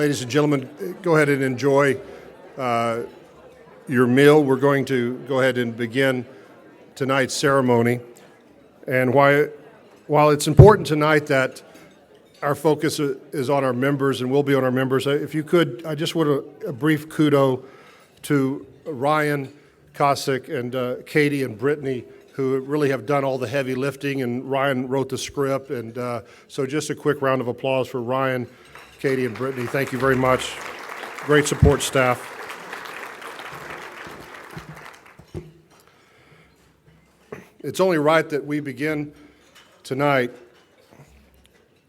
Ladies and gentlemen, go ahead and enjoy your meal. We're going to go ahead and begin tonight's ceremony. And while it's important tonight that our focus is on our members and will be on our members, if you could, I just want a brief kudo to Ryan Cossack and Katie and Brittany, who really have done all the heavy lifting, and Ryan wrote the script. And so just a quick round of applause for Ryan, Katie, and Brittany. Thank you very much. Great support staff. It's only right that we begin tonight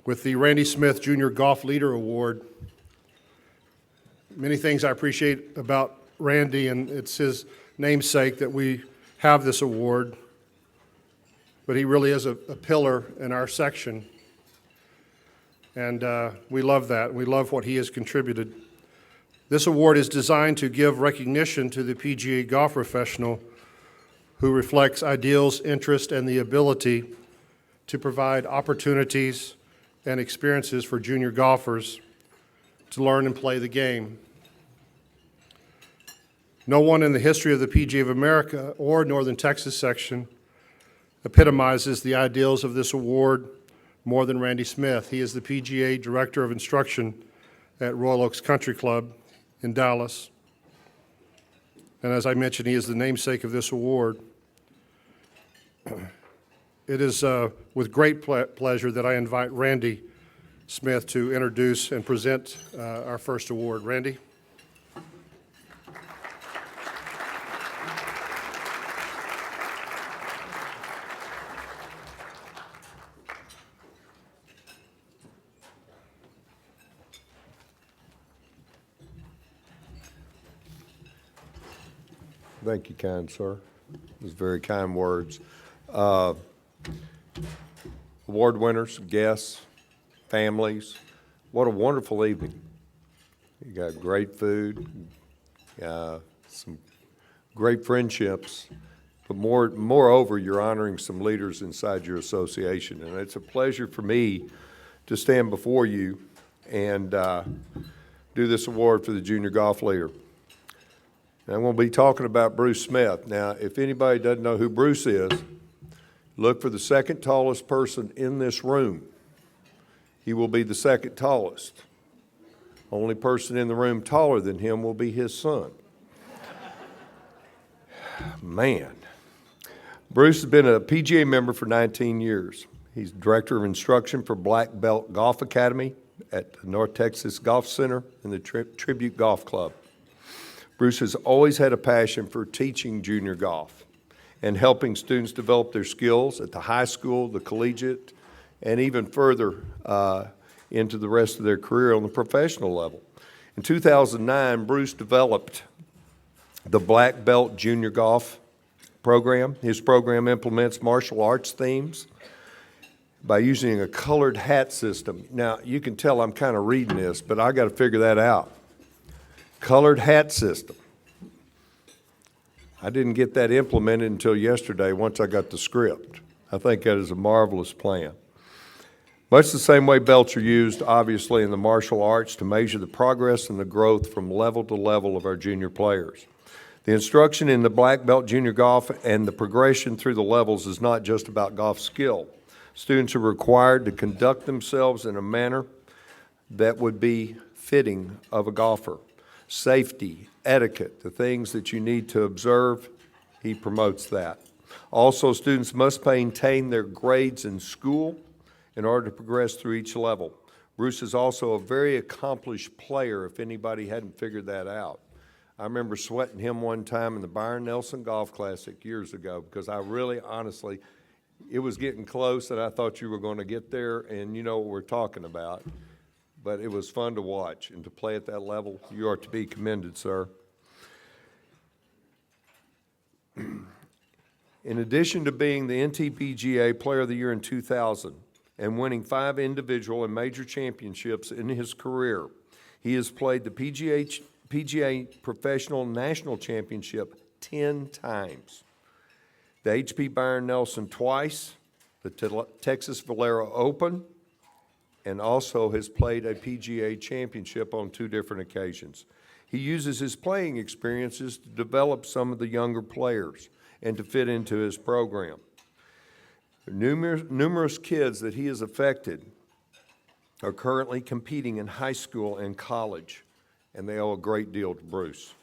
with the Randy Smith Jr. Golf Leader Award. Many things I appreciate about Randy, and it's his namesake that we have this award, but he really is a pillar in our section, and we love that. We love what he has contributed. This award is designed to give recognition to the PGA golf professional who reflects ideals, interest, and the ability to provide opportunities and experiences for junior golfers to learn and play the game. No one in the history of the PGA of America or Northern Texas section epitomizes the ideals of this award more than Randy Smith. He is the PGA Director of Instruction at Royal Oaks Country Club in Dallas. And as I mentioned, he is the namesake of this award. It is with great pleasure that I invite Randy Smith to introduce and present our first award. Randy? Thank you, kind sir. Those very kind words. Award winners, guests, families, what a wonderful evening. You got great food, some great friendships, but moreover, you're honoring some leaders inside your association. And it's a pleasure for me to stand before you and do this award for the Junior Golf Leader. And I'm going to be talking about Bruce Smith. Now, if anybody doesn't know who Bruce is, look for the second tallest person in this room. He will be the second tallest. Only person in the room taller than him will be his son. Man. Bruce has been a PGA member for 19 years. He's Director of Instruction for Black Belt Golf Academy at the North Texas Golf Center and the Tribute Golf Club. Bruce has always had a passion for teaching junior golf and helping students develop their skills at the high school, the collegiate, and even further into the rest of their career on the professional level. In 2009, Bruce developed the Black Belt Junior Golf program. His program implements martial arts themes by using a colored hat system. Now, you can tell I'm kind of reading this, but I got to figure that out. Colored hat system. I didn't get that implemented until yesterday once I got the script. I think that is a marvelous plan. Much the same way belts are used, obviously, in the martial arts to measure the progress and the growth from level to level of our junior players. The instruction in the Black Belt Junior Golf and the progression through the levels is not just about golf skill. Students are required to conduct themselves in a manner that would be fitting of a golfer. Safety, etiquette, the things that you need to observe, he promotes that. Also, students must maintain their grades in school in order to progress through each level. Bruce is also a very accomplished player, if anybody hadn't figured that out. I remember sweating him one time in the Byron Nelson Golf Classic years ago because I really, honestly, it was getting close and I thought you were going to get there, and you know what we're talking about. But it was fun to watch, and to play at that level, you are to be commended, sir. In addition to being the NTPGA Player of the Year in 2000 and winning 5 individual and major championships in his career, he has played the PGA Professional National Championship 10 times, the HP Byron Nelson twice, the Texas Valero Open, and also has played a PGA championship on 2 different occasions. He uses his playing experiences to develop some of the younger players and to fit into his program. Numerous kids that he has affected are currently competing in high school and college, and they owe a great deal to Bruce.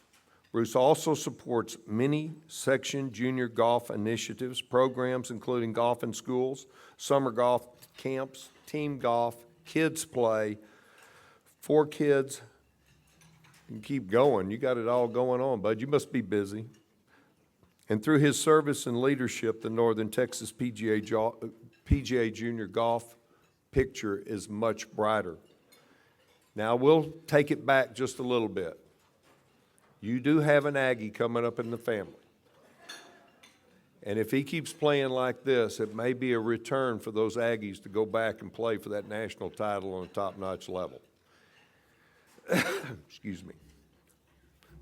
Bruce also supports many section junior golf initiatives, programs including golf in schools, summer golf camps, team golf, kids play, for kids. You can keep going. You got it all going on, bud. You must be busy. And through his service and leadership, the Northern Texas PGA Junior Golf picture is much brighter. Now, we'll take it back just a little bit. You do have an Aggie coming up in the family. And if he keeps playing like this, it may be a return for those Aggies to go back and play for that national title on a top-notch level. Excuse me.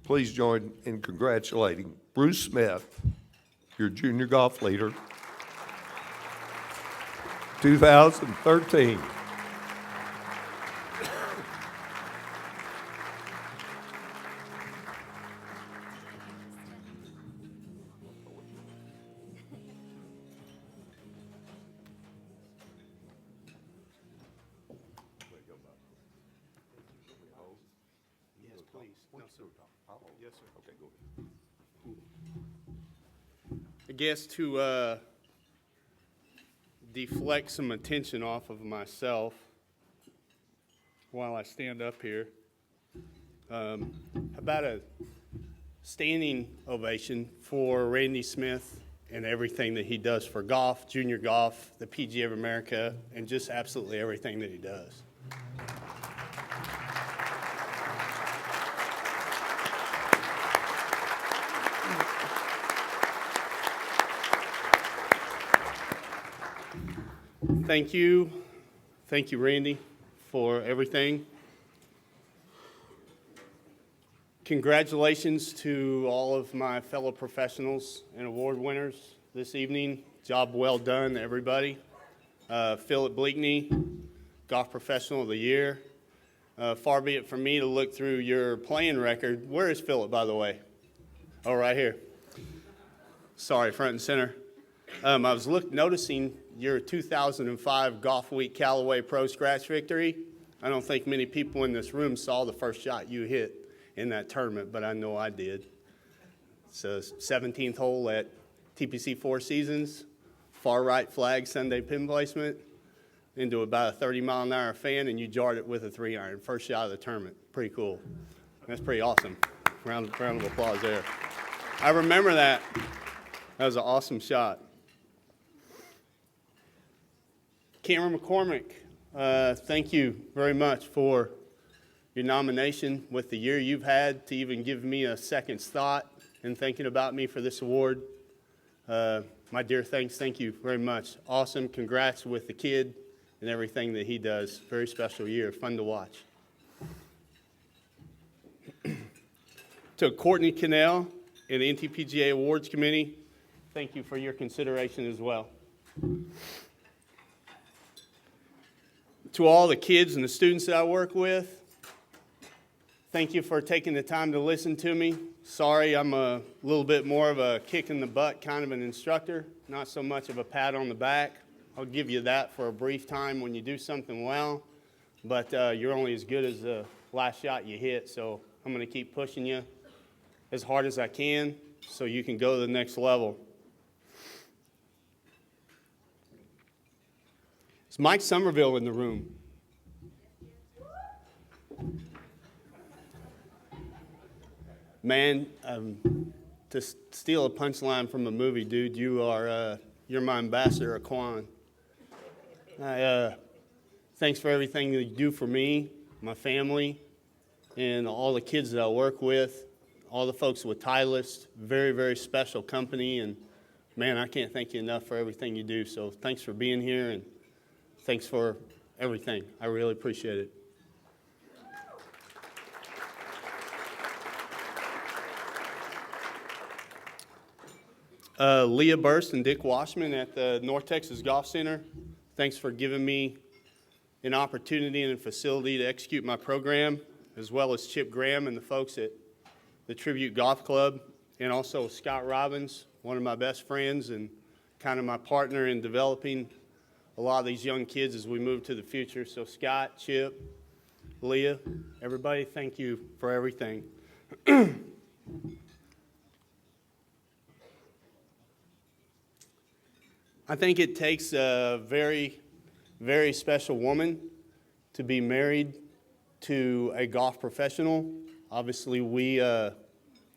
Please join in congratulating Bruce Smith, your junior golf leader, 2013. Yes, please. No, sir. Yes, sir. Okay, go ahead. I guess to deflect some attention off of myself while I stand up here, about a standing ovation for Randy Smith and everything that he does for golf, junior golf, the PGA of America, and just absolutely everything that he does. Thank you, Randy, for everything. Congratulations to all of my fellow professionals and award winners this evening. Job well done, everybody. Philip Bleakney, Golf Professional of the Year. Far be it from me to look through your playing record. Where is Philip, by the way? Oh, right here. Sorry, front and center. I was noticing your 2005 Golf Week Callaway Pro Scratch victory. I don't think many people in this room saw the first shot you hit in that tournament, but I know I did. It's a 17th hole at TPC Four Seasons, far right flag Sunday pin placement into about a 30-mile-an-hour fan, and you jarred it with a 3-iron. First shot of the tournament. Pretty cool. That's pretty awesome. Round of applause there. I remember that. That was an awesome shot. Cameron McCormick, thank you very much for your nomination with the year you've had to even give me a second's thought in thinking about me for this award. My dear thanks, thank you very much. Awesome, congrats with the kid and everything that he does. Very special year, fun to watch. To Courtney Cannell and the NTPGA Awards Committee, thank you for your consideration as well. To all the kids and the students that I work with, thank you for taking the time to listen to me. Sorry, I'm a little bit more of a kick in the butt kind of an instructor, not so much of a pat on the back. I'll give you that for a brief time when you do something well, but you're only as good as the last shot you hit, so I'm going to keep pushing you as hard as I can so you can go to the next level. Is Mike Somerville in the room? Man, to steal a punchline from a movie, dude, you're my ambassador, Aquan. Thanks for everything that you do for me, my family, and all the kids that I work with, all the folks with Titleist. Very, very special company, and man, I can't thank you enough for everything you do. So thanks for being here, and thanks for everything. I really appreciate it. Leah Burst and Dick Washman at the North Texas Golf Center, thanks for giving me an opportunity and a facility to execute my program, as well as Chip Graham and the folks at the Tribute Golf Club, and also Scott Robbins, one of my best friends and kind of my partner in developing a lot of these young kids as we move to the future. So Scott, Chip, Leah, everybody, thank you for everything. I think it takes a very, very special woman to be married to a golf professional. Obviously, we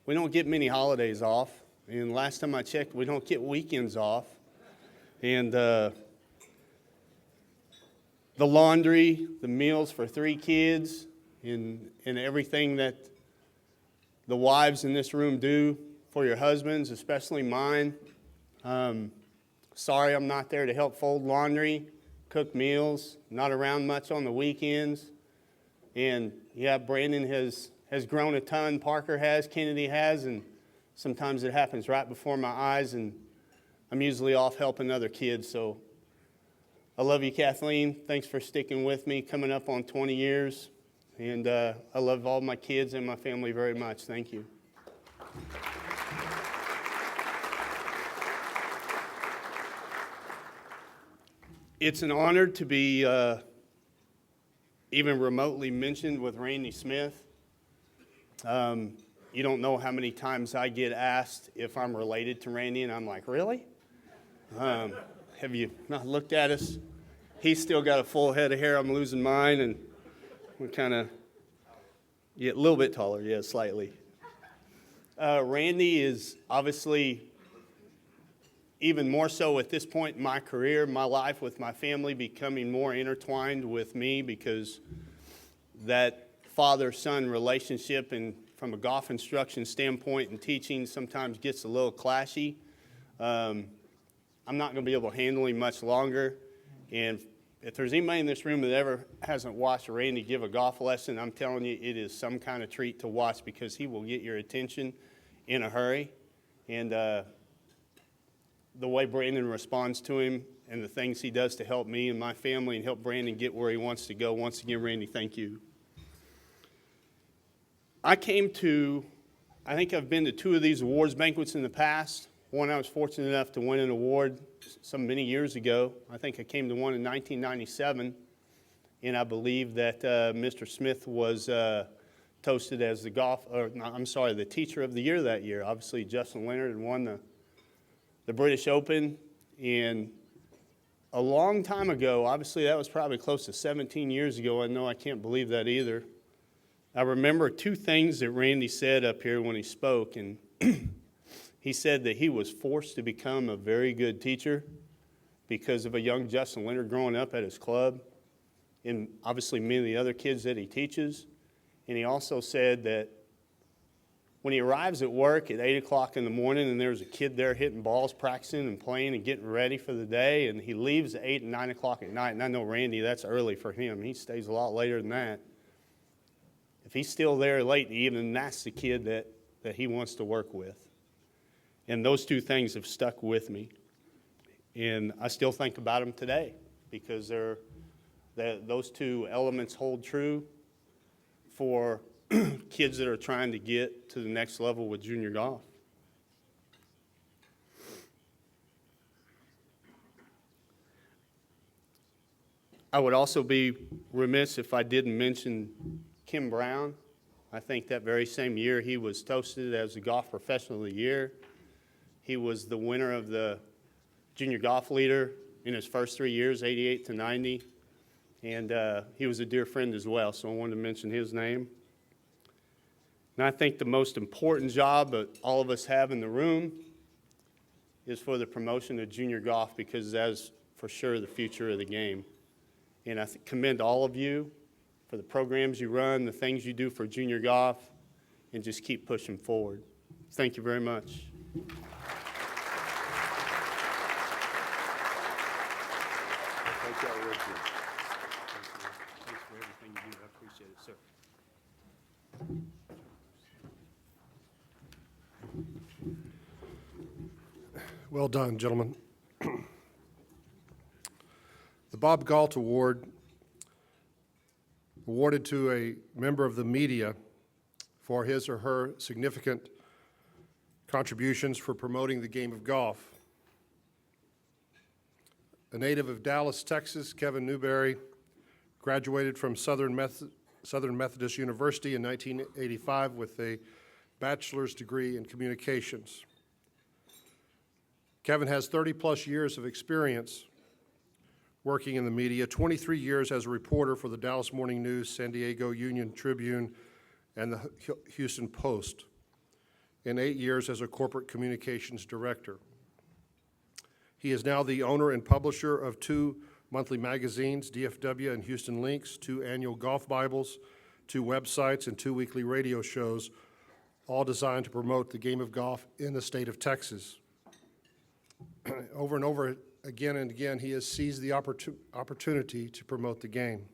don't get many holidays off, and last time I checked, we don't get weekends off. And the laundry, the meals for 3 kids, and everything that the wives in this room do for your husbands, especially mine. Sorry I'm not there to help fold laundry, cook meals, not around much on the weekends. And yeah, Brandon has grown a ton, Parker has, Kennedy has, and sometimes it happens right before my eyes, and I'm usually off helping other kids. So I love you, Kathleen. Thanks for sticking with me, coming up on 20 years. And I love all my kids and my family very much. Thank you. It's an honor to be even remotely mentioned with Randy Smith. You don't know how many times I get asked if I'm related to Randy, and I'm like, really? Have you not looked at us? He's still got a full head of hair. I'm losing mine, and we're kind of a little bit taller, yeah, slightly. Randy is obviously even more so at this point in my career, my life with my family becoming more intertwined with me, because that father-son relationship and from a golf instruction standpoint and teaching sometimes gets a little clashy. I'm not going to be able to handle him much longer. And if there's anybody in this room that ever hasn't watched Randy give a golf lesson, I'm telling you, it is some kind of treat to watch, because he will get your attention in a hurry. And the way Brandon responds to him and the things he does to help me and my family and help Brandon get where he wants to go. Once again, Randy, thank you. I think I've been to 2 of these awards banquets in the past. One, I was fortunate enough to win an award many years ago. I think I came to one in 1997, and I believe that Mr. Smith was toasted as the teacher of the year that year. Obviously, Justin Leonard had won the British Open, and a long time ago, obviously that was probably close to 17 years ago. I know I can't believe that either. I remember 2 things that Randy said up here when he spoke, and he said that he was forced to become a very good teacher because of a young Justin Leonard growing up at his club, and obviously many of the other kids that he teaches. And he also said that when he arrives at work at 8 o'clock in the morning and there's a kid there hitting balls, practicing and playing and getting ready for the day, and he leaves at 8 and 9 o'clock at night, and I know Randy, that's early for him. He stays a lot later than that. If he's still there late in the evening, that's the kid that he wants to work with. And those 2 things have stuck with me. And I still think about them today, because those 2 elements hold true for kids that are trying to get to the next level with junior golf. I would also be remiss if I didn't mention Kim Brown. I think that very same year he was toasted as the Golf Professional of the Year. He was the winner of the Junior Golf Leader in his first 3 years, 88 to 90. And he was a dear friend as well, so I wanted to mention his name. And I think the most important job that all of us have in the room is for the promotion of junior golf, because that is for sure the future of the game. And I commend all of you for the programs you run, the things you do for junior golf, and just keep pushing forward. Thank you very much. Thank you, Richard. Thanks for everything you do. I appreciate it, sir. Well done, gentlemen. The Bob Galt Award awarded to a member of the media for his or her significant contributions for promoting the game of golf. A native of Dallas, Texas, Kevin Newberry graduated from Southern Methodist University in 1985 with a bachelor's degree in communications. Kevin has 30-plus years of experience working in the media, 23 years as a reporter for the Dallas Morning News, San Diego Union Tribune, and the Houston Post, and 8 years as a corporate communications director. He is now the owner and publisher of 2 monthly magazines, DFW and Houston Links, 2 annual golf Bibles, 2 websites, and 2 weekly radio shows, all designed to promote the game of golf in the state of Texas. Over and over again and again, he has seized the opportunity to promote the game.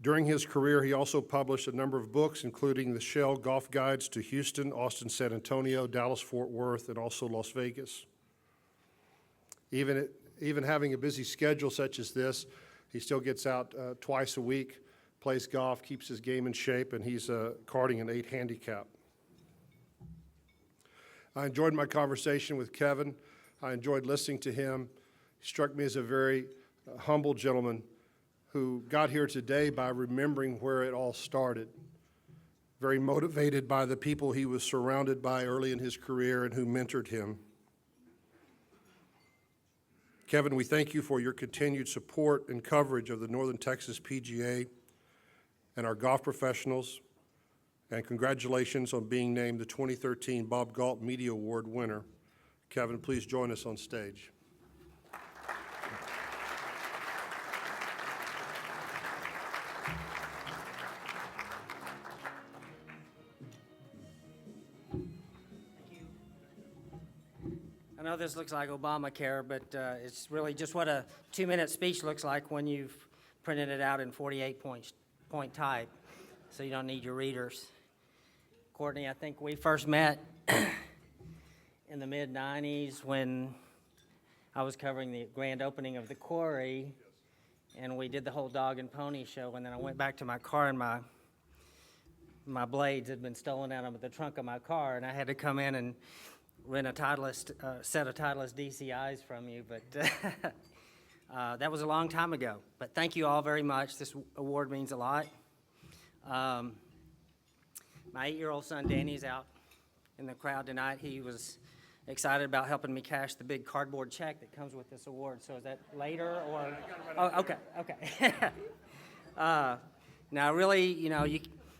During his career, he also published a number of books, including the Shell Golf Guides to Houston, Austin, San Antonio, Dallas, Fort Worth, and also Las Vegas. Even having a busy schedule such as this, he still gets out twice a week, plays golf, keeps his game in shape, and he's carding an 8 handicap. I enjoyed my conversation with Kevin. I enjoyed listening to him. He struck me as a very humble gentleman who got here today by remembering where it all started. Very motivated by the people he was surrounded by early in his career and who mentored him. Kevin, we thank you for your continued support and coverage of the Northern Texas PGA and our golf professionals, and congratulations on being named the 2013 Bob Galt Media Award winner. Kevin, please join us on stage. I know this looks like Obamacare, but it's really just what a 2-minute speech looks like when you've printed it out in 48-point type, so you don't need your readers. Courtney, I think we first met in the mid-'90s when I was covering the grand opening of the quarry, and we did the whole dog and pony show, and then I went back to my car, and my blades had been stolen out of the trunk of my car, and I had to come in and rent a Titleist, set of Titleist DCIs from you, but that was a long time ago. But thank you all very much. This award means a lot. My 8-year-old son Danny's out in the crowd tonight. He was excited about helping me cash the big cardboard check that comes with this award. So is that later or? Oh, okay. Now, really,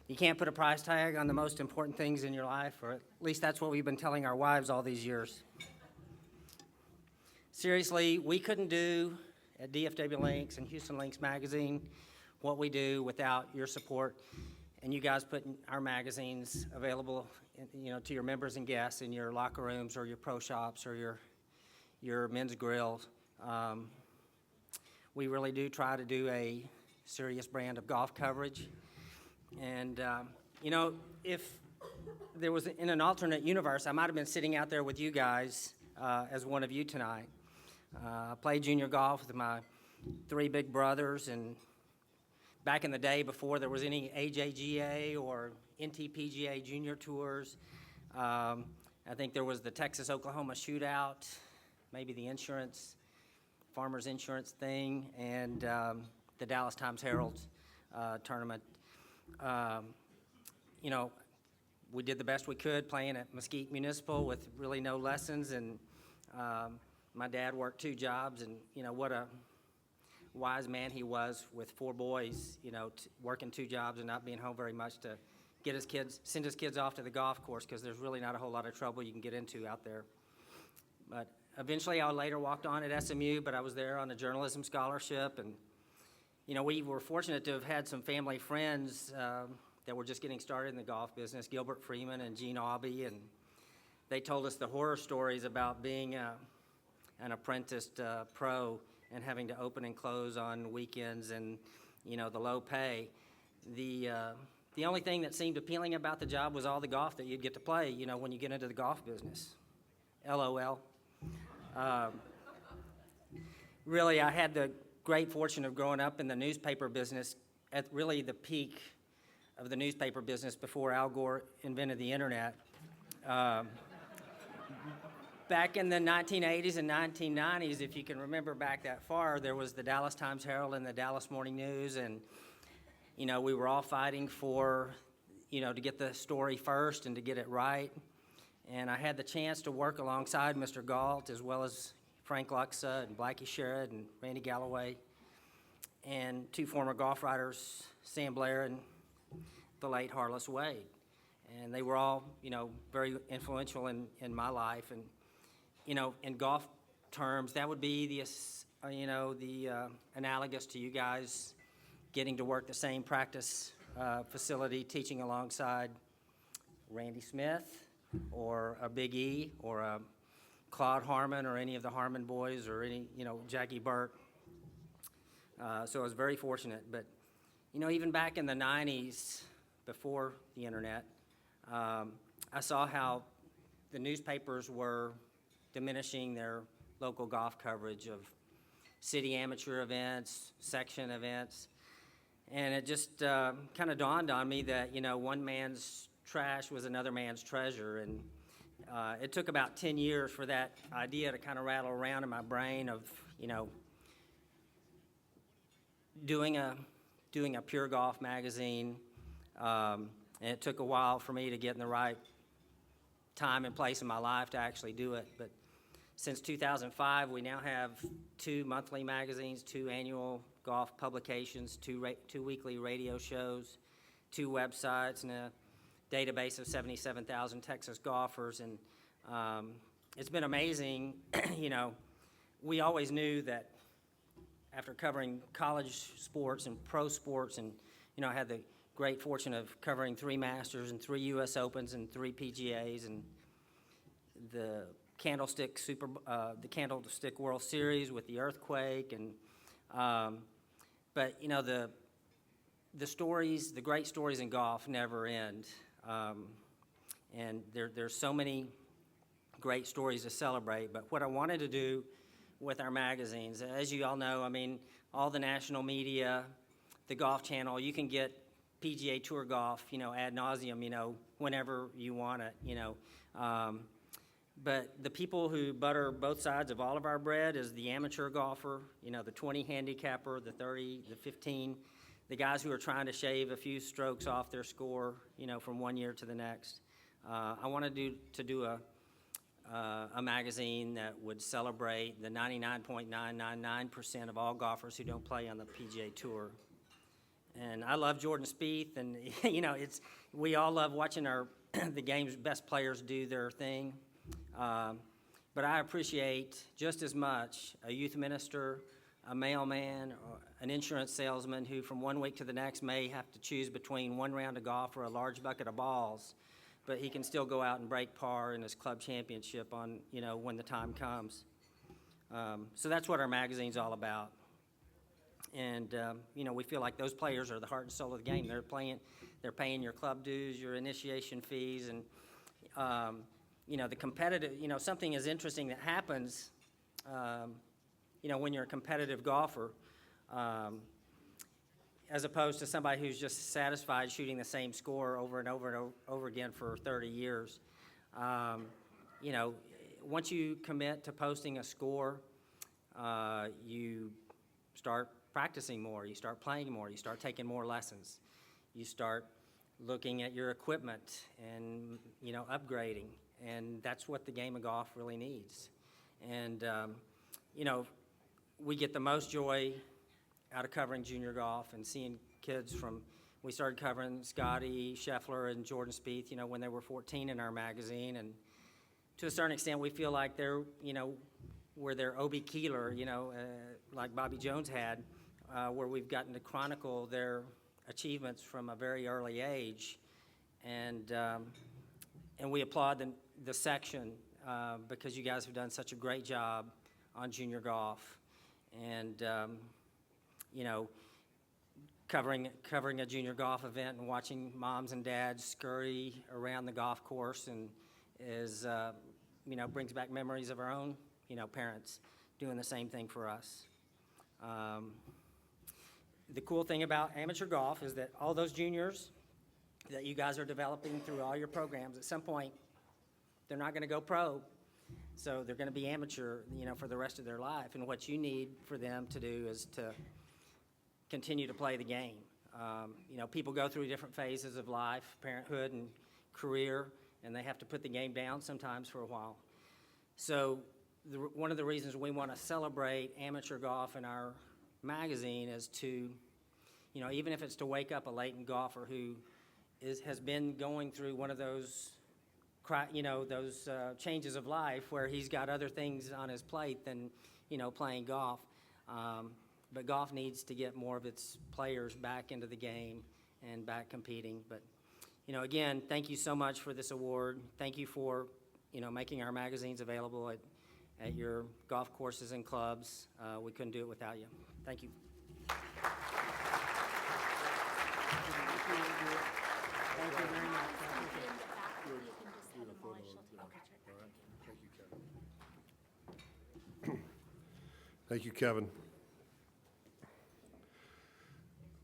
you can't put a price tag on the most important things in your life, or at least that's what we've been telling our wives all these years. Seriously, we couldn't do at DFW Links and Houston Links Magazine what we do without your support and you guys putting our magazines available, to your members and guests in your locker rooms or your pro shops or your men's grills. We really do try to do a serious brand of golf coverage. And, if there was in an alternate universe, I might have been sitting out there with you guys as one of you tonight. I played junior golf with my 3 big brothers, and back in the day before there was any AJGA or NTPGA junior tours, I think there was the Texas-Oklahoma shootout, maybe the Farmers Insurance thing, and the Dallas Times-Herald tournament. We did the best we could playing at Mesquite Municipal with really no lessons, and my dad worked 2 jobs, and what a wise man he was with 4 boys, working 2 jobs and not being home very much to send his kids off to the golf course, because there's really not a whole lot of trouble you can get into out there. But eventually I later walked on at SMU, but I was there on a journalism scholarship, and we were fortunate to have had some family friends that were just getting started in the golf business, Gilbert Freeman and Gene Aubie, and they told us the horror stories about being an apprenticed pro and having to open and close on weekends and, the low pay. The only thing that seemed appealing about the job was all the golf that you'd get to play, when you get into the golf business. LOL. Really, I had the great fortune of growing up in the newspaper business at really the peak of the newspaper business before Al Gore invented the internet. Back in the 1980s and 1990s, if you can remember back that far, there was the Dallas Times-Herald and the Dallas Morning News, and, we were all fighting for, to get the story first and to get it right. And I had the chance to work alongside Mr. Galt, as well as Frank Luxa and Blackie Sherrod and Randy Galloway, and two former golf writers, Sam Blair and the late Harless Wade. And they were all, very influential in my life. And, in golf terms, that would be the analogous to you guys getting to work the same practice facility, teaching alongside Randy Smith or a Big E or a Claude Harmon or any of the Harmon boys or any, Jackie Burt. So I was very fortunate. But, even back in the 90s, before the internet, I saw how the newspapers were diminishing their local golf coverage of city amateur events, section events. And it just kind of dawned on me that, one man's trash was another man's treasure. And it took about 10 years for that idea to kind of rattle around in my brain of, doing a pure golf magazine. And it took a while for me to get in the right time and place in my life to actually do it. But since 2005, we now have 2 monthly magazines, 2 annual golf publications, 2 weekly radio shows, 2 websites, and a database of 77,000 Texas golfers. And it's been amazing. We always knew that after covering college sports and pro sports, and, I had the great fortune of covering 3 Masters and 3 U.S. Opens and 3 PGAs and the Candlestick World Series with the earthquake, and but the stories, the great stories in golf never end, and there's so many great stories to celebrate. But what I wanted to do with our magazines, as you all know, all the national media, the Golf Channel, you can get PGA Tour golf, ad nauseum, whenever you want it, But the people who butter both sides of all of our bread is the amateur golfer, the 20 handicapper, the 30, the 15, the guys who are trying to shave a few strokes off their score, from one year to the next. I wanted to do a magazine that would celebrate the 99.999% of all golfers who don't play on the PGA Tour. And I love Jordan Spieth, and we all love watching the game's best players do their thing. But I appreciate just as much a youth minister, a mailman, or an insurance salesman who from one week to the next may have to choose between 1 round of golf or a large bucket of balls, but he can still go out and break par in his club championship on, when the time comes. So that's what our magazine's all about. And, we feel like those players are the heart and soul of the game. They're paying your club dues, your initiation fees, and, the competitive, something is interesting that happens, when you're a competitive golfer, as opposed to somebody who's just satisfied shooting the same score over and over and over again for 30 years. Once you commit to posting a score, you start practicing more, you start playing more, you start taking more lessons, you start looking at your equipment and, upgrading. And that's what the game of golf really needs. And, we get the most joy out of covering junior golf and seeing kids we started covering Scotty Scheffler and Jordan Spieth, when they were 14 in our magazine. And to a certain extent, we feel like they're, where they're Obie Keeler, like Bobby Jones had, where we've gotten to chronicle their achievements from a very early age. And we applaud the section because you guys have done such a great job on junior golf. And, covering a junior golf event and watching moms and dads scurry around the golf course and brings back memories of our own, parents doing the same thing for us. The cool thing about amateur golf is that all those juniors that you guys are developing through all your programs, at some point, they're not going to go pro. So they're going to be amateur, for the rest of their life. And what you need for them to do is to continue to play the game. People go through different phases of life, parenthood and career, and they have to put the game down sometimes for a while. So one of the reasons we want to celebrate amateur golf in our magazine is to, even if it's to wake up a latent golfer who has been going through one of those changes of life where he's got other things on his plate than, playing golf. But golf needs to get more of its players back into the game and back competing. But, again, thank you so much for this award. Thank you for, making our magazines available at your golf courses and clubs. We couldn't do it without you. Thank you. Thank you very much. Thank you, Kevin.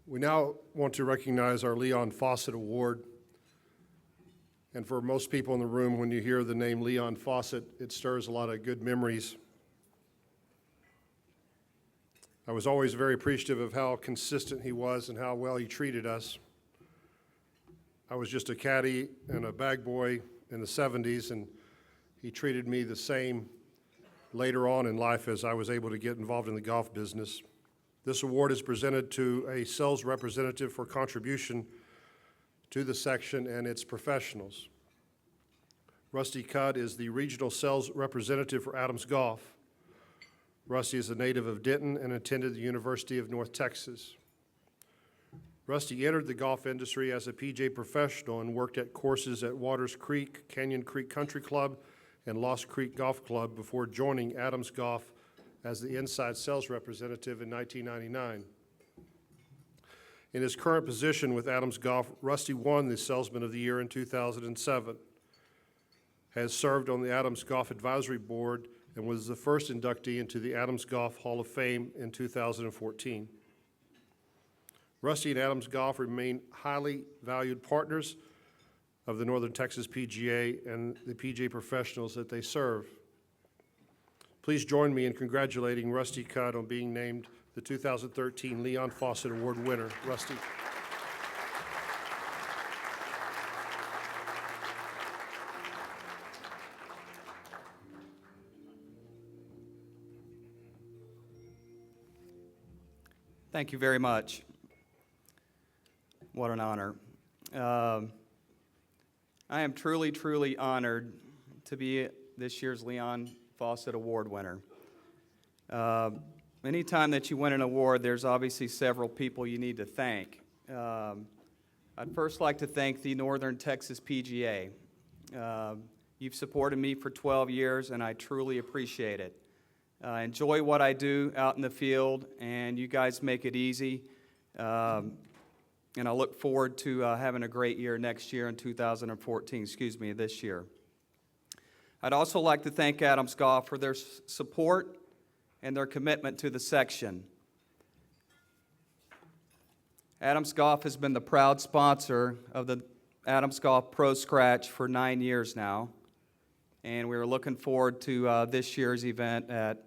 We now want to recognize our Leon Fawcett Award. And for most people in the room, when you hear the name Leon Fawcett, it stirs a lot of good memories. I was always very appreciative of how consistent he was and how well he treated us. I was just a caddy and a bag boy in the 70s, and he treated me the same later on in life as I was able to get involved in the golf business. This award is presented to a sales representative for contribution to the section and its professionals. Rusty Cudd is the regional sales representative for Adams Golf. Rusty is a native of Denton and attended the University of North Texas. Rusty entered the golf industry as a PGA professional and worked at courses at Waters Creek, Canyon Creek Country Club, and Lost Creek Golf Club before joining Adams Golf as the inside sales representative in 1999. In his current position with Adams Golf, Rusty won the Salesman of the Year in 2007, has served on the Adams Golf Advisory Board, and was the first inductee into the Adams Golf Hall of Fame in 2014. Rusty and Adams Golf remain highly valued partners of the Northern Texas PGA and the PGA professionals that they serve. Please join me in congratulating Rusty Cudd on being named the 2013 Leon Fawcett Award winner. Rusty. Thank you very much. What an honor. I am truly, truly honored to be this year's Leon Fawcett Award winner. Anytime that you win an award, there's obviously several people you need to thank. I'd first like to thank the Northern Texas PGA. You've supported me for 12 years, and I truly appreciate it. I enjoy what I do out in the field, and you guys make it easy. And I look forward to having a great year next year in 2014, this year. I'd also like to thank Adams Golf for their support and their commitment to the section. Adams Golf has been the proud sponsor of the Adams Golf Pro Scratch for 9 years now, and we're looking forward to this year's event at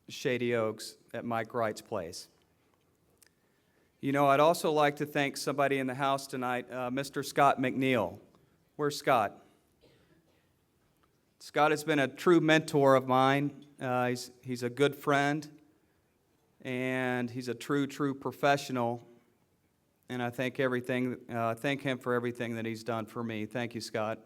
Shady Oaks at Mike Wright's place. I'd also like to thank somebody in the house tonight, Mr. Scott McNeil. Where's Scott? Scott has been a true mentor of mine. He's a good friend, and he's a true professional. And I thank him for everything that he's done for me. Thank you, Scott.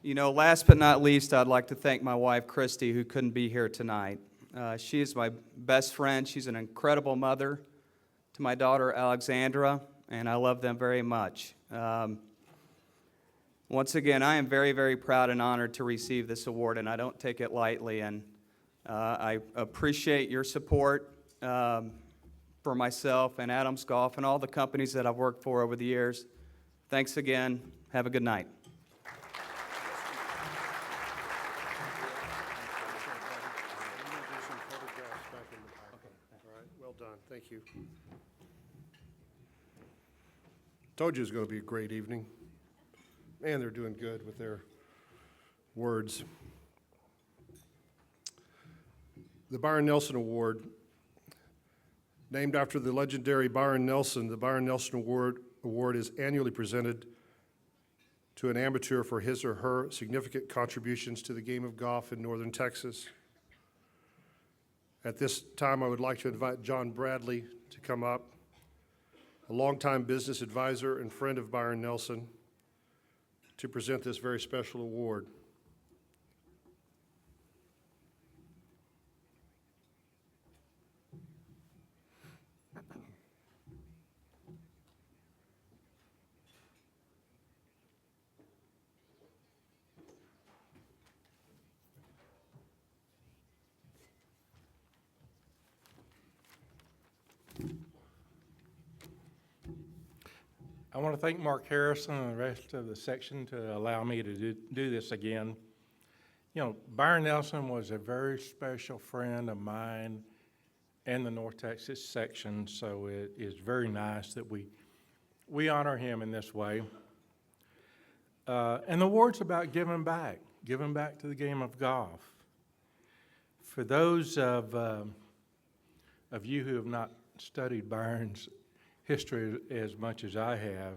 Last but not least, I'd like to thank my wife, Christy, who couldn't be here tonight. She is my best friend. She's an incredible mother to my daughter, Alexandra, and I love them very much. Once again, I am very, very proud and honored to receive this award, and I don't take it lightly, and I appreciate your support for myself and Adams Golf and all the companies that I've worked for over the years. Thanks again. Have a good night. Thank you. Told you it was going to be a great evening. Man, they're doing good with their words. The Byron Nelson Award, named after the legendary Byron Nelson, the Byron Nelson Award is annually presented to an amateur for his or her significant contributions to the game of golf in northern Texas. At this time, I would like to invite John Bradley to come up, a longtime business advisor and friend of Byron Nelson, to present this very special award. I want to thank Mark Harrison and the rest of the section to allow me to do this again. You know, Byron Nelson was a very special friend of mine and the North Texas section, so it is very nice that we honor him in this way. And the award's about giving back to the game of golf. For those of you who have not studied Byron's history as much as I have,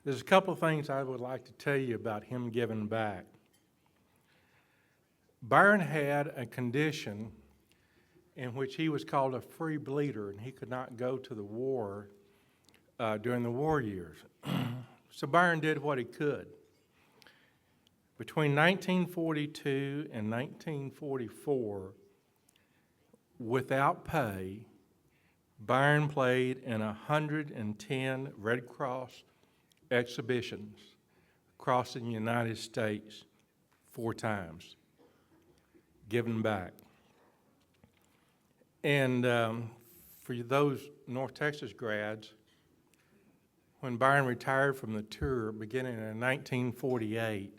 there's a couple of things I would like to tell you about him giving back. Byron had a condition in which he was called a free bleeder, and he could not go to the war during the war years. So Byron did what he could. Between 1942 and 1944, without pay, Byron played in 110 Red Cross exhibitions across the United States 4 times, giving back. And for those North Texas grads, when Byron retired from the tour beginning in 1948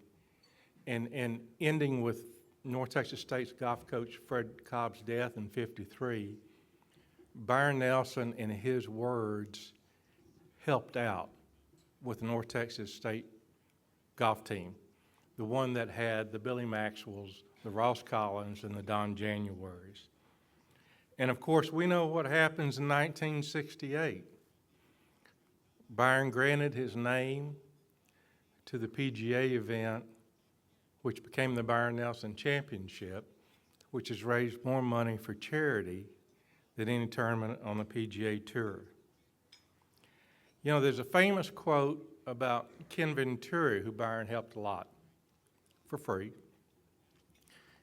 and ending with North Texas State's golf coach Fred Cobb's death in '53, Byron Nelson, in his words, helped out with the North Texas State golf team, the one that had the Billy Maxwells, the Ross Collins, and the Don Januaries. And of course, we know what happens in 1968. Byron granted his name to the PGA event, which became the Byron Nelson Championship, which has raised more money for charity than any tournament on the PGA Tour. You know, there's a famous quote about Ken Venturi, who Byron helped a lot for free.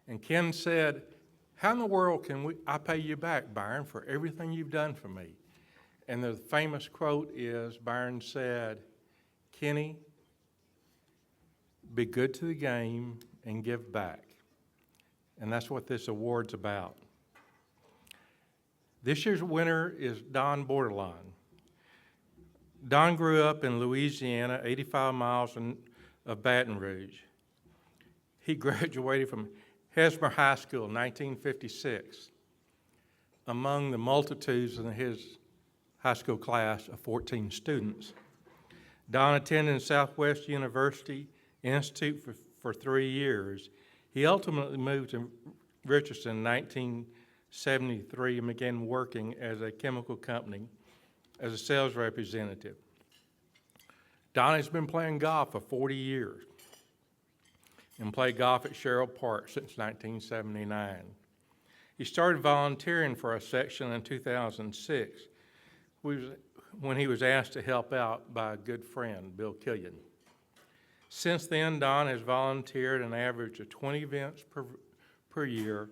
And Ken said, "How in the world can I pay you back, Byron, for everything you've done for me?" And the famous quote is, Byron said, "Kenny, be good to the game and give back." And that's what this award's about. This year's winner is Don Borderline. Don grew up in Louisiana, 85 miles of Baton Rouge. He graduated from Hesmer High School in 1956. Among the multitudes in his high school class of 14 students. Don attended Southwest University Institute for 3 years. He ultimately moved to Richardson in 1973 and began working as a chemical company as a sales representative. Don has been playing golf for 40 years and played golf at Sherrill Park since 1979. He started volunteering for a section in 2006 when he was asked to help out by a good friend, Bill Killian. Since then, Don has volunteered an average of 20 events per year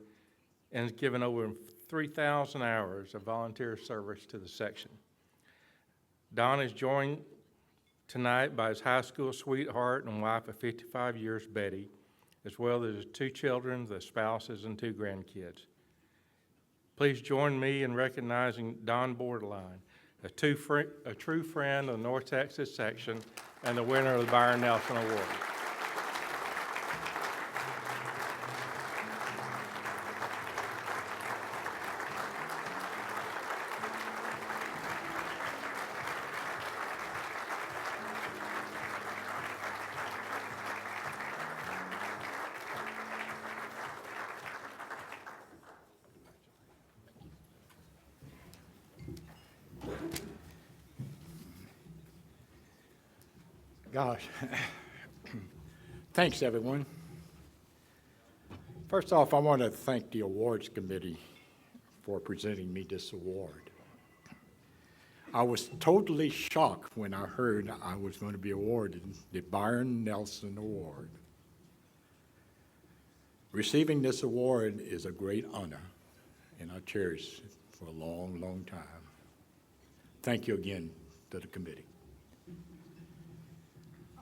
and has given over 3,000 hours of volunteer service to the section. Don is joined tonight by his high school sweetheart and wife of 55 years, Betty, as well as his 2 children, the spouses, and 2 grandkids. Please join me in recognizing Don Borderline, a true friend of the North Texas section and the winner of the Byron Nelson Award. Gosh. Thanks, everyone. First off, I want to thank the awards committee for presenting me this award. I was totally shocked when I heard I was going to be awarded the Byron Nelson Award. Receiving this award is a great honor, and I cherish it for a long, long time. Thank you again to the committee.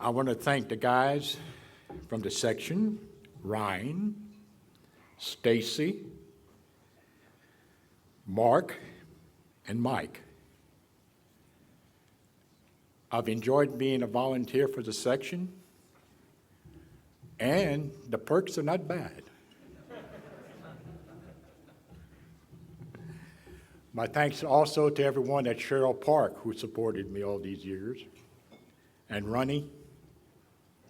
I want to thank the guys from the section, Ryan, Stacy, Mark, and Mike. I've enjoyed being a volunteer for the section, and the perks are not bad. My thanks also to everyone at Sherrill Park who supported me all these years, and Ronnie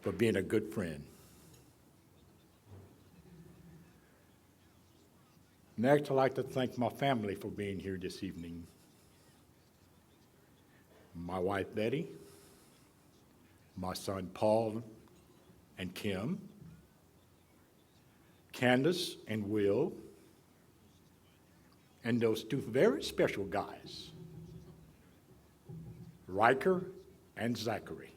for being a good friend. Next, I'd like to thank my family for being here this evening. My wife, Betty, my son, Paul and Kim, Candace and Will, and those two very special guys, Riker and Zachary.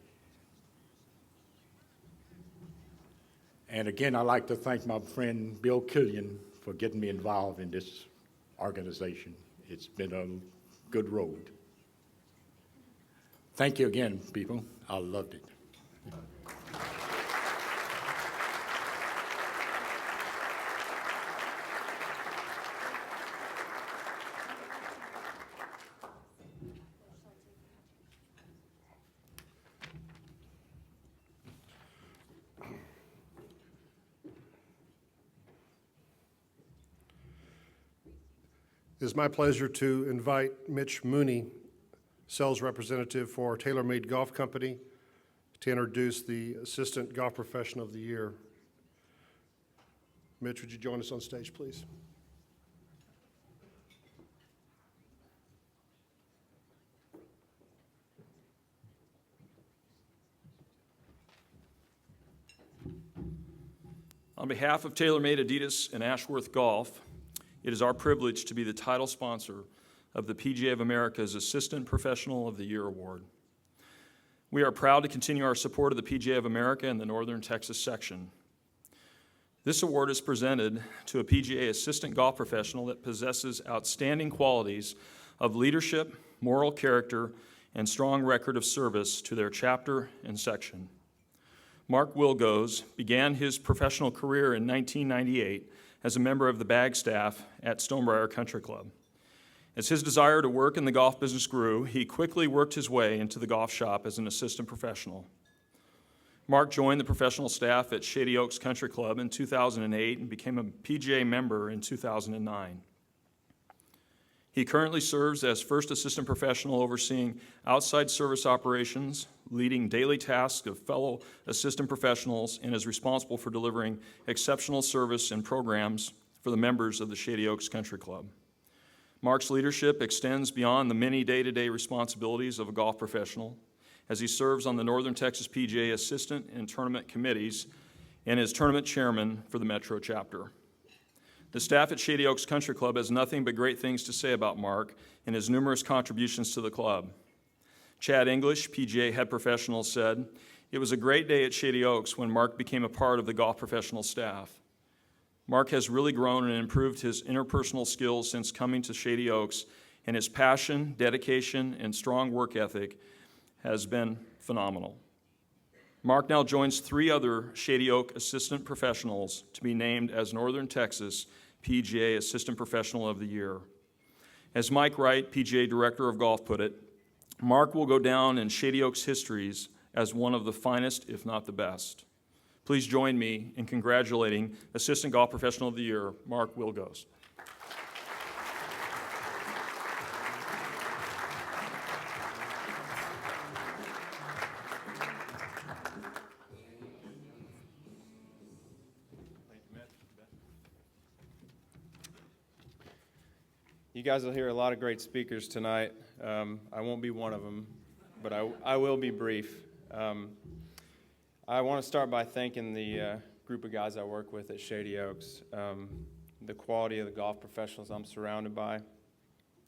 And again, I'd like to thank my friend Bill Killian for getting me involved in this organization. It's been a good road. Thank you again, people. I loved it. It is my pleasure to invite Mitch Mooney, sales representative for TaylorMade Golf Company, to introduce the Assistant Golf Professional of the Year. Mitch, would you join us on stage, please? On behalf of TaylorMade, Adidas, and Ashworth Golf, it is our privilege to be the title sponsor of the PGA of America's Assistant Professional of the Year Award. We are proud to continue our support of the PGA of America and the Northern Texas section. This award is presented to a PGA assistant golf professional that possesses outstanding qualities of leadership, moral character, and strong record of service to their chapter and section. Mark Wilgos began his professional career in 1998 as a member of the bag staff at Stonebriar Country Club. As his desire to work in the golf business grew, he quickly worked his way into the golf shop as an assistant professional. Mark joined the professional staff at Shady Oaks Country Club in 2008 and became a PGA member in 2009. He currently serves as first assistant professional overseeing outside service operations, leading daily tasks of fellow assistant professionals, and is responsible for delivering exceptional service and programs for the members of the Shady Oaks Country Club. Mark's leadership extends beyond the many day-to-day responsibilities of a golf professional as he serves on the Northern Texas PGA Assistant and Tournament Committees and is tournament chairman for the Metro chapter. The staff at Shady Oaks Country Club has nothing but great things to say about Mark and his numerous contributions to the club. Chad English, PGA head professional, said, "It was a great day at Shady Oaks when Mark became a part of the golf professional staff. Mark has really grown and improved his interpersonal skills since coming to Shady Oaks, and his passion, dedication, and strong work ethic has been phenomenal." Mark now joins 3 other Shady Oak assistant professionals to be named as Northern Texas PGA Assistant Professional of the Year. As Mike Wright, PGA Director of Golf, put it, Mark will go down in Shady Oaks histories as one of the finest, if not the best. Please join me in congratulating Assistant Golf Professional of the Year, Mark Wilgos. You guys will hear a lot of great speakers tonight. I won't be one of them, but I will be brief. I want to start by thanking the group of guys I work with at Shady Oaks. The quality of the golf professionals I'm surrounded by,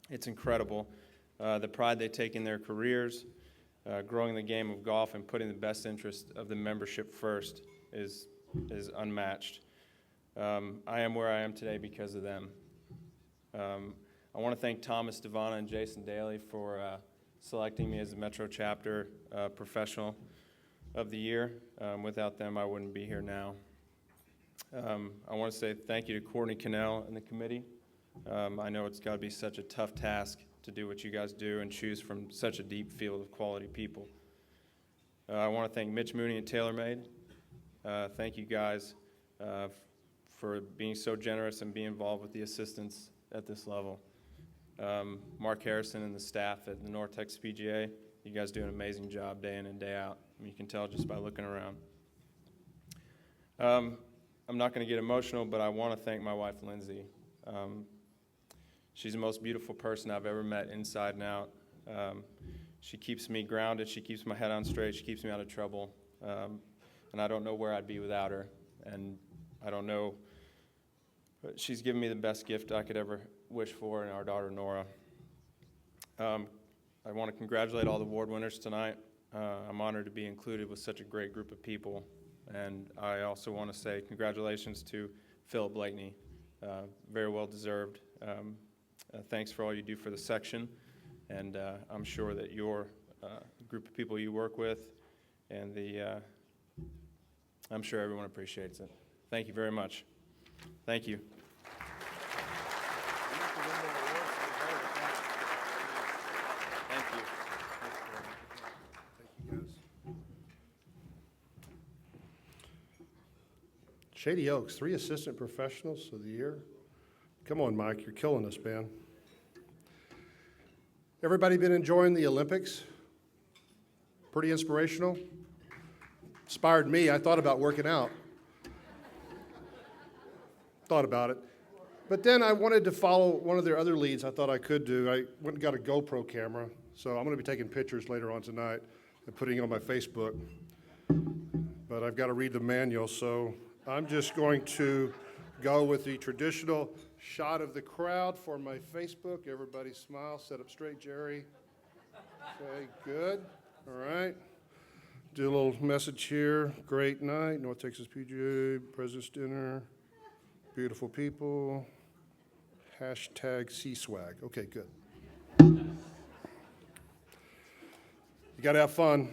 it's incredible. The pride they take in their careers, growing the game of golf and putting the best interest of the membership first is unmatched. I am where I am today because of them. I want to thank Thomas Devana and Jason Daly for selecting me as the Metro Chapter Professional of the Year. Without them, I wouldn't be here now. I want to say thank you to Courtney Cannell and the committee. I know it's got to be such a tough task to do what you guys do and choose from such a deep field of quality people. I want to thank Mitch Mooney and TaylorMade. Thank you guys for being so generous and being involved with the assistants at this level. Mark Harrison and the staff at the North Texas PGA, you guys do an amazing job day in and day out. You can tell just by looking around. I'm not going to get emotional, but I want to thank my wife, Lindsay. She's the most beautiful person I've ever met inside and out. She keeps me grounded. She keeps my head on straight. She keeps me out of trouble. And I don't know where I'd be without her. And I don't know, but she's given me the best gift I could ever wish for, and our daughter, Nora. I want to congratulate all the award winners tonight. I'm honored to be included with such a great group of people. And I also want to say congratulations to Philip Blakeney. Very well deserved. Thanks for all you do for the section. And I'm sure that your group of people you work with and I'm sure everyone appreciates it. Thank you very much. Thank you. Thank you. Shady Oaks, 3 assistant professionals of the year. Come on, Mike, you're killing us, man. Everybody been enjoying the Olympics? Pretty inspirational? Inspired me. I thought about working out. Thought about it. But then I wanted to follow one of their other leads I thought I could do. I went and got a GoPro camera, so I'm going to be taking pictures later on tonight and putting it on my Facebook. But I've got to read the manual, so I'm just going to go with the traditional shot of the crowd for my Facebook. Everybody smile, sit up straight, Jerry. Okay, good. All right. Do a little message here. Great night, North Texas PGA, President's Dinner, beautiful people, hashtag CSWAG. Okay, good. You got to have fun.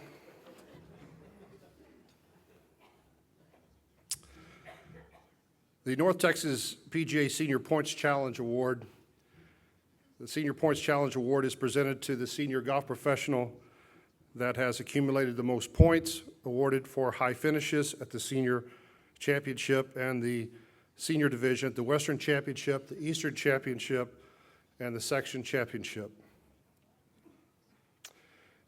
The North Texas PGA Senior Points Challenge Award. The Senior Points Challenge Award is presented to the senior golf professional that has accumulated the most points, awarded for high finishes at the Senior Championship and the Senior Division, the Western Championship, the Eastern Championship, and the Section Championship.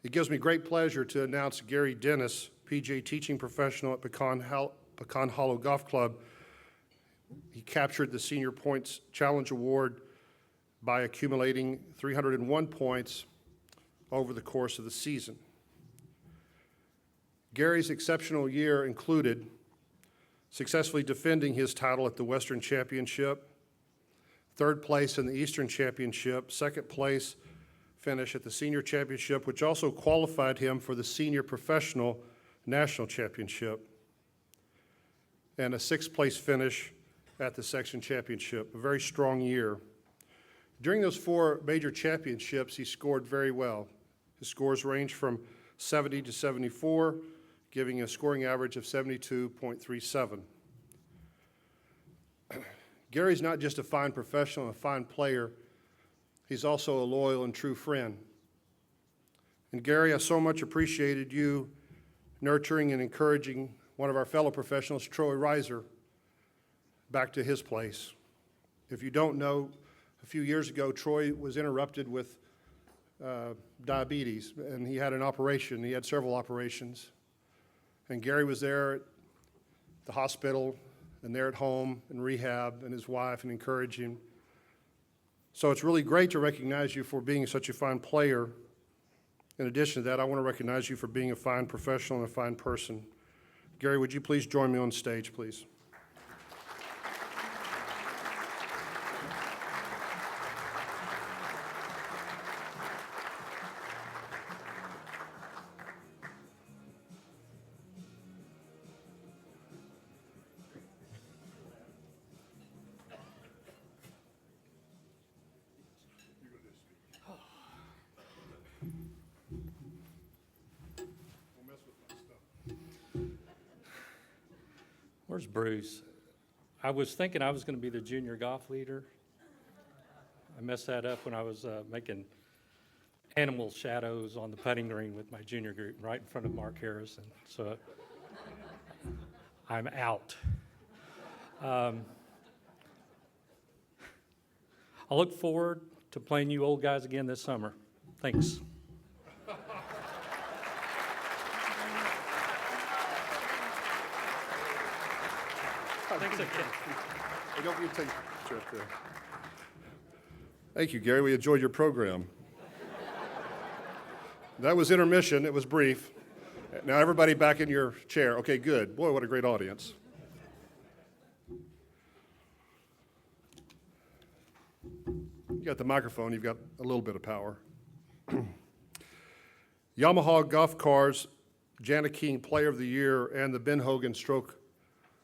It gives me great pleasure to announce Gary Dennis, PGA teaching professional at Pecan Hollow Golf Club. He captured the Senior Points Challenge Award by accumulating 301 points over the course of the season. Gary's exceptional year included successfully defending his title at the Western Championship, 3rd place in the Eastern Championship, 2nd place finish at the Senior Championship, which also qualified him for the Senior Professional National Championship, and a 6th place finish at the Section Championship. A very strong year. During those 4 major championships, he scored very well. His scores range from 70 to 74, giving a scoring average of 72.37. Gary's not just a fine professional and a fine player, he's also a loyal and true friend. And Gary, I so much appreciated you nurturing and encouraging one of our fellow professionals, Troy Reiser, back to his place. If you don't know, a few years ago, Troy was interrupted with diabetes, and he had an operation. He had several operations. And Gary was there at the hospital and there at home in rehab, and his wife, and encouraged him. So it's really great to recognize you for being such a fine player. In addition to that, I want to recognize you for being a fine professional and a fine person. Gary, would you please join me on stage, please? Where's Bruce? I was thinking I was going to be the junior golf leader. I messed that up when I was making animal shadows on the putting green with my junior group right in front of Mark Harrison. So I'm out. I look forward to playing you old guys again this summer. Thanks. Thanks again. Hey, don't forget to take a picture up there. Thank you, Gary. We enjoyed your program. That was intermission. It was brief. Now everybody back in your chair. Okay, good. Boy, what a great audience. You got the microphone. You've got a little bit of power. Yamaha Golf Cars Jana King Player of the Year and the Ben Hogan Stroke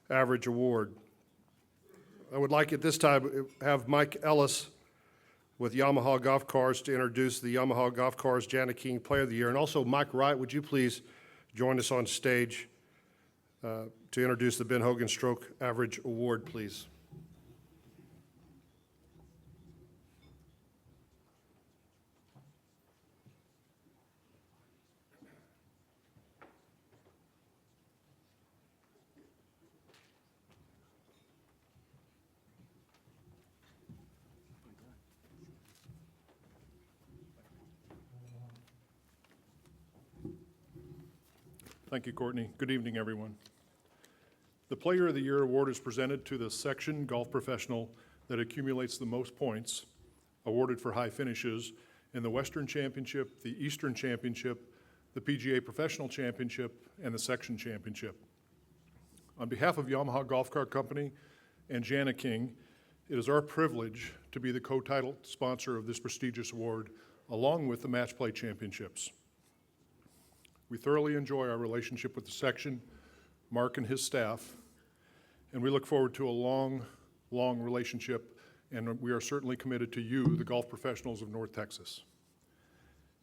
Average Award. I would like at this time have Mike Ellis with Yamaha Golf Cars to introduce the Yamaha Golf Cars Jana King Player of the Year. And also, Mike Wright, would you please join us on stage to introduce the Ben Hogan Stroke Average Award, please? Thank you, Courtney. Good evening, everyone. The Player of the Year award is presented to the section golf professional that accumulates the most points, awarded for high finishes in the Western Championship, the Eastern Championship, the PGA Professional Championship, and the Section Championship. On behalf of Yamaha Golf Cart Company and Jana King, it is our privilege to be the co-title sponsor of this prestigious award, along with the Match Play Championships. We thoroughly enjoy our relationship with the section, Mark and his staff, and we look forward to a long, long relationship, and we are certainly committed to you, the golf professionals of North Texas.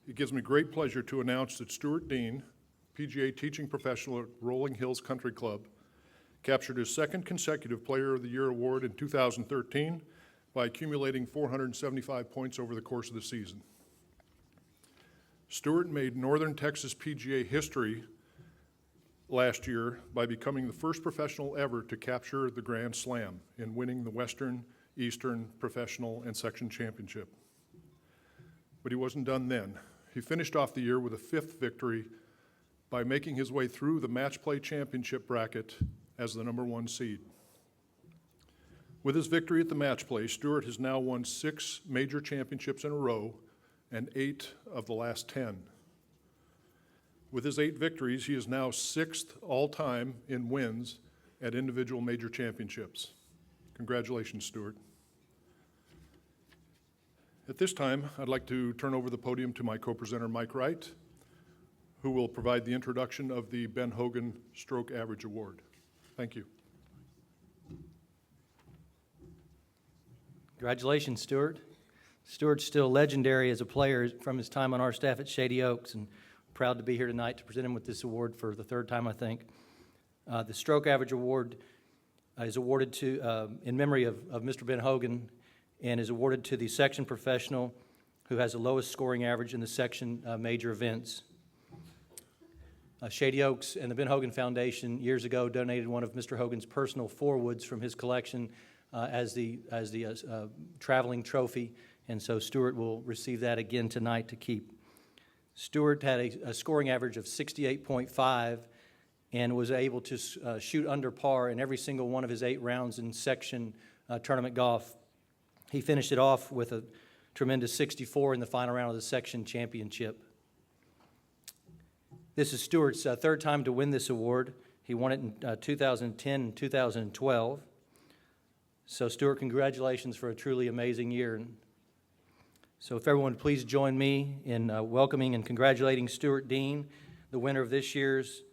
It gives me great pleasure to announce that Stuart Dean, PGA teaching professional at Rolling Hills Country Club, captured his second consecutive Player of the Year award in 2013 by accumulating 475 points over the course of the season. Stewart made Northern Texas PGA history last year by becoming the first professional ever to capture the Grand Slam in winning the Western, Eastern, Professional, and Section Championship. But he wasn't done then. He finished off the year with a fifth victory by making his way through the Match Play Championship bracket as the #1 seed. With his victory at the Match Play, Stewart has now won 6 major championships in a row and 8 of the last 10. With his 8 victories, he is now 6th all-time in wins at individual major championships. Congratulations, Stewart. At this time, I'd like to turn over the podium to my co-presenter, Mike Wright, who will provide the introduction of the Ben Hogan Stroke Average Award. Thank you. Congratulations, Stuart. Stuart's still legendary as a player from his time on our staff at Shady Oaks, and proud to be here tonight to present him with this award for the 3rd time, I think. The Stroke Average Award is awarded to, in memory of Mr. Ben Hogan, and is awarded to the section professional who has the lowest scoring average in the section major events. Shady Oaks and the Ben Hogan Foundation years ago donated one of Mr. Hogan's personal 4-woods from his collection as the traveling trophy, and so Stuart will receive that again tonight to keep. Stuart had a scoring average of 68.5 and was able to shoot under par in every single one of his 8 rounds in section tournament golf. He finished it off with a tremendous 64 in the final round of the section championship. This is Stuart's 3rd time to win this award. He won it in 2010 and 2012. So Stuart, congratulations for a truly amazing year. So if everyone would please join me in welcoming and congratulating Stuart Dean, the winner of this year's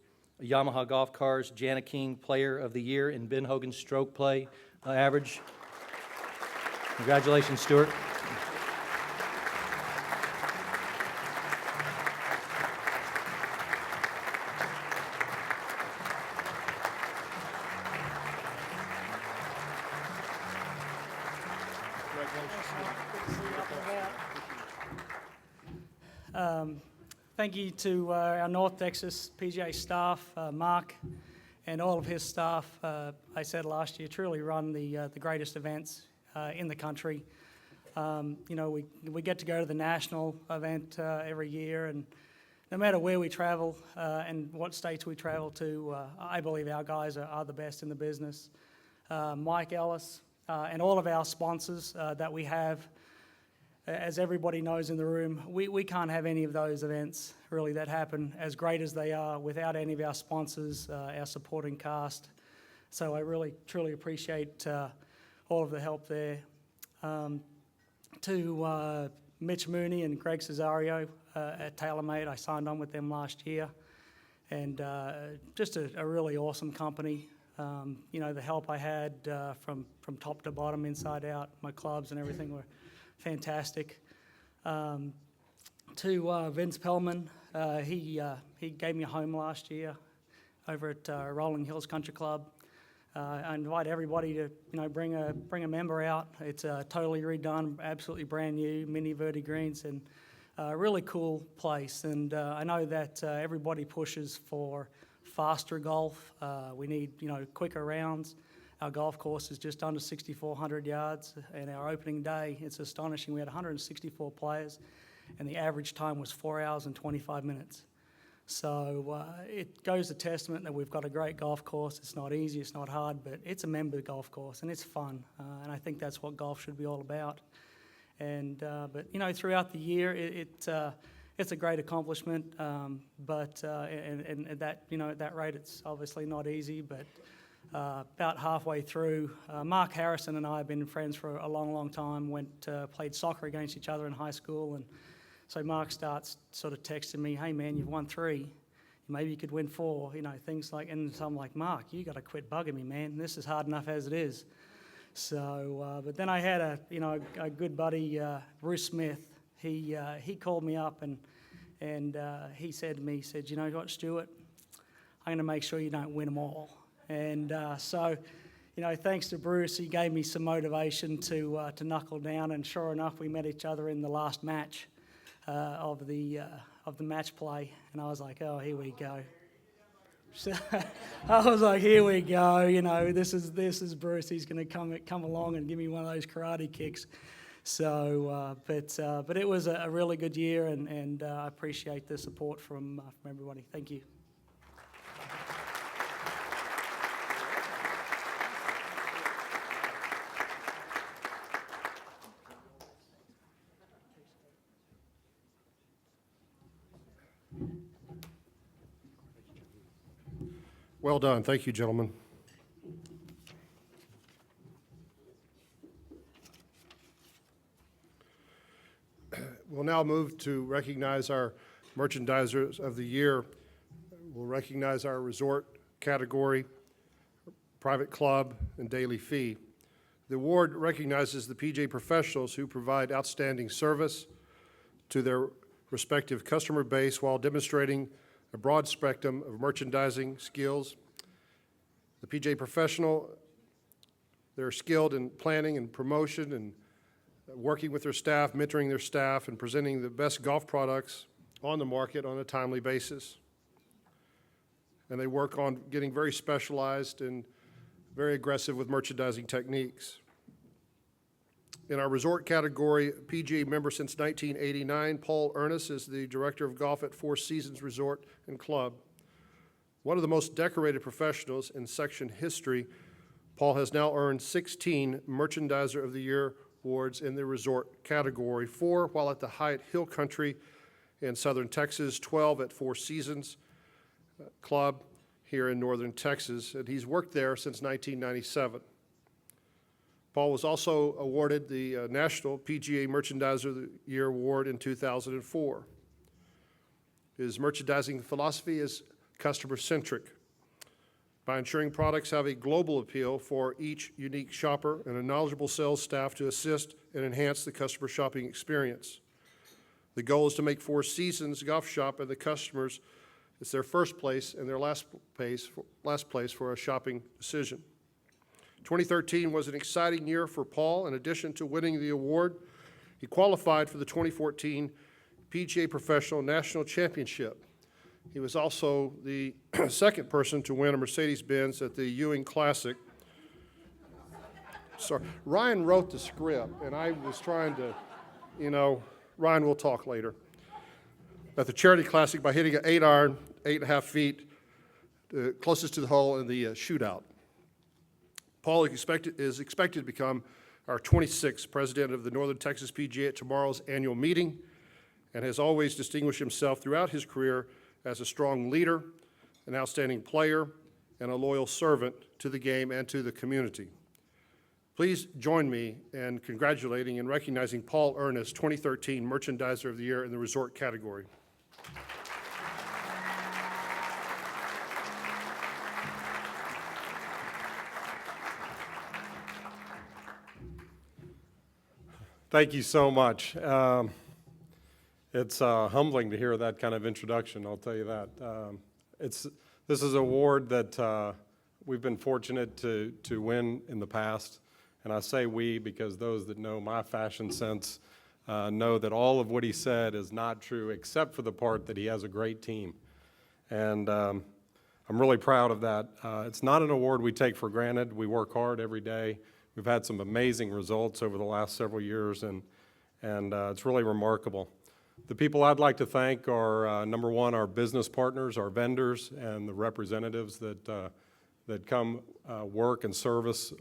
Yamaha Golf Cars Jana King Player of the Year and Ben Hogan's Stroke Play Average. Congratulations, Stuart. Thank you to our North Texas PGA staff, Mark, and all of his staff. I said last year, truly run the greatest events in the country. You know, we get to go to the national event every year, and no matter where we travel and what states we travel to, I believe our guys are the best in the business. Mike Ellis and all of our sponsors that we have. As everybody knows in the room, we can't have any of those events really that happen as great as they are without any of our sponsors, our supporting cast. So I really, truly appreciate all of the help there. To Mitch Mooney and Greg Cesario at TaylorMade, I signed on with them last year. And just a really awesome company. You know, the help I had from top to bottom, inside out, my clubs and everything were fantastic. To Vince Pellman, he gave me a home last year over at Rolling Hills Country Club. I invite everybody to bring a member out. It's totally redone, absolutely brand new, mini Verde greens, and a really cool place. And I know that everybody pushes for faster golf. We need quicker rounds. Our golf course is just under 6,400 yards, and our opening day, it's astonishing. We had 164 players, and the average time was 4 hours and 25 minutes. So it goes to testament that we've got a great golf course. It's not easy, it's not hard, but it's a member golf course, and it's fun. And I think that's what golf should be all about. And but throughout the year, it's a great accomplishment. But at that rate, it's obviously not easy, but. About halfway through, Mark Harrison and I have been friends for a long, long time, played soccer against each other in high school, and so Mark starts sort of texting me, hey man, you've won 3, maybe you could win 4, things like, and so I'm like, Mark, you got to quit bugging me, man, this is hard enough as it is. So, but then I had a good buddy, Bruce Smith, he called me up and he said to me, you know what, Stuart, I'm going to make sure you don't win them all. And so, thanks to Bruce, he gave me some motivation to knuckle down. And sure enough, we met each other in the last match of the match play. And I was like, oh, here we go. So I was like, here we go. This is Bruce. He's going to come along and give me one of those karate kicks. So, but it was a really good year, and I appreciate the support from everybody. Thank you. Well done. Thank you, gentlemen. We'll now move to recognize our Merchandisers of the Year. We'll recognize our resort category, private club, and daily fee. The award recognizes the PGA professionals who provide outstanding service to their respective customer base while demonstrating a broad spectrum of merchandising skills. The PGA professional, they're skilled in planning and promotion and working with their staff, mentoring their staff, and presenting the best golf products on the market on a timely basis. And they work on getting very specialized and very aggressive with merchandising techniques. In our resort category, PGA member since 1989, Paul Ernest is the director of golf at Four Seasons Resort and Club. One of the most decorated professionals in section history, Paul has now earned 16 Merchandiser of the Year awards in the resort category, 4 while at the Hyatt Hill Country in southern Texas, 12 at Four Seasons Club. here in northern Texas, and he's worked there since 1997. Paul was also awarded the National PGA Merchandiser of the Year Award in 2004. His merchandising philosophy is customer-centric by ensuring products have a global appeal for each unique shopper and a knowledgeable sales staff to assist and enhance the customer shopping experience. The goal is to make Four Seasons Golf Shop and the customers, it's their first place and their last place for a shopping decision. 2013 was an exciting year for Paul. In addition to winning the award, he qualified for the 2014 PGA Professional National Championship. He was also the second person to win a Mercedes-Benz at the Ewing Classic. Sorry, Ryan wrote the script, and I was trying to, Ryan, we'll talk later. At the Charity Classic by hitting an 8-iron, 8.5 feet, closest to the hole in the shootout. Paul is expected to become our 26th president of the Northern Texas PGA at tomorrow's annual meeting, and has always distinguished himself throughout his career as a strong leader, an outstanding player, and a loyal servant to the game and to the community. Please join me in congratulating and recognizing Paul Ernest, 2013 Merchandiser of the Year in the Resort category. Thank you so much. It's humbling to hear that kind of introduction, I'll tell you that. This is an award that we've been fortunate to win in the past, and I say we because those that know my fashion sense know that all of what he said is not true except for the part that he has a great team. And I'm really proud of that. It's not an award we take for granted. We work hard every day. We've had some amazing results over the last several years, and it's really remarkable. The people I'd like to thank are, number one, our business partners, our vendors, and the representatives that come work and service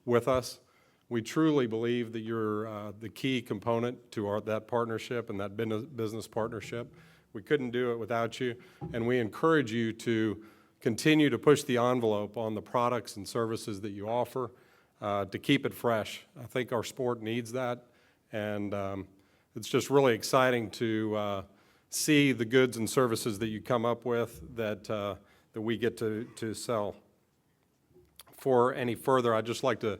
with us. We truly believe that you're the key component to that partnership and that business partnership. We couldn't do it without you, and we encourage you to continue to push the envelope on the products and services that you offer to keep it fresh. I think our sport needs that, and it's just really exciting to see the goods and services that you come up with that we get to sell. For any further, I'd just like to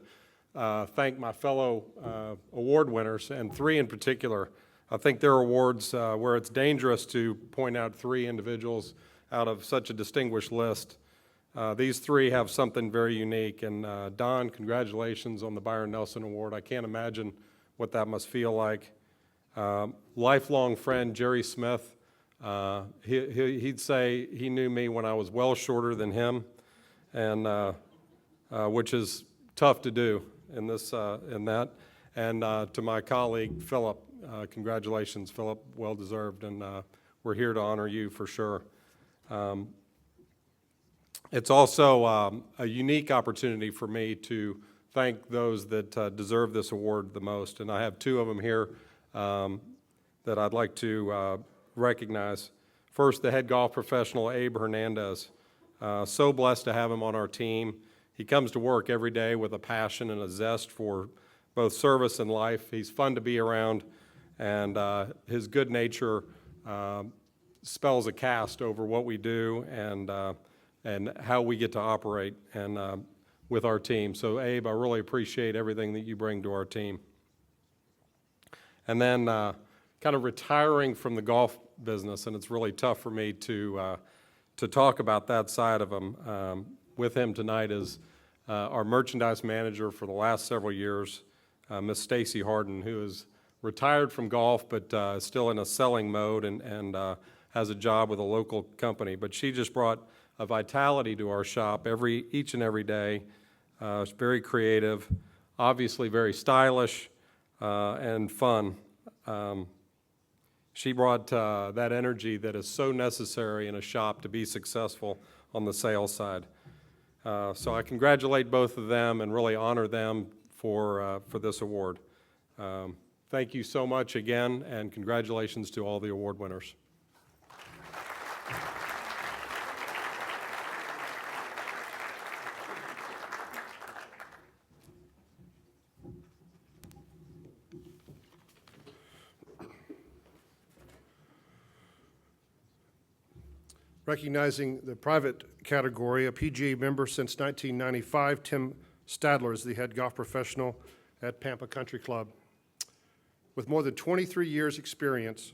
thank my fellow award winners, and three in particular. I think there are awards where it's dangerous to point out three individuals out of such a distinguished list. These three have something very unique, and Don, congratulations on the Byron Nelson Award. I can't imagine what that must feel like. Lifelong friend Jerry Smith, he'd say he knew me when I was well shorter than him, and which is tough to do in that. And to my colleague Philip, congratulations, Philip, well deserved, and we're here to honor you for sure. It's also a unique opportunity for me to thank those that deserve this award the most, and I have two of them here that I'd like to recognize. First, the head golf professional, Abe Hernandez. So blessed to have him on our team. He comes to work every day with a passion and a zest for both service and life. He's fun to be around, and his good nature spells a cast over what we do and how we get to operate and with our team. So Abe, I really appreciate everything that you bring to our team. And then kind of retiring from the golf business, and it's really tough for me to talk about that side of him. With him tonight is our merchandise manager for the last several years, Miss Stacy Harden, who is retired from golf but still in a selling mode and has a job with a local company. But she just brought a vitality to our shop each and every day. It's very creative, obviously very stylish, and fun. She brought that energy that is so necessary in a shop to be successful on the sales side. So I congratulate both of them and really honor them for this award. Thank you so much again, and congratulations to all the award winners. Recognizing the private category, a PGA member since 1995, Tim Stadler is the head golf professional at Pampa Country Club. With more than 23 years' experience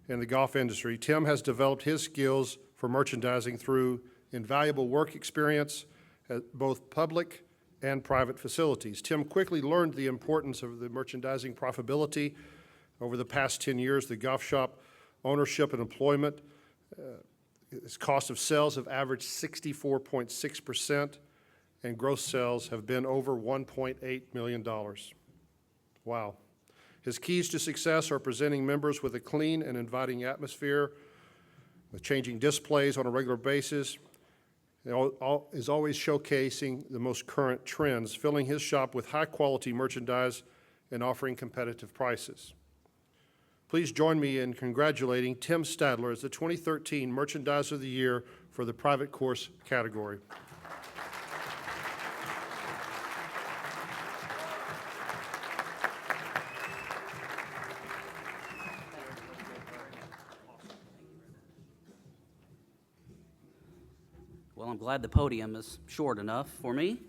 in the golf industry, Tim has developed his skills for merchandising through invaluable work experience at both public and private facilities. Tim quickly learned the importance of the merchandising profitability. Over the past 10 years, the golf shop ownership and employment, its cost of sales have averaged 64.6%, and gross sales have been over $1.8 million. Wow. His keys to success are presenting members with a clean and inviting atmosphere, with changing displays on a regular basis, is always showcasing the most current trends, filling his shop with high-quality merchandise and offering competitive prices. Please join me in congratulating Tim Stadler as the 2013 Merchandiser of the Year for the private course category. Well, I'm glad the podium is short enough for me.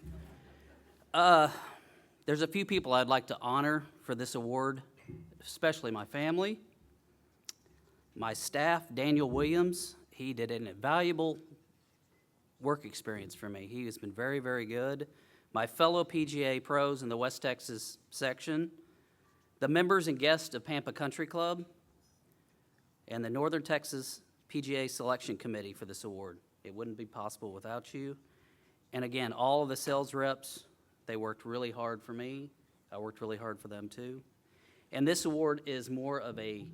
There's a few people I'd like to honor for this award, especially my family. My staff, Daniel Williams, he did an invaluable work experience for me. He has been very, very good. My fellow PGA pros in the West Texas section, the members and guests of Pampa Country Club, and the Northern Texas PGA Selection Committee for this award. It wouldn't be possible without you. And again, all of the sales reps, they worked really hard for me. I worked really hard for them too. And this award is more of a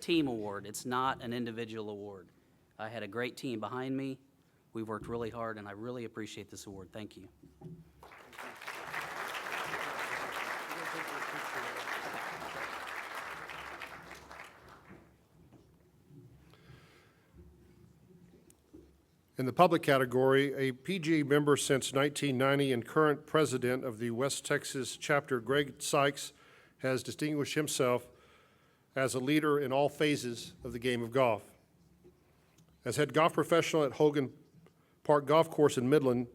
team award. It's not an individual award. I had a great team behind me. We worked really hard, and I really appreciate this award. Thank you. In the public category, a PGA member since 1990 and current president of the West Texas chapter, Greg Sykes, has distinguished himself as a leader in all phases of the game of golf. As head golf professional at Hogan Park Golf Course in Midland,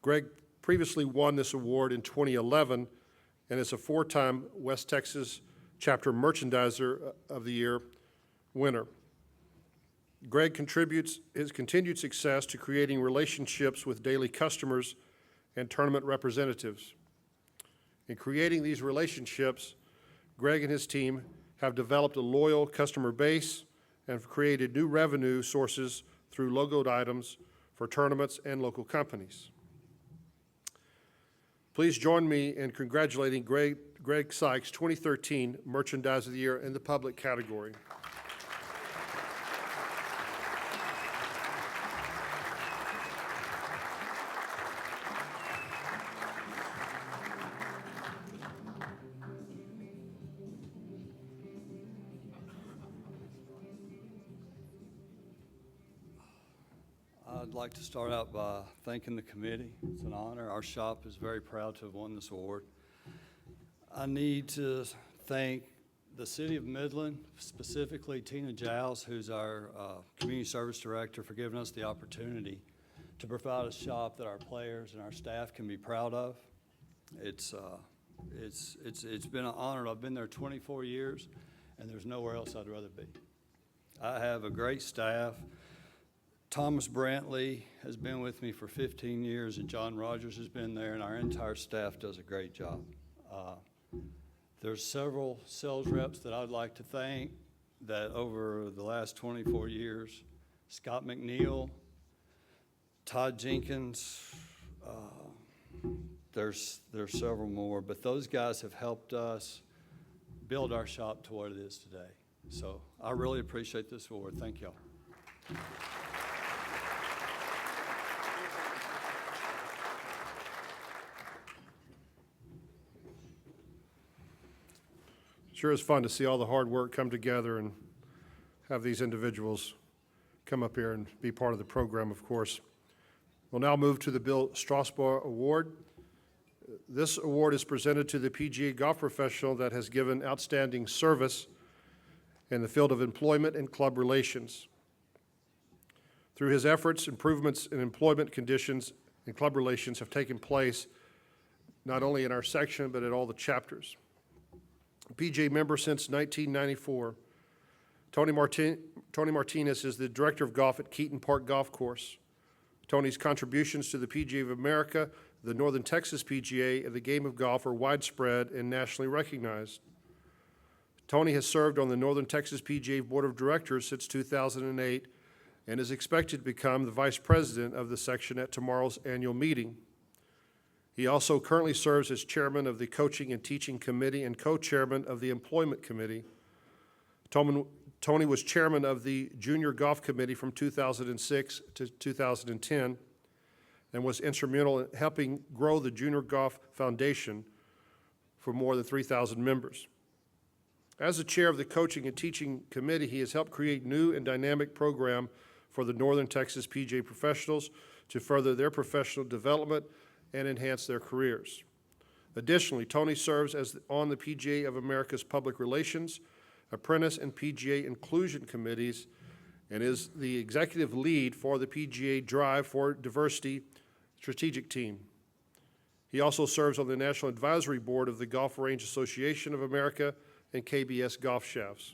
Greg previously won this award in 2011 and is a four-time West Texas chapter Merchandiser of the Year winner. Greg contributes his continued success to creating relationships with daily customers and tournament representatives. In creating these relationships, Greg and his team have developed a loyal customer base and have created new revenue sources through logoed items for tournaments and local companies. Please join me in congratulating Greg Sykes, 2013 Merchandise of the Year in the public category. I'd like to start out by thanking the committee. It's an honor. Our shop is very proud to have won this award. I need to thank the City of Midland, specifically Tina Giles, who's our Community Service Director, for giving us the opportunity to provide a shop that our players and our staff can be proud of. It's been an honor. I've been there 24 years, and there's nowhere else I'd rather be. I have a great staff. Thomas Brantley has been with me for 15 years, and John Rogers has been there, and our entire staff does a great job. There's several sales reps that I'd like to thank that over the last 24 years, Scott McNeil, Todd Jenkins, there's several more, but those guys have helped us build our shop to what it is today. So I really appreciate this award. Thank y'all. Sure is fun to see all the hard work come together and have these individuals come up here and be part of the program, of course. We'll now move to the Bill Strasbaugh Award. This award is presented to the PGA golf professional that has given outstanding service in the field of employment and club relations. Through his efforts, improvements in employment conditions and club relations have taken place not only in our section, but at all the chapters. PGA member since 1994, Tony Martinez is the Director of Golf at Keaton Park Golf Course. Tony's contributions to the PGA of America, the Northern Texas PGA, and the game of golf are widespread and nationally recognized. Tony has served on the Northern Texas PGA Board of Directors since 2008 and is expected to become the Vice President of the section at tomorrow's annual meeting. He also currently serves as Chairman of the Coaching and Teaching Committee and Co-Chairman of the Employment Committee. Tony was Chairman of the Junior Golf Committee from 2006 to 2010 and was instrumental in helping grow the Junior Golf Foundation for more than 3,000 members. As the chair of the Coaching and Teaching Committee, he has helped create new and dynamic program for the Northern Texas PGA professionals to further their professional development and enhance their careers. Additionally, Tony serves on the PGA of America's Public Relations, Apprentice, and PGA Inclusion Committees and is the executive lead for the PGA Drive for Diversity strategic team. He also serves on the National Advisory Board of the Golf Range Association of America and KBS Golf Shafts.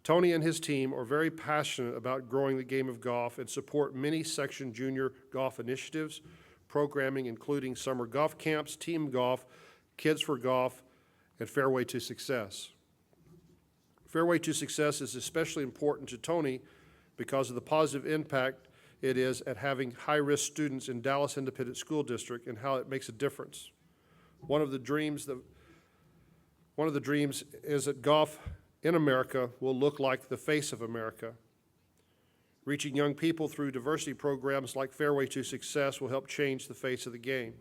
Tony and his team are very passionate about growing the game of golf and support many section junior golf initiatives, programming including summer golf camps, team golf, Kids for Golf, and Fairway to Success. Fairway to Success is especially important to Tony because of the positive impact it is at having high-risk students in Dallas Independent School District and how it makes a difference. One of the dreams is that golf in America will look like the face of America. Reaching young people through diversity programs like Fairway to Success will help change the face of the game.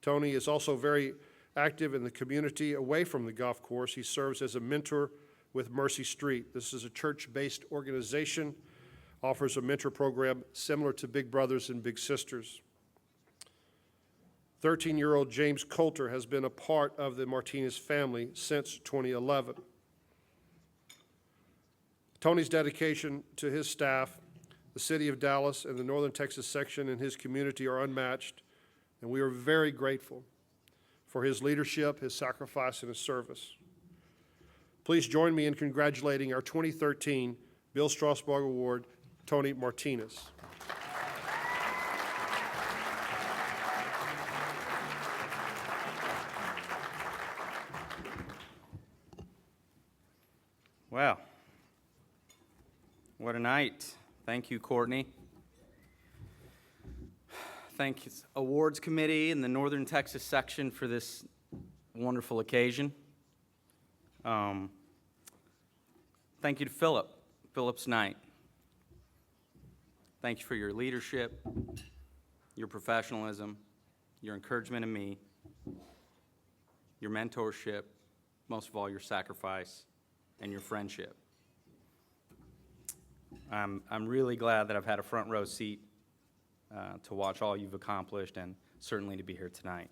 Tony is also very active in the community away from the golf course. He serves as a mentor with Mercy Street. This is a church-based organization, offers a mentor program similar to Big Brothers and Big Sisters. 13-year-old James Coulter has been a part of the Martinez family since 2011. Tony's dedication to his staff, the City of Dallas, and the Northern Texas section and his community are unmatched, and we are very grateful for his leadership, his sacrifice, and his service. Please join me in congratulating our 2013 Bill Strasburg Award, Tony Martinez. Wow. What a night. Thank you, Courtney. Thank you, Awards Committee and the Northern Texas section for this wonderful occasion. Thank you to Phillips Knight. Thank you for your leadership, your professionalism, your encouragement of me, your mentorship, most of all, your sacrifice and your friendship. I'm really glad that I've had a front row seat to watch all you've accomplished and certainly to be here tonight.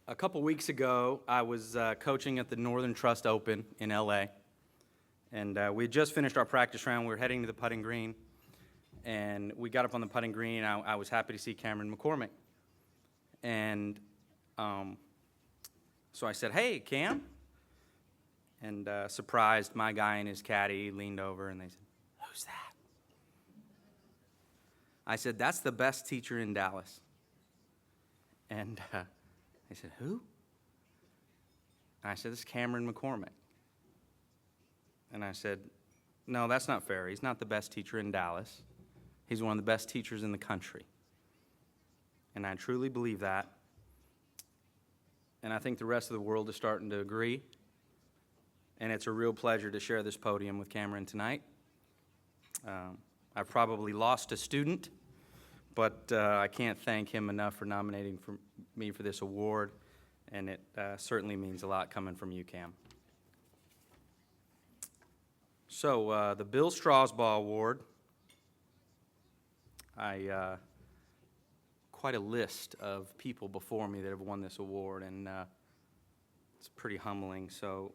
A couple weeks ago, I was coaching at the Northern Trust Open in LA, and we had just finished our practice round. We were heading to the putting green, and we got up on the putting green. I was happy to see Cameron McCormick, and so I said, "Hey, Cam." And surprised, my guy and his caddy leaned over and they said, "Who's that?" I said, "That's the best teacher in Dallas." And they said, "Who?" And I said, "This is Cameron McCormick." And I said, "No, that's not fair. He's not the best teacher in Dallas. He's one of the best teachers in the country." And I truly believe that. And I think the rest of the world is starting to agree. And it's a real pleasure to share this podium with Cameron tonight. I've probably lost a student, but I can't thank him enough for nominating me for this award, and it certainly means a lot coming from you, Cam. So the Bill Strasbaugh Award, quite a list of people before me that have won this award, and it's pretty humbling. So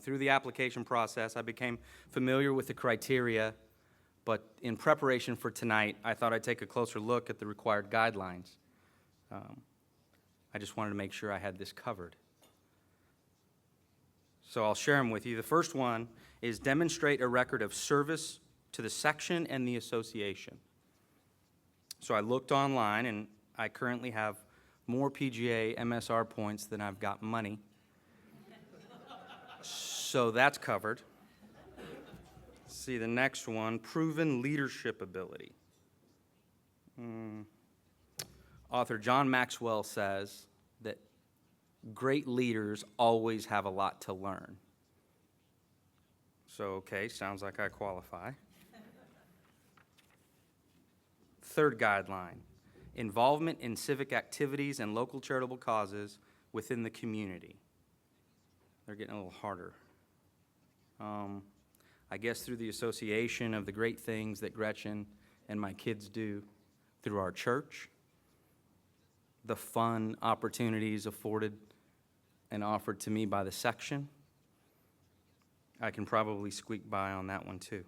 through the application process, I became familiar with the criteria, but in preparation for tonight, I thought I'd take a closer look at the required guidelines. I just wanted to make sure I had this covered. So I'll share them with you. The first one is demonstrate a record of service to the section and the association. So I looked online, and I currently have more PGA MSR points than I've got money. So that's covered. See the next one, proven leadership ability. Author John Maxwell says that great leaders always have a lot to learn. So, okay, sounds like I qualify. Third guideline, involvement in civic activities and local charitable causes within the community. They're getting a little harder. I guess through the association of the great things that Gretchen and my kids do through our church, the fun opportunities afforded and offered to me by the section, I can probably squeak by on that one too.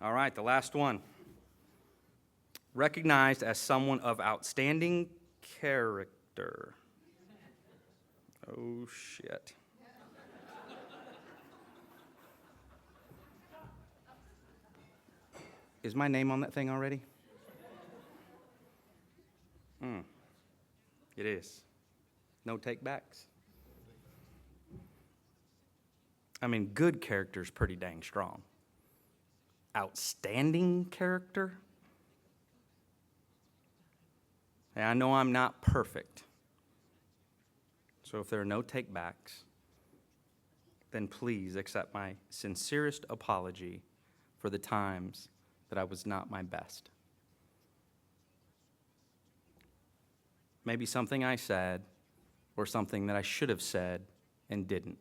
All right, the last one. Recognized as someone of outstanding character. Oh, shit. Is my name on that thing already? It is. No take-backs? I mean, good character's pretty dang strong. Outstanding character? And I know I'm not perfect. So if there are no take-backs, then please accept my sincerest apology for the times that I was not my best. Maybe something I said or something that I should have said and didn't.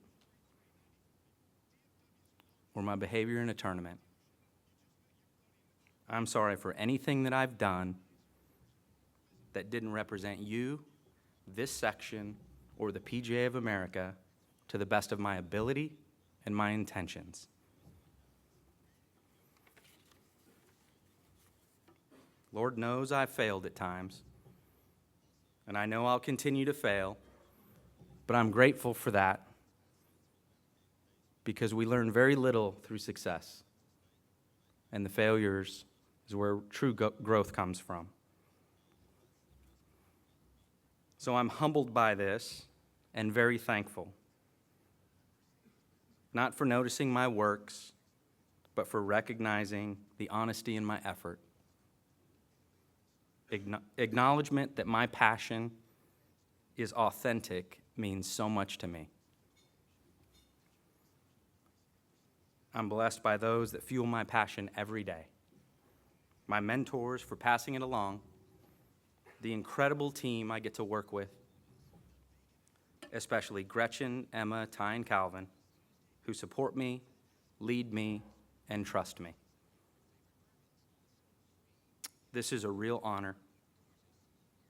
Or my behavior in a tournament. I'm sorry for anything that I've done that didn't represent you, this section, or the PGA of America to the best of my ability and my intentions. Lord knows I've failed at times, and I know I'll continue to fail, but I'm grateful for that because we learn very little through success, and the failures is where true growth comes from. So I'm humbled by this and very thankful, not for noticing my works, but for recognizing the honesty in my effort. Acknowledgement that my passion is authentic means so much to me. I'm blessed by those that fuel my passion every day. My mentors for passing it along, the incredible team I get to work with, especially Gretchen, Emma, Ty, and Calvin, who support me, lead me, and trust me. This is a real honor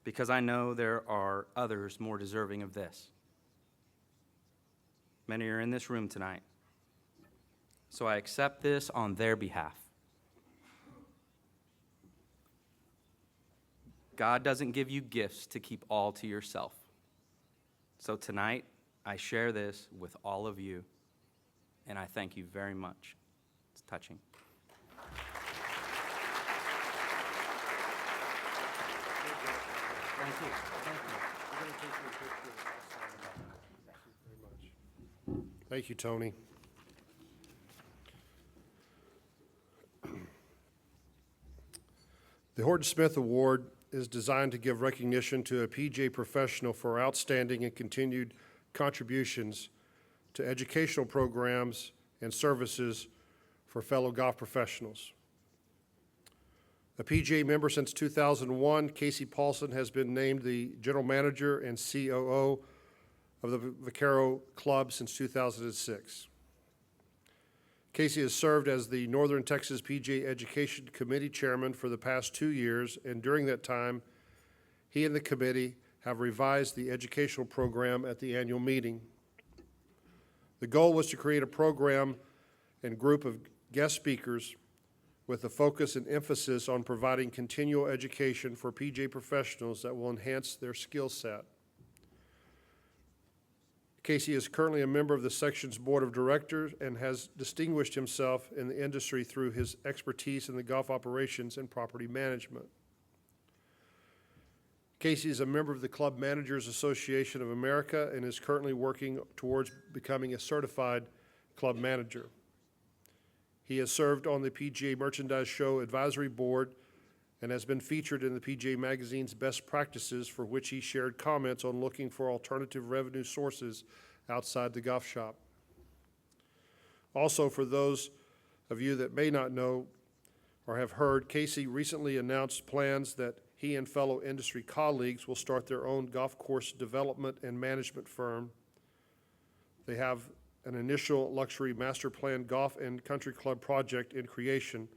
because I know there are others more deserving of this. Many are in this room tonight, so I accept this on their behalf. God doesn't give you gifts to keep all to yourself. So tonight, I share this with all of you, and I thank you very much. It's touching. Thank you. Thank you, Tony. The Horton Smith Award is designed to give recognition to a PGA professional for outstanding and continued contributions to educational programs and services for fellow golf professionals. A PGA member since 2001, Casey Paulson has been named the General Manager and COO of the Vaquero Club since 2006. Casey has served as the Northern Texas PGA Education Committee Chairman for the past 2 years, and during that time, he and the committee have revised the educational program at the annual meeting. The goal was to create a program and group of guest speakers with a focus and emphasis on providing continual education for PGA professionals that will enhance their skill set. Casey is currently a member of the section's board of directors and has distinguished himself in the industry through his expertise in the golf operations and property management. Casey is a member of the Club Managers Association of America and is currently working towards becoming a certified club manager. He has served on the PGA Merchandise Show Advisory Board and has been featured in the PGA Magazine's Best Practices, for which he shared comments on looking for alternative revenue sources outside the golf shop. Also, for those of you that may not know or have heard, Casey recently announced plans that he and fellow industry colleagues will start their own golf course development and management firm. They have an initial luxury master plan golf and country club project in creation,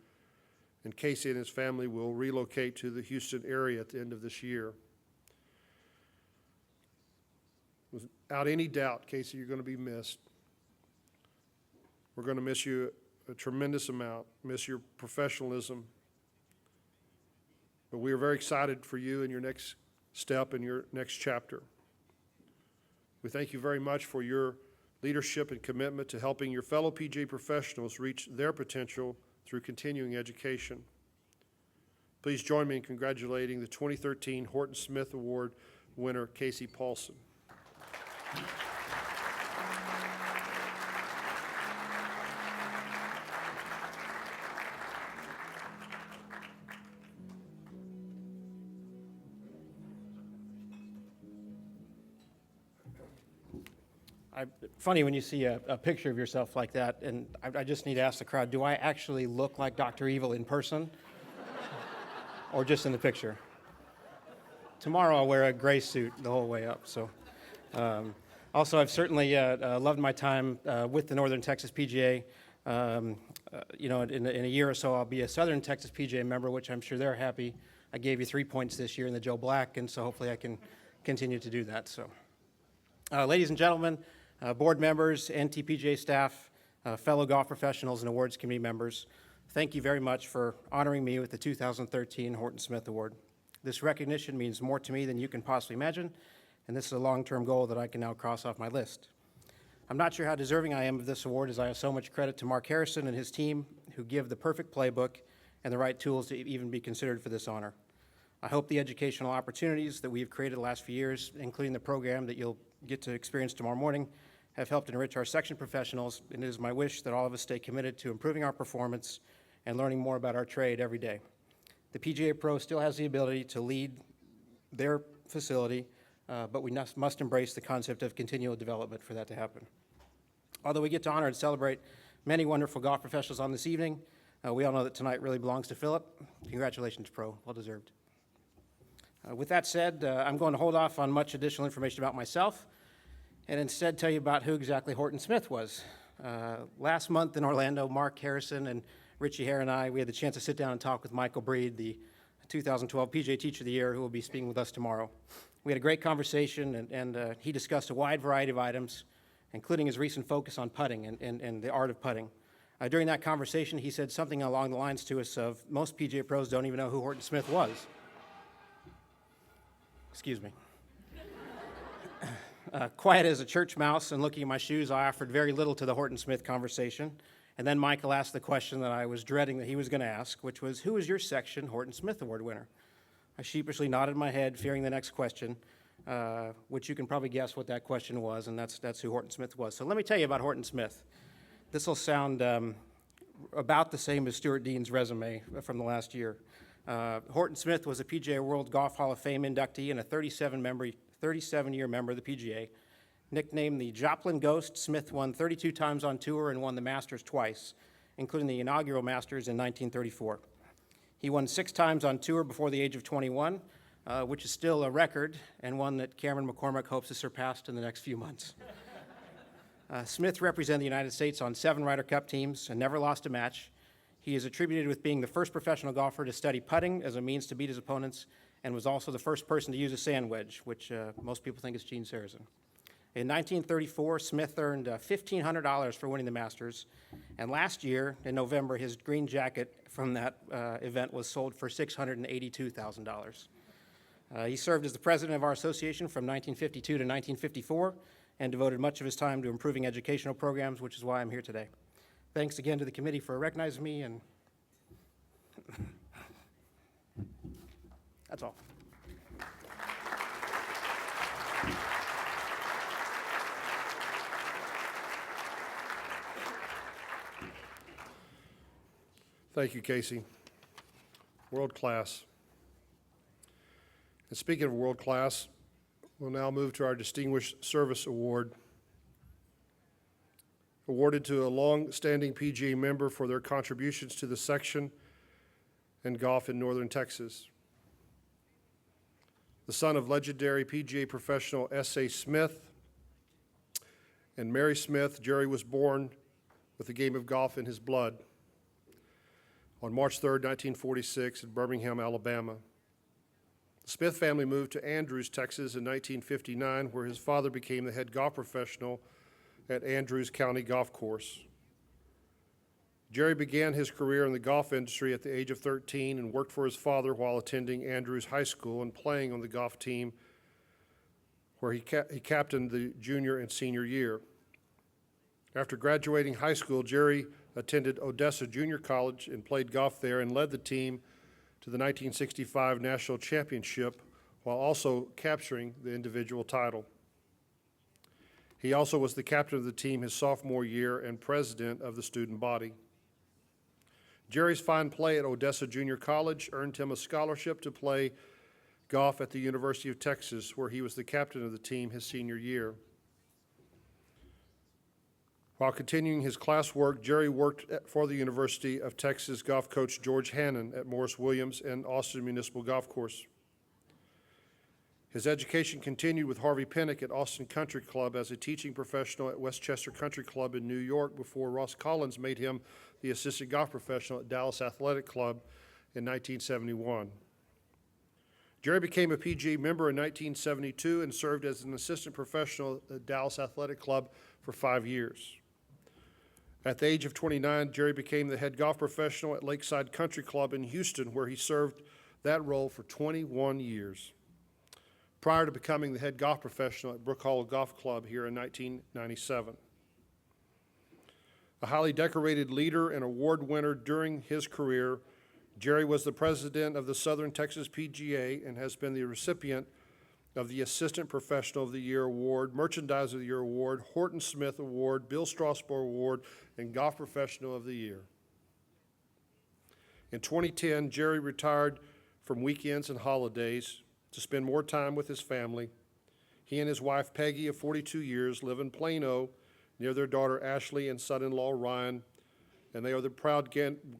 and Casey and his family will relocate to the Houston area at the end of this year. Without any doubt, Casey, you're going to be missed. We're going to miss you a tremendous amount, miss your professionalism. But we are very excited for you and your next step and your next chapter. We thank you very much for your leadership and commitment to helping your fellow PGA professionals reach their potential through continuing education. Please join me in congratulating the 2013 Horton Smith Award winner, Casey Paulson. Funny when you see a picture of yourself like that, and I just need to ask the crowd, do I actually look like Dr. Evil in person or just in the picture? Tomorrow I'll wear a gray suit the whole way up. So, also, I've certainly loved my time with the Northern Texas PGA. You know, in a year or so, I'll be a Southern Texas PGA member, which I'm sure they're happy. I gave you 3 points this year in the Joe Black, and so hopefully I can continue to do that. So, ladies and gentlemen, board members, NTPGA staff, fellow golf professionals, and awards committee members, thank you very much for honoring me with the 2013 Horton Smith Award. This recognition means more to me than you can possibly imagine, and this is a long-term goal that I can now cross off my list. I'm not sure how deserving I am of this award, as I have so much credit to Mark Harrison and his team, who give the perfect playbook and the right tools to even be considered for this honor. I hope the educational opportunities that we've created the last few years, including the program that you'll get to experience tomorrow morning, have helped enrich our section professionals, and it is my wish that all of us stay committed to improving our performance and learning more about our trade every day. The PGA Pro still has the ability to lead their facility, but we must embrace the concept of continual development for that to happen. Although we get to honor and celebrate many wonderful golf professionals on this evening, we all know that tonight really belongs to Philip. Congratulations, Pro. Well deserved. With that said, I'm going to hold off on much additional information about myself and instead tell you about who exactly Horton Smith was. Last month in Orlando, Mark Harrison and Richie Hare and I, we had the chance to sit down and talk with Michael Breed, the 2012 PGA Teacher of the Year, who will be speaking with us tomorrow. We had a great conversation, and he discussed a wide variety of items, including his recent focus on putting and the art of putting. During that conversation, he said something along the lines to us of, most PGA pros don't even know who Horton Smith was. Excuse me. Quiet as a church mouse and looking at my shoes, I offered very little to the Horton Smith conversation. And then Michael asked the question that I was dreading that he was going to ask, which was, who is your section Horton Smith Award winner? I sheepishly nodded my head, fearing the next question, which you can probably guess what that question was, and that's who Horton Smith was. So let me tell you about Horton Smith. This will sound about the same as Stuart Dean's resume from the last year. Horton Smith was a PGA World Golf Hall of Fame inductee and a 37-year member of the PGA. Nicknamed the Joplin Ghost, Smith won 32 times on tour and won the Masters twice, including the inaugural Masters in 1934. He won 6 times on tour before the age of 21, which is still a record, and one that Cameron McCormick hopes to surpass in the next few months. Smith represented the United States on 7 Ryder Cup teams and never lost a match. He is attributed with being the first professional golfer to study putting as a means to beat his opponents, and was also the first person to use a sand wedge, which most people think is Gene Sarazen. In 1934, Smith earned $1,500 for winning the Masters, and last year, in November, his green jacket from that event was sold for $682,000. He served as the president of our association from 1952 to 1954 and devoted much of his time to improving educational programs, which is why I'm here today. Thanks again to the committee for recognizing me, and that's all. Thank you, Casey. World class. And speaking of world class, we'll now move to our Distinguished Service Award, awarded to a long-standing PGA member for their contributions to the section and golf in northern Texas. The son of legendary PGA professional S.A. Smith and Mary Smith, Jerry was born with the game of golf in his blood on March 3, 1946, in Birmingham, Alabama. The Smith family moved to Andrews, Texas in 1959, where his father became the head golf professional at Andrews County Golf Course. Jerry began his career in the golf industry at the age of 13 and worked for his father while attending Andrews High School and playing on the golf team where he captained the junior and senior year. After graduating high school, Jerry attended Odessa Junior College and played golf there and led the team to the 1965 National Championship while also capturing the individual title. He also was the captain of the team his sophomore year and president of the student body. Jerry's fine play at Odessa Junior College earned him a scholarship to play golf at the University of Texas, where he was the captain of the team his senior year. While continuing his classwork, Jerry worked for the University of Texas golf coach George Hannon at Morris Williams and Austin Municipal Golf Course. His education continued with Harvey Pinnock at Austin Country Club as a teaching professional at Westchester Country Club in New York before Ross Collins made him the assistant golf professional at Dallas Athletic Club in 1971. Jerry became a PGA member in 1972 and served as an assistant professional at Dallas Athletic Club for 5 years. At the age of 29, Jerry became the head golf professional at Lakeside Country Club in Houston, where he served that role for 21 years, prior to becoming the head golf professional at Brook Hollow Golf Club here in 1997. A highly decorated leader and award winner during his career, Jerry was the president of the Southern Texas PGA and has been the recipient of the Assistant Professional of the Year Award, Merchandiser of the Year Award, Horton Smith Award, Bill Strasbourg Award, and Golf Professional of the Year. In 2010, Jerry retired from weekends and holidays to spend more time with his family. He and his wife, Peggy, of 42 years, live in Plano near their daughter Ashley and son-in-law Ryan, and they are the proud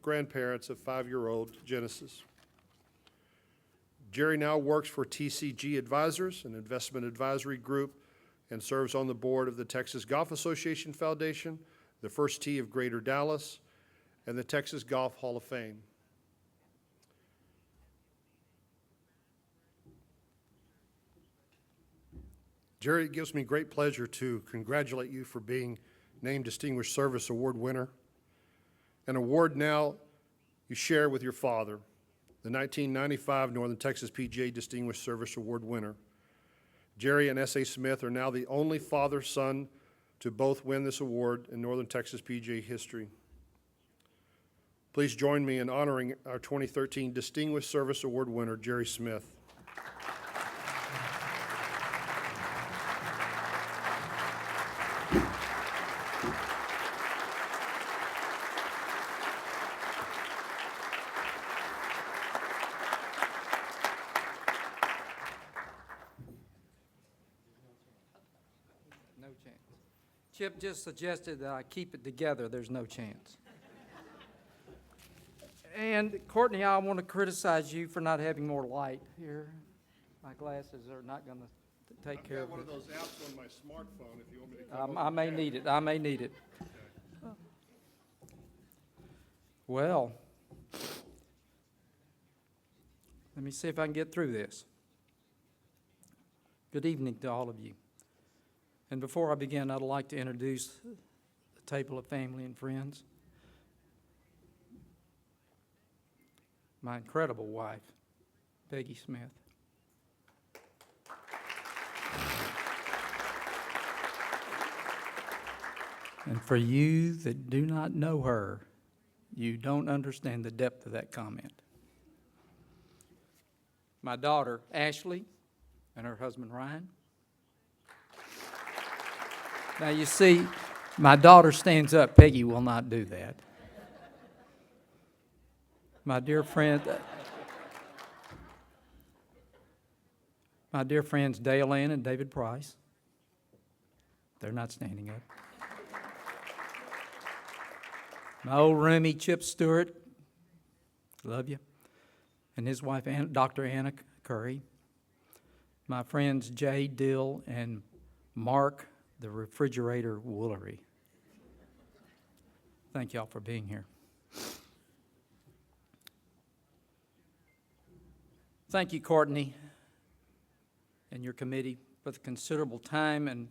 grandparents of 5-year-old Genesis. Jerry now works for TCG Advisors, an investment advisory group, and serves on the board of the Texas Golf Association Foundation, the First Tee of Greater Dallas, and the Texas Golf Hall of Fame. Jerry, it gives me great pleasure to congratulate you for being named Distinguished Service Award winner, an award now you share with your father, the 1995 Northern Texas PGA Distinguished Service Award winner. Jerry and S.A. Smith are now the only father-son to both win this award in Northern Texas PGA history. Please join me in honoring our 2013 Distinguished Service Award winner, Jerry Smith. No chance. Chip just suggested that I keep it together. There's no chance. And Courtney, I want to criticize you for not having more light here. My glasses are not going to take care of it. I've got one of those apps on my smartphone if you want me to come I may need it. I may need it. Well, let me see if I can get through this. Good evening to all of you. And before I begin, I'd like to introduce the table of family and friends. My incredible wife, Peggy Smith. And for you that do not know her, you don't understand the depth of that comment. My daughter, Ashley, and her husband, Ryan. Now, you see, my daughter stands up. Peggy will not do that. My dear friends Dale Ann and David Price. They're not standing up. My old roomie, Chip Stewart. Love you. And his wife, Dr. Anna Curry. My friends, Jay Dill and Mark, the refrigerator Woolery. Thank y'all for being here. Thank you, Courtney, and your committee for the considerable time and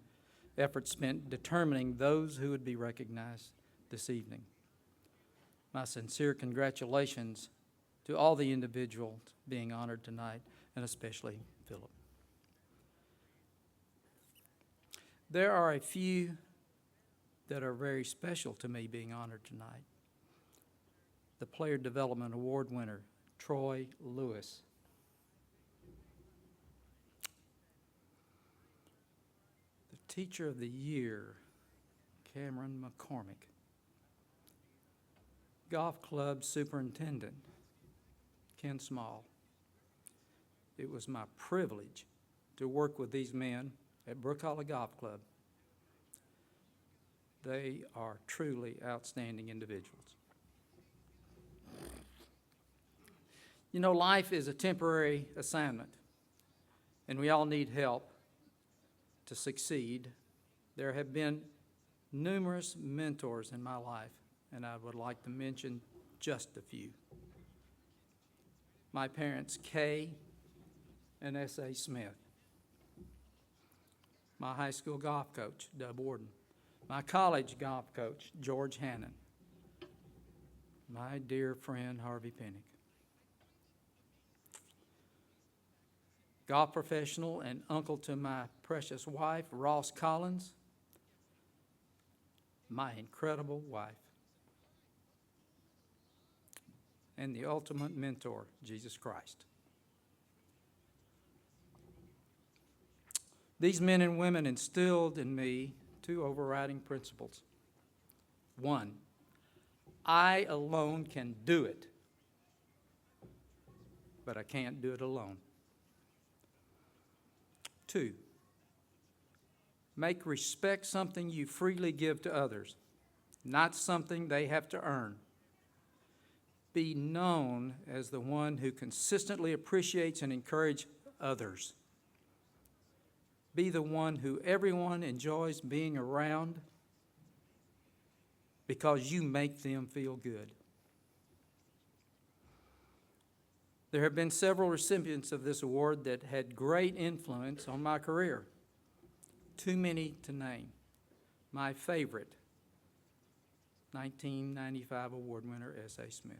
effort spent determining those who would be recognized this evening. My sincere congratulations to all the individuals being honored tonight, and especially Philip. There are a few that are very special to me being honored tonight. The Player Development Award winner, Troy Lewis. The Teacher of the Year, Cameron McCormick. Golf Club Superintendent, Ken Small. It was my privilege to work with these men at Brook Hollow Golf Club. They are truly outstanding individuals. You know, life is a temporary assignment, and we all need help to succeed. There have been numerous mentors in my life, and I would like to mention just a few. My parents, Kay and S.A. Smith. My high school golf coach, Dub Warden. My college golf coach, George Hannon. My dear friend, Harvey Pennick. Golf professional and uncle to my precious wife, Ross Collins. My incredible wife. And the ultimate mentor, Jesus Christ. These men and women instilled in me two overriding principles. One, I alone can do it, but I can't do it alone. Two, make respect something you freely give to others, not something they have to earn. Be known as the one who consistently appreciates and encourages others. Be the one who everyone enjoys being around because you make them feel good. There have been several recipients of this award that had great influence on my career. Too many to name. My favorite, 1995 award winner, S.A. Smith.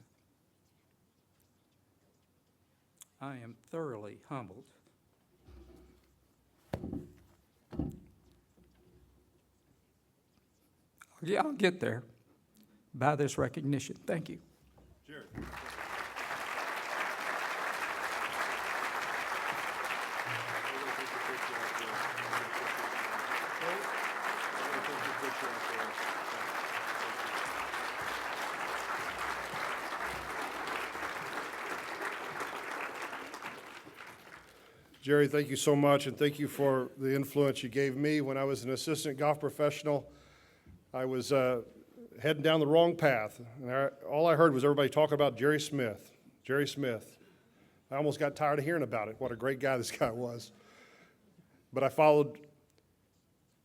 I am thoroughly humbled. Yeah, I'll get there by this recognition. Thank you. Jared. Jerry, thank you so much, and thank you for the influence you gave me when I was an assistant golf professional. I was heading down the wrong path, and all I heard was everybody talking about Jerry Smith. Jerry Smith. I almost got tired of hearing about it, what a great guy this guy was. But I followed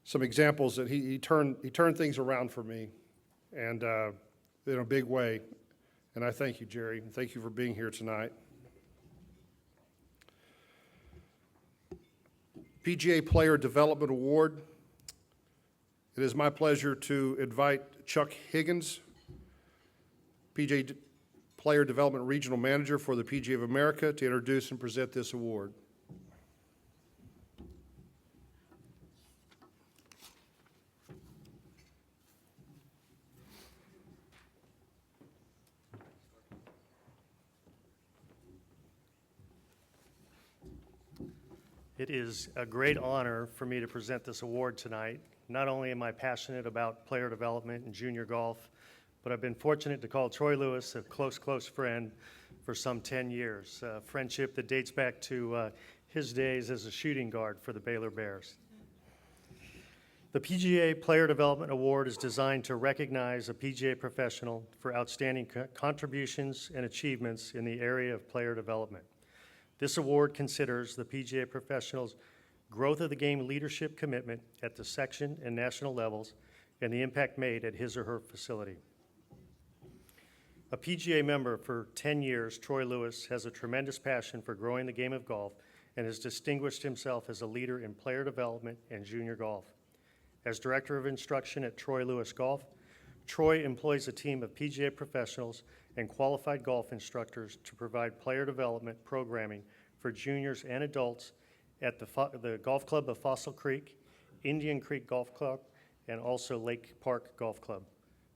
some examples that he turned things around for me, and in a big way. And I thank you, Jerry, and thank you for being here tonight. PGA Player Development Award, It is my pleasure to invite Chuck Higgins, PGA Player Development Regional Manager for the PGA of America, to introduce and present this award. It is a great honor for me to present this award tonight. Not only am I passionate about player development and junior golf, but I've been fortunate to call Troy Lewis a close friend for some 10 years, a friendship that dates back to his days as a shooting guard for the Baylor Bears. The PGA Player Development Award is designed to recognize a PGA professional for outstanding contributions and achievements in the area of player development. This award considers the PGA professional's growth of the game leadership commitment at the section and national levels and the impact made at his or her facility. A PGA member for 10 years, Troy Lewis has a tremendous passion for growing the game of golf and has distinguished himself as a leader in player development and junior golf. As Director of Instruction at Troy Lewis Golf, Troy employs a team of PGA professionals and qualified golf instructors to provide player development programming for juniors and adults at the Golf Club of Fossil Creek, Indian Creek Golf Club, and also Lake Park Golf Club.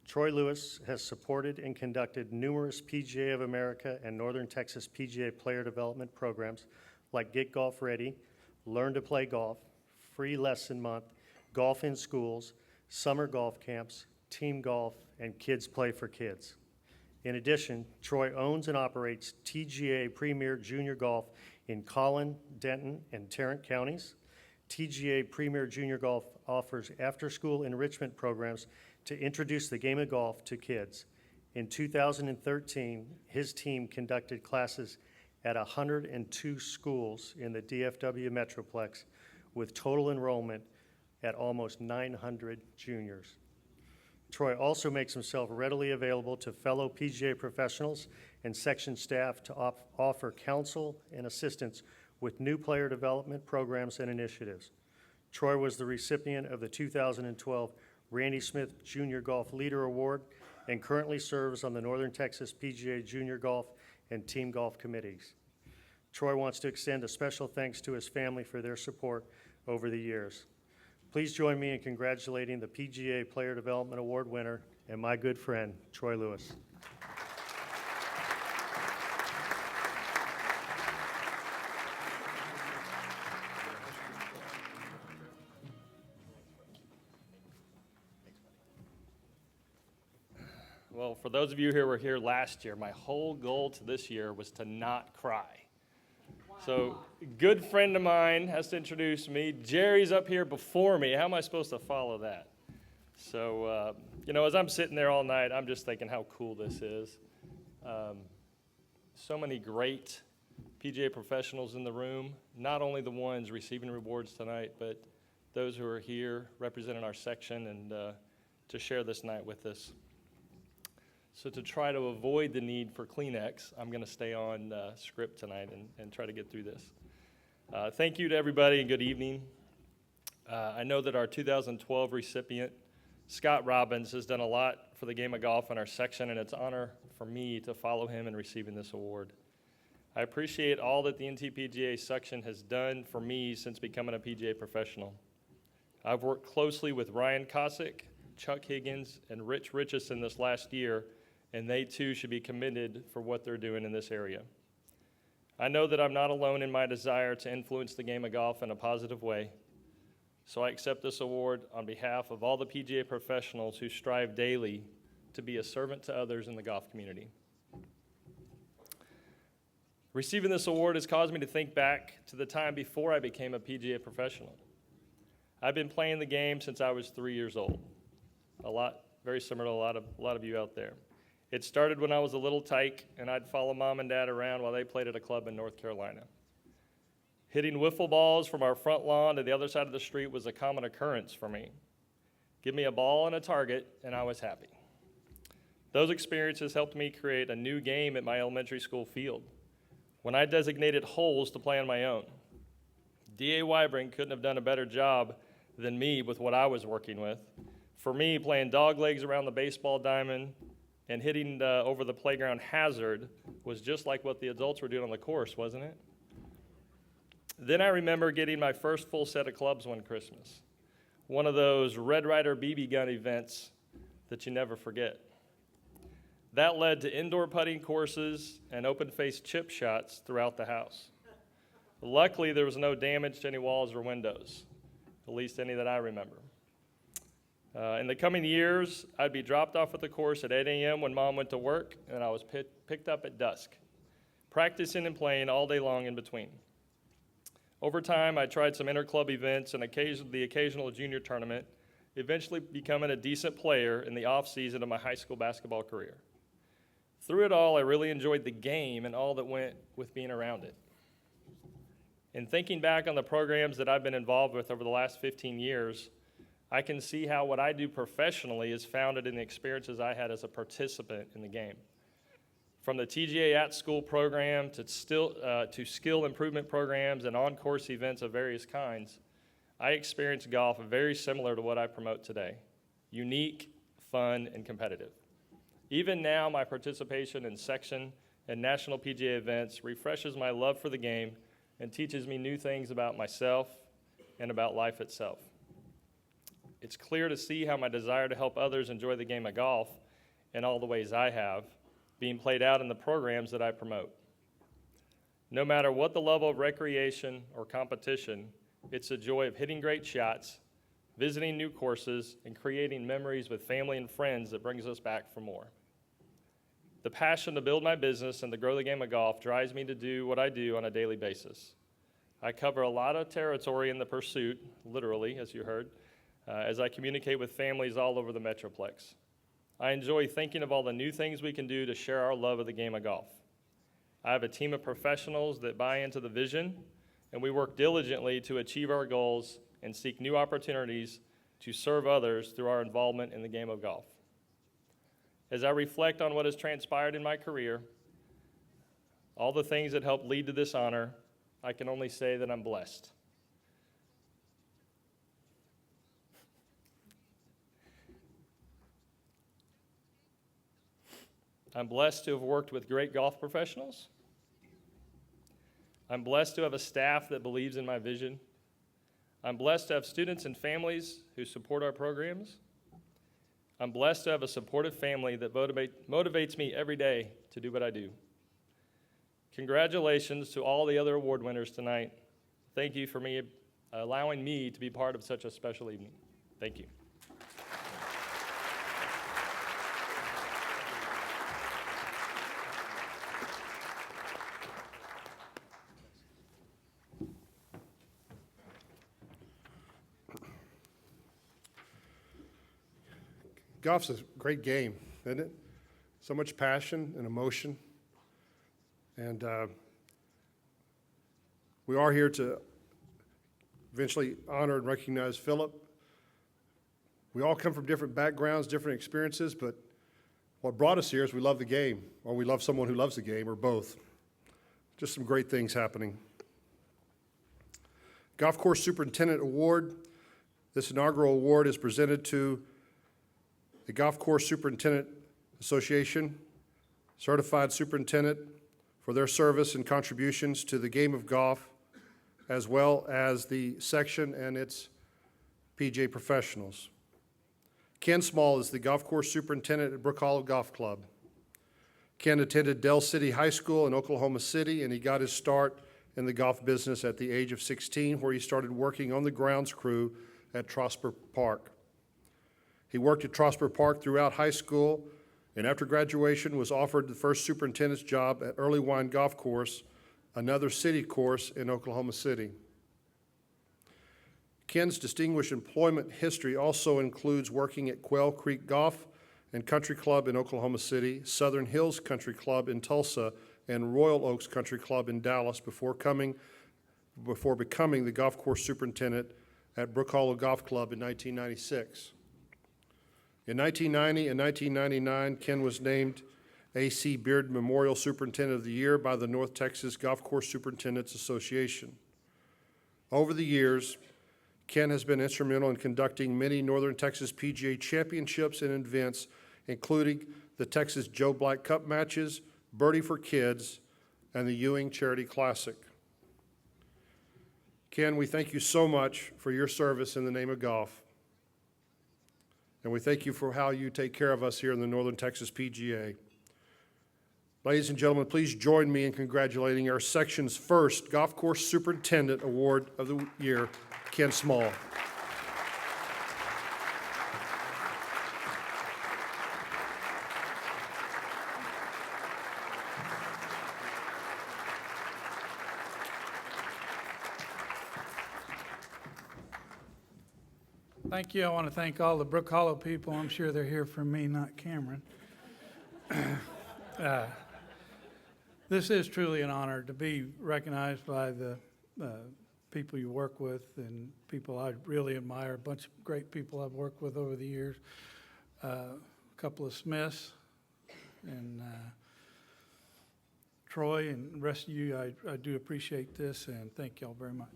Troy Lewis has supported and conducted numerous PGA of America and Northern Texas PGA player development programs like Get Golf Ready, Learn to Play Golf, Free Lesson Month, Golf in Schools, Summer Golf Camps, Team Golf, and Kids Play for Kids. In addition, Troy owns and operates TGA Premier Junior Golf in Collin, Denton, and Tarrant counties. TGA Premier Junior Golf offers after-school enrichment programs to introduce the game of golf to kids. In 2013, his team conducted classes at 102 schools in the DFW Metroplex with total enrollment at almost 900 juniors. Troy also makes himself readily available to fellow PGA professionals and section staff to offer counsel and assistance with new player development programs and initiatives. Troy was the recipient of the 2012 Randy Smith Junior Golf Leader Award and currently serves on the Northern Texas PGA Junior Golf and Team Golf committees. Troy wants to extend a special thanks to his family for their support over the years. Please join me in congratulating the PGA Player Development Award winner and my good friend, Troy Lewis. Well, for those of you who were here last year, my whole goal to this year was to not cry. So, a good friend of mine has to introduce me. Jerry's up here before me. How am I supposed to follow that? So, as I'm sitting there all night, I'm just thinking how cool this is. So many great PGA professionals in the room, not only the ones receiving rewards tonight, but those who are here representing our section and to share this night with us. So to try to avoid the need for Kleenex, I'm going to stay on script tonight and try to get through this. Thank you to everybody and good evening. I know that our 2012 recipient, Scott Robbins, has done a lot for the game of golf in our section, and it's an honor for me to follow him in receiving this award. I appreciate all that the NTPGA section has done for me since becoming a PGA professional. I've worked closely with Ryan Cosick, Chuck Higgins, and Rich Richardson this last year, and they too should be commended for what they're doing in this area. I know that I'm not alone in my desire to influence the game of golf in a positive way, so I accept this award on behalf of all the PGA professionals who strive daily to be a servant to others in the golf community. Receiving this award has caused me to think back to the time before I became a PGA professional. I've been playing the game since I was 3 years old. Very similar to a lot of you out there. It started when I was a little tyke, and I'd follow mom and dad around while they played at a club in North Carolina. Hitting wiffle balls from our front lawn to the other side of the street was a common occurrence for me. Give me a ball and a target, and I was happy. Those experiences helped me create a new game at my elementary school field when I designated holes to play on my own. D.A. Wybring couldn't have done a better job than me with what I was working with. For me, playing dog legs around the baseball diamond and hitting over the playground hazard was just like what the adults were doing on the course, wasn't it? Then I remember getting my first full set of clubs one Christmas, one of those Red Ryder BB gun events that you never forget. That led to indoor putting courses and open-faced chip shots throughout the house. Luckily, there was no damage to any walls or windows, at least any that I remember. In the coming years, I'd be dropped off at the course at 8 a.m. when Mom went to work, and I was picked up at dusk, practicing and playing all day long in between. Over time, I tried some inter-club events and the occasional junior tournament, eventually becoming a decent player in the off-season of my high school basketball career. Through it all, I really enjoyed the game and all that went with being around it. In thinking back on the programs that I've been involved with over the last 15 years, I can see how what I do professionally is founded in the experiences I had as a participant in the game. From the TGA at-school program to skill improvement programs and on-course events of various kinds, I experienced golf very similar to what I promote today: unique, fun, and competitive. Even now, my participation in section and national PGA events refreshes my love for the game and teaches me new things about myself and about life itself. It's clear to see how my desire to help others enjoy the game of golf in all the ways I have being played out in the programs that I promote. No matter what the level of recreation or competition, it's the joy of hitting great shots, visiting new courses, and creating memories with family and friends that brings us back for more. The passion to build my business and to grow the game of golf drives me to do what I do on a daily basis. I cover a lot of territory in the pursuit, literally, as you heard, as I communicate with families all over the Metroplex. I enjoy thinking of all the new things we can do to share our love of the game of golf. I have a team of professionals that buy into the vision, and we work diligently to achieve our goals and seek new opportunities to serve others through our involvement in the game of golf. As I reflect on what has transpired in my career, all the things that helped lead to this honor, I can only say that I'm blessed. I'm blessed to have worked with great golf professionals. I'm blessed to have a staff that believes in my vision. I'm blessed to have students and families who support our programs. I'm blessed to have a supportive family that motivates me every day to do what I do. Congratulations to all the other award winners tonight. Thank you for allowing me to be part of such a special evening. Thank you. Golf's a great game, isn't it? So much passion and emotion. And we are here to eventually honor and recognize Philip. We all come from different backgrounds, different experiences, but what brought us here is we love the game, or we love someone who loves the game, or both. Just some great things happening. Golf Course Superintendent Award. This inaugural award is presented to the Golf Course Superintendent Association, certified superintendent, for their service and contributions to the game of golf, as well as the section and its PGA professionals. Ken Small is the golf course superintendent at Brook Hollow Golf Club. Ken attended Dell City High School in Oklahoma City, and he got his start in the golf business at the age of 16, where he started working on the grounds crew at Trosper Park. He worked at Trosper Park throughout high school, and after graduation was offered the first superintendent's job at Early Wine Golf Course, another city course in Oklahoma City. Ken's distinguished employment history also includes working at Quail Creek Golf and Country Club in Oklahoma City, Southern Hills Country Club in Tulsa, and Royal Oaks Country Club in Dallas before becoming the golf course superintendent at Brook Hollow Golf Club in 1996. In 1990 and 1999, Ken was named A.C. Beard Memorial Superintendent of the Year by the North Texas Golf Course Superintendents Association. Over the years, Ken has been instrumental in conducting many Northern Texas PGA championships and events, including the Texas Joe Black Cup matches, Birdie for Kids, and the Ewing Charity Classic. Ken, we thank you so much for your service in the name of golf. And we thank you for how you take care of us here in the Northern Texas PGA. Ladies and gentlemen, please join me in congratulating our section's first Golf Course Superintendent Award of the Year, Ken Small. Thank you. I want to thank all the Brook Hollow people. I'm sure they're here for me, not Cameron. This is truly an honor to be recognized by the people you work with and people I really admire, a bunch of great people I've worked with over the years. A couple of Smiths and Troy and the rest of you, I do appreciate this and thank y'all very much.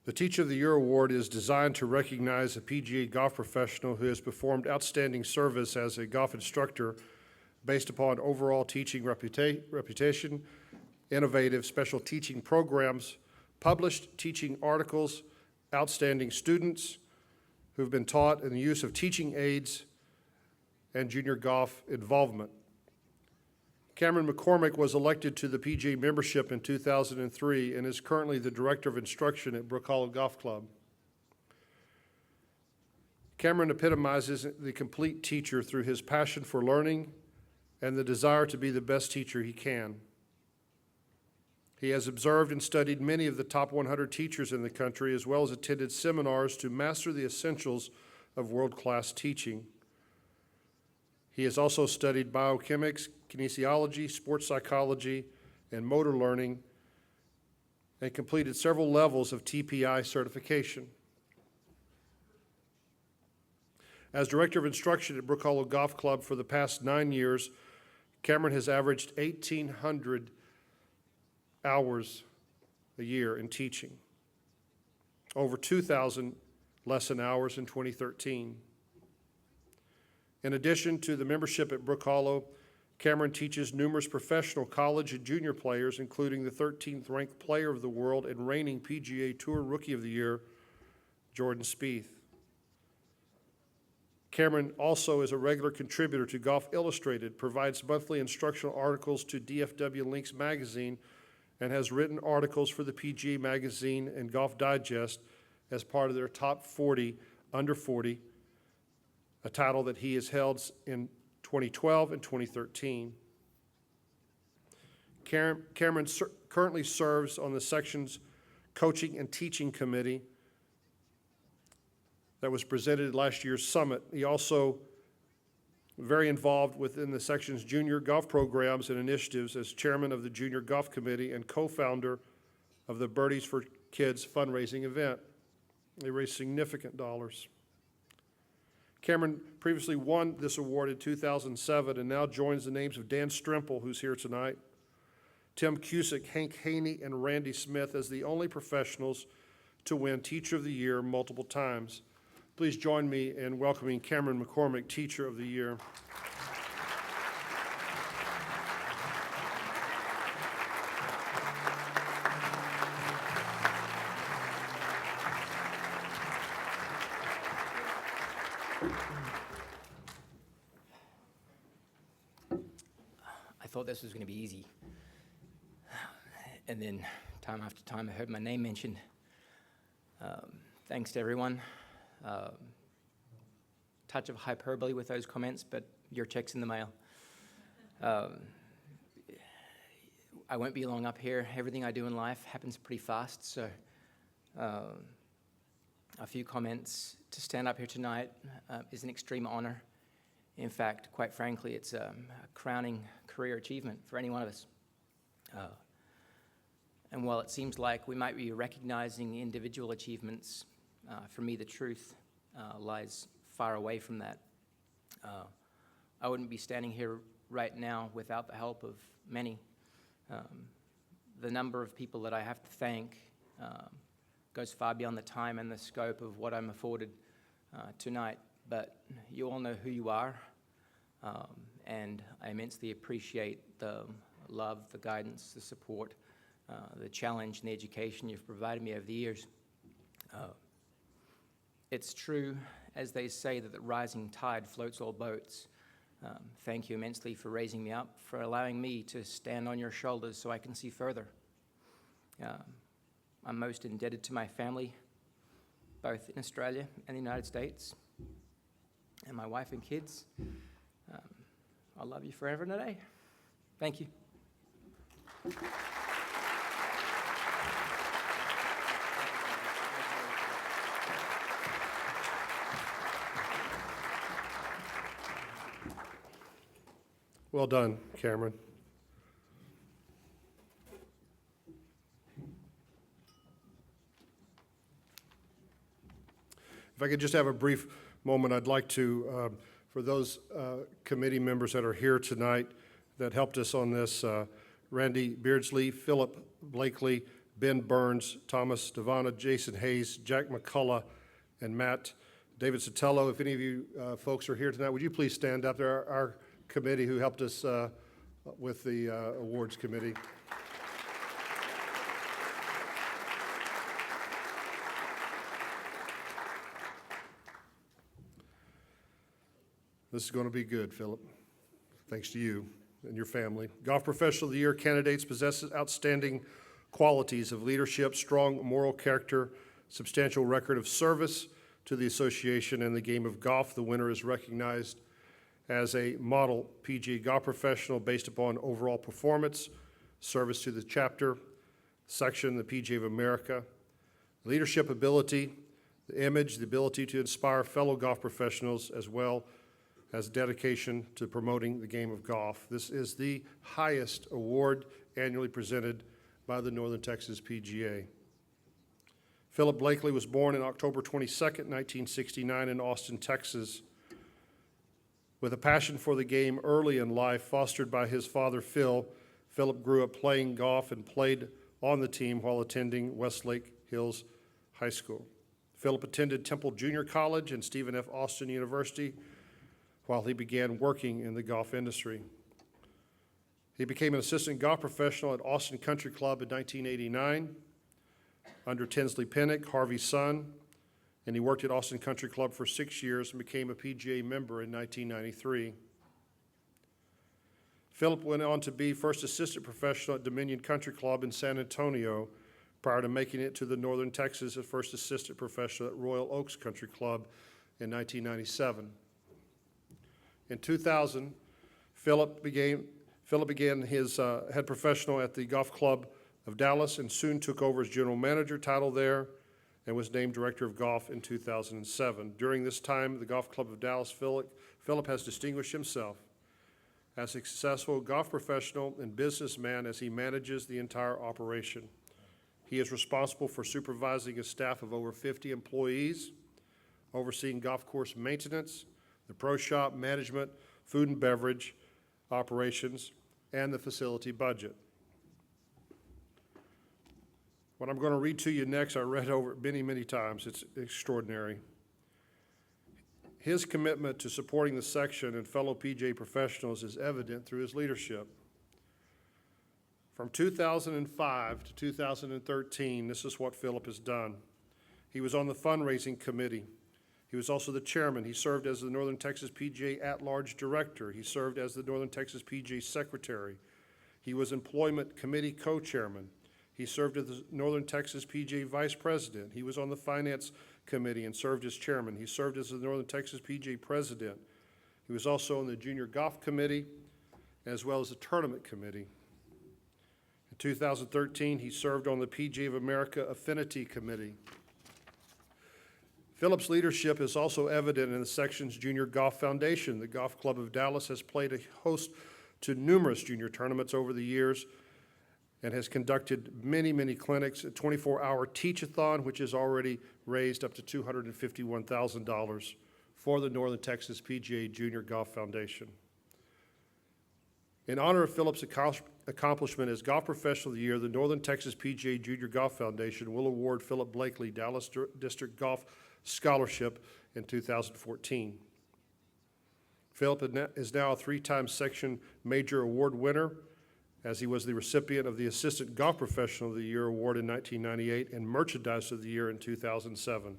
The Teacher of the Year Award is designed to recognize a PGA golf professional who has performed outstanding service as a golf instructor based upon overall teaching reputation, innovative special teaching programs, published teaching articles, outstanding students who've been taught in the use of teaching aids, and junior golf involvement. Cameron McCormick was elected to the PGA membership in 2003 and is currently the Director of Instruction at Brook Hollow Golf Club. Cameron epitomizes the complete teacher through his passion for learning and the desire to be the best teacher he can. He has observed and studied many of the top 100 teachers in the country, as well as attended seminars to master the essentials of world-class teaching. He has also studied biochemics, kinesiology, sports psychology, and motor learning, and completed several levels of TPI certification. As Director of Instruction at Brook Hollow Golf Club for the past 9 years, Cameron has averaged 1,800 hours a year in teaching, over 2,000 lesson hours in 2013. In addition to the membership at Brook Hollow, Cameron teaches numerous professional college and junior players, including the 13th ranked player of the world and reigning PGA Tour Rookie of the Year, Jordan Spieth. Cameron also is a regular contributor to Golf Illustrated, provides monthly instructional articles to DFW Links magazine, and has written articles for the PGA magazine and Golf Digest as part of their top 40 under 40, a title that he has held in 2012 and 2013. Cameron currently serves on the section's Coaching and Teaching Committee that was presented at last year's summit. He also very involved within the section's junior golf programs and initiatives as chairman of the Junior Golf Committee and co-founder of the Birdies for Kids fundraising event. They raised significant dollars. Cameron previously won this award in 2007 and now joins the names of Dan Strimple, who's here tonight, Tim Cusick, Hank Haney, and Randy Smith as the only professionals to win Teacher of the Year multiple times. Please join me in welcoming Cameron McCormick, Teacher of the Year. I thought this was going to be easy. And then time after time I heard my name mentioned. Thanks to everyone. Touch of hyperbole with those comments, but your check's in the mail. I won't be long up here. Everything I do in life happens pretty fast, so a few comments. To stand up here tonight is an extreme honor. In fact, quite frankly, it's a crowning career achievement for any one of us. And while it seems like we might be recognizing individual achievements, for me, the truth lies far away from that. I wouldn't be standing here right now without the help of many. The number of people that I have to thank goes far beyond the time and the scope of what I'm afforded tonight. But you all know who you are, and I immensely appreciate the love, the guidance, the support, the challenge, and the education you've provided me over the years. It's true, as they say, that the rising tide floats all boats. Thank you immensely for raising me up, for allowing me to stand on your shoulders so I can see further. I'm most indebted to my family, both in Australia and the United States, and my wife and kids. I'll love you forever and a day. Thank you. Well done, Cameron. If I could just have a brief moment, I'd like to, for those committee members that are here tonight that helped us on this, Randy Beardsley, Philip Blakely, Ben Burns, Thomas Devana, Jason Hayes, Jack McCullough, and Matt David Sotelo. If any of you folks are here tonight, would you please stand up? They're our committee who helped us with the awards committee. This is going to be good, Philip, thanks to you and your family. Golf Professional of the Year candidates possess outstanding qualities of leadership, strong moral character, substantial record of service to the association and the game of golf. The winner is recognized as a model PGA golf professional based upon overall performance, service to the chapter, section, the PGA of America, leadership ability, the image, the ability to inspire fellow golf professionals, as well as dedication to promoting the game of golf. This is the highest award annually presented by the Northern Texas PGA. Philip Blakely was born on October 22nd, 1969 in Austin, Texas. With a passion for the game early in life, fostered by his father, Phil, Philip grew up playing golf and played on the team while attending Westlake Hills High School. Philip attended Temple Junior College and Stephen F. Austin University while he began working in the golf industry. He became an assistant golf professional at Austin Country Club in 1989 under Tinsley Pinnock, Harvey's son, and he worked at Austin Country Club for 6 years and became a PGA member in 1993. Philip went on to be first assistant professional at Dominion Country Club in San Antonio prior to making it to the Northern Texas as first assistant professional at Royal Oaks Country Club in 1997. In 2000, Philip began his head professional at the Golf Club of Dallas and soon took over as general manager title there and was named director of golf in 2007. During this time, the Golf Club of Dallas, Philip has distinguished himself as a successful golf professional and businessman as he manages the entire operation. He is responsible for supervising a staff of over 50 employees, overseeing golf course maintenance, the pro shop management, food and beverage operations, and the facility budget. What I'm going to read to you next, I read over it many, many times. It's extraordinary. His commitment to supporting the section and fellow PGA professionals is evident through his leadership. From 2005 to 2013, this is what Philip has done. He was on the fundraising committee. He was also the chairman. He served as the Northern Texas PGA at-large director. He served as the Northern Texas PGA secretary. He was employment committee co-chairman. He served as the Northern Texas PGA vice president. He was on the finance committee and served as chairman. He served as the Northern Texas PGA president. He was also on the junior golf committee as well as the tournament committee. In 2013, he served on the PGA of America Affinity Committee. Philip's leadership is also evident in the section's Junior Golf Foundation. The Golf Club of Dallas has played a host to numerous junior tournaments over the years, and has conducted many, many clinics, a 24-hour teach-a-thon, which has already raised up to $251,000 for the Northern Texas PGA Junior Golf Foundation. In honor of Philip's accomplishment as Golf Professional of the Year, the Northern Texas PGA Junior Golf Foundation will award Philip Blakely Dallas District Golf Scholarship in 2014. Philip is now a three-time Section Major Award winner, as he was the recipient of the Assistant Golf Professional of the Year Award in 1998 and Merchandise of the Year in 2007.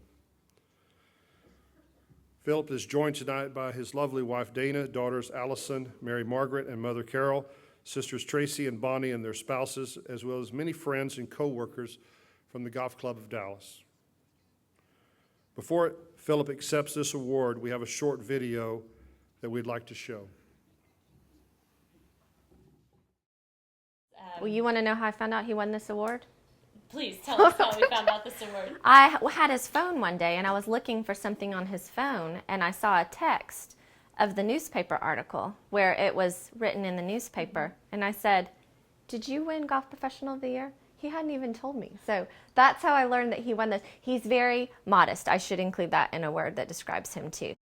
Philip is joined tonight by his lovely wife Dana, daughters Allison, Mary Margaret, and Mother Carol, sisters Tracy and Bonnie and their spouses, as well as many friends and co-workers from the Golf Club of Dallas. Before Philip accepts this award, we have a short video that we'd like to show. Well, you want to know how I found out he won this award? Please tell us how we found out this award. I had his phone one day, and I was looking for something on his phone, and I saw a text of the newspaper article where it was written in the newspaper, and I said, "Did you win Golf Professional of the Year?" He hadn't even told me. So that's how I learned that he won this. He's very modest. I should include that in a word that describes him too.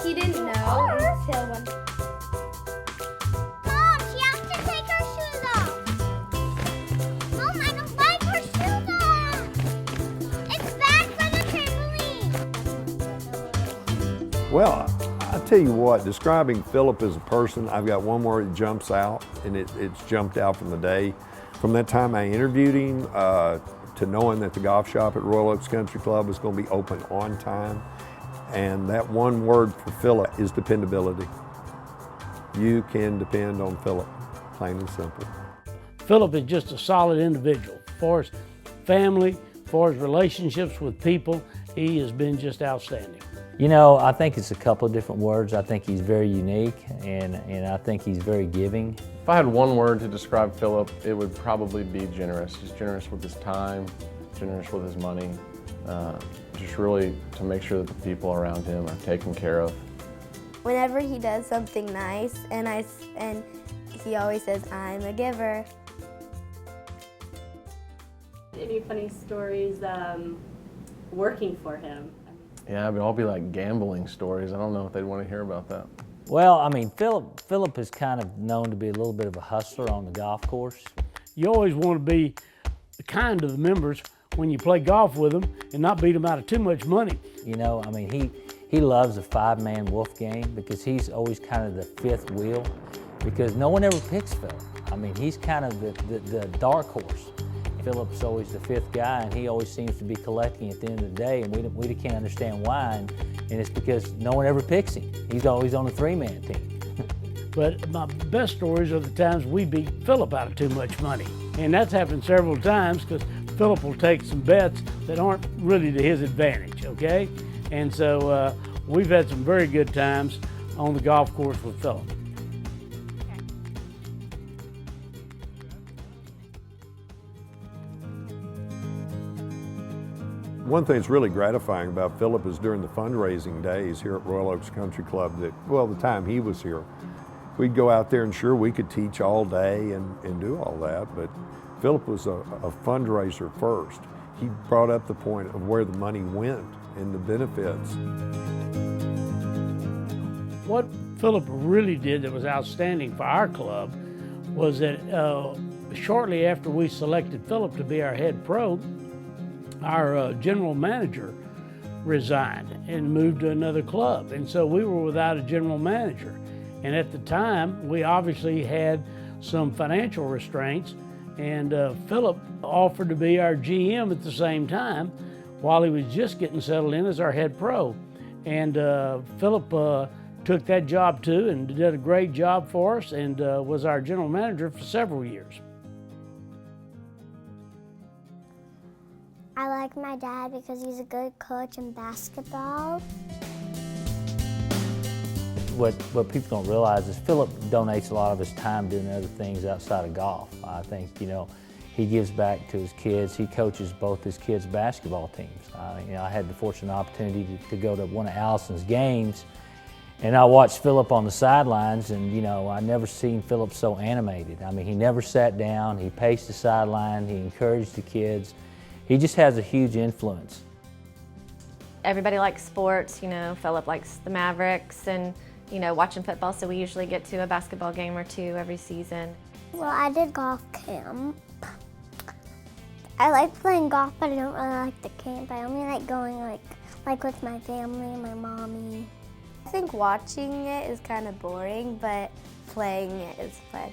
He didn't know until one. Mom, she has to take her shoes off. Mom, I don't like her shoes off. It's bad for the trampoline. Well, I tell you what, describing Philip as a person, I've got one word that jumps out, and it's jumped out from the day. From that time I interviewed him to knowing that the golf shop at Royal Oaks Country Club was going to be open on time. And that one word for Philip is dependability. You can depend on Philip, plain and simple. Philip is just a solid individual. For his family, for his relationships with people, he has been just outstanding. You know, I think it's a couple of different words. I think he's very unique, and I think he's very giving. If I had one word to describe Philip, it would probably be generous. He's generous with his time, generous with his money. Just really to make sure that the people around him are taken care of. Whenever he does something nice, and he always says, "I'm a giver." Any funny stories working for him? Yeah, but all be like gambling stories. I don't know if they'd want to hear about that. Well, I mean, Philip is kind of known to be a little bit of a hustler on the golf course. You always want to be kind to the members when you play golf with them and not beat them out of too much money. You know, I mean, he loves a five-man wolf game because he's always kind of the fifth wheel because no one ever picks Philip. I mean, he's kind of the dark horse. Philip's always the fifth guy, and he always seems to be collecting at the end of the day, and we can't understand why, and it's because no one ever picks him. He's always on a three-man team. But my best stories are the times we beat Philip out of too much money. And that's happened several times because Philip will take some bets that aren't really to his advantage, okay? And so we've had some very good times on the golf course with Philip. One thing that's really gratifying about Philip is during the fundraising days here at Royal Oaks Country Club that, well, the time he was here, we'd go out there and sure, we could teach all day and do all that, but Philip was a fundraiser first. He brought up the point of where the money went and the benefits. What Philip really did that was outstanding for our club was that shortly after we selected Philip to be our head pro, our general manager resigned and moved to another club. And so we were without a general manager. And at the time, we obviously had some financial restraints, and Philip offered to be our GM at the same time while he was just getting settled in as our head pro. And Philip took that job too and did a great job for us and was our general manager for several years. I like my dad because he's a good coach in basketball. What people don't realize is Philip donates a lot of his time doing other things outside of golf. I think, you know, He gives back to his kids. He coaches both his kids' basketball teams. I had the fortunate opportunity to go to one of Allison's games, and I watched Philip on the sidelines, and I never seen Philip so animated. I mean, he never sat down. He paced the sideline. He encouraged the kids. He just has a huge influence. Everybody likes sports. Philip likes the Mavericks and watching football, so we usually get to a basketball game or two every season. Well, I did golf camp. I like playing golf, but I don't really like the camp. I only like going like with my family and my mommy. I think watching it is kind of boring, but playing it is fun.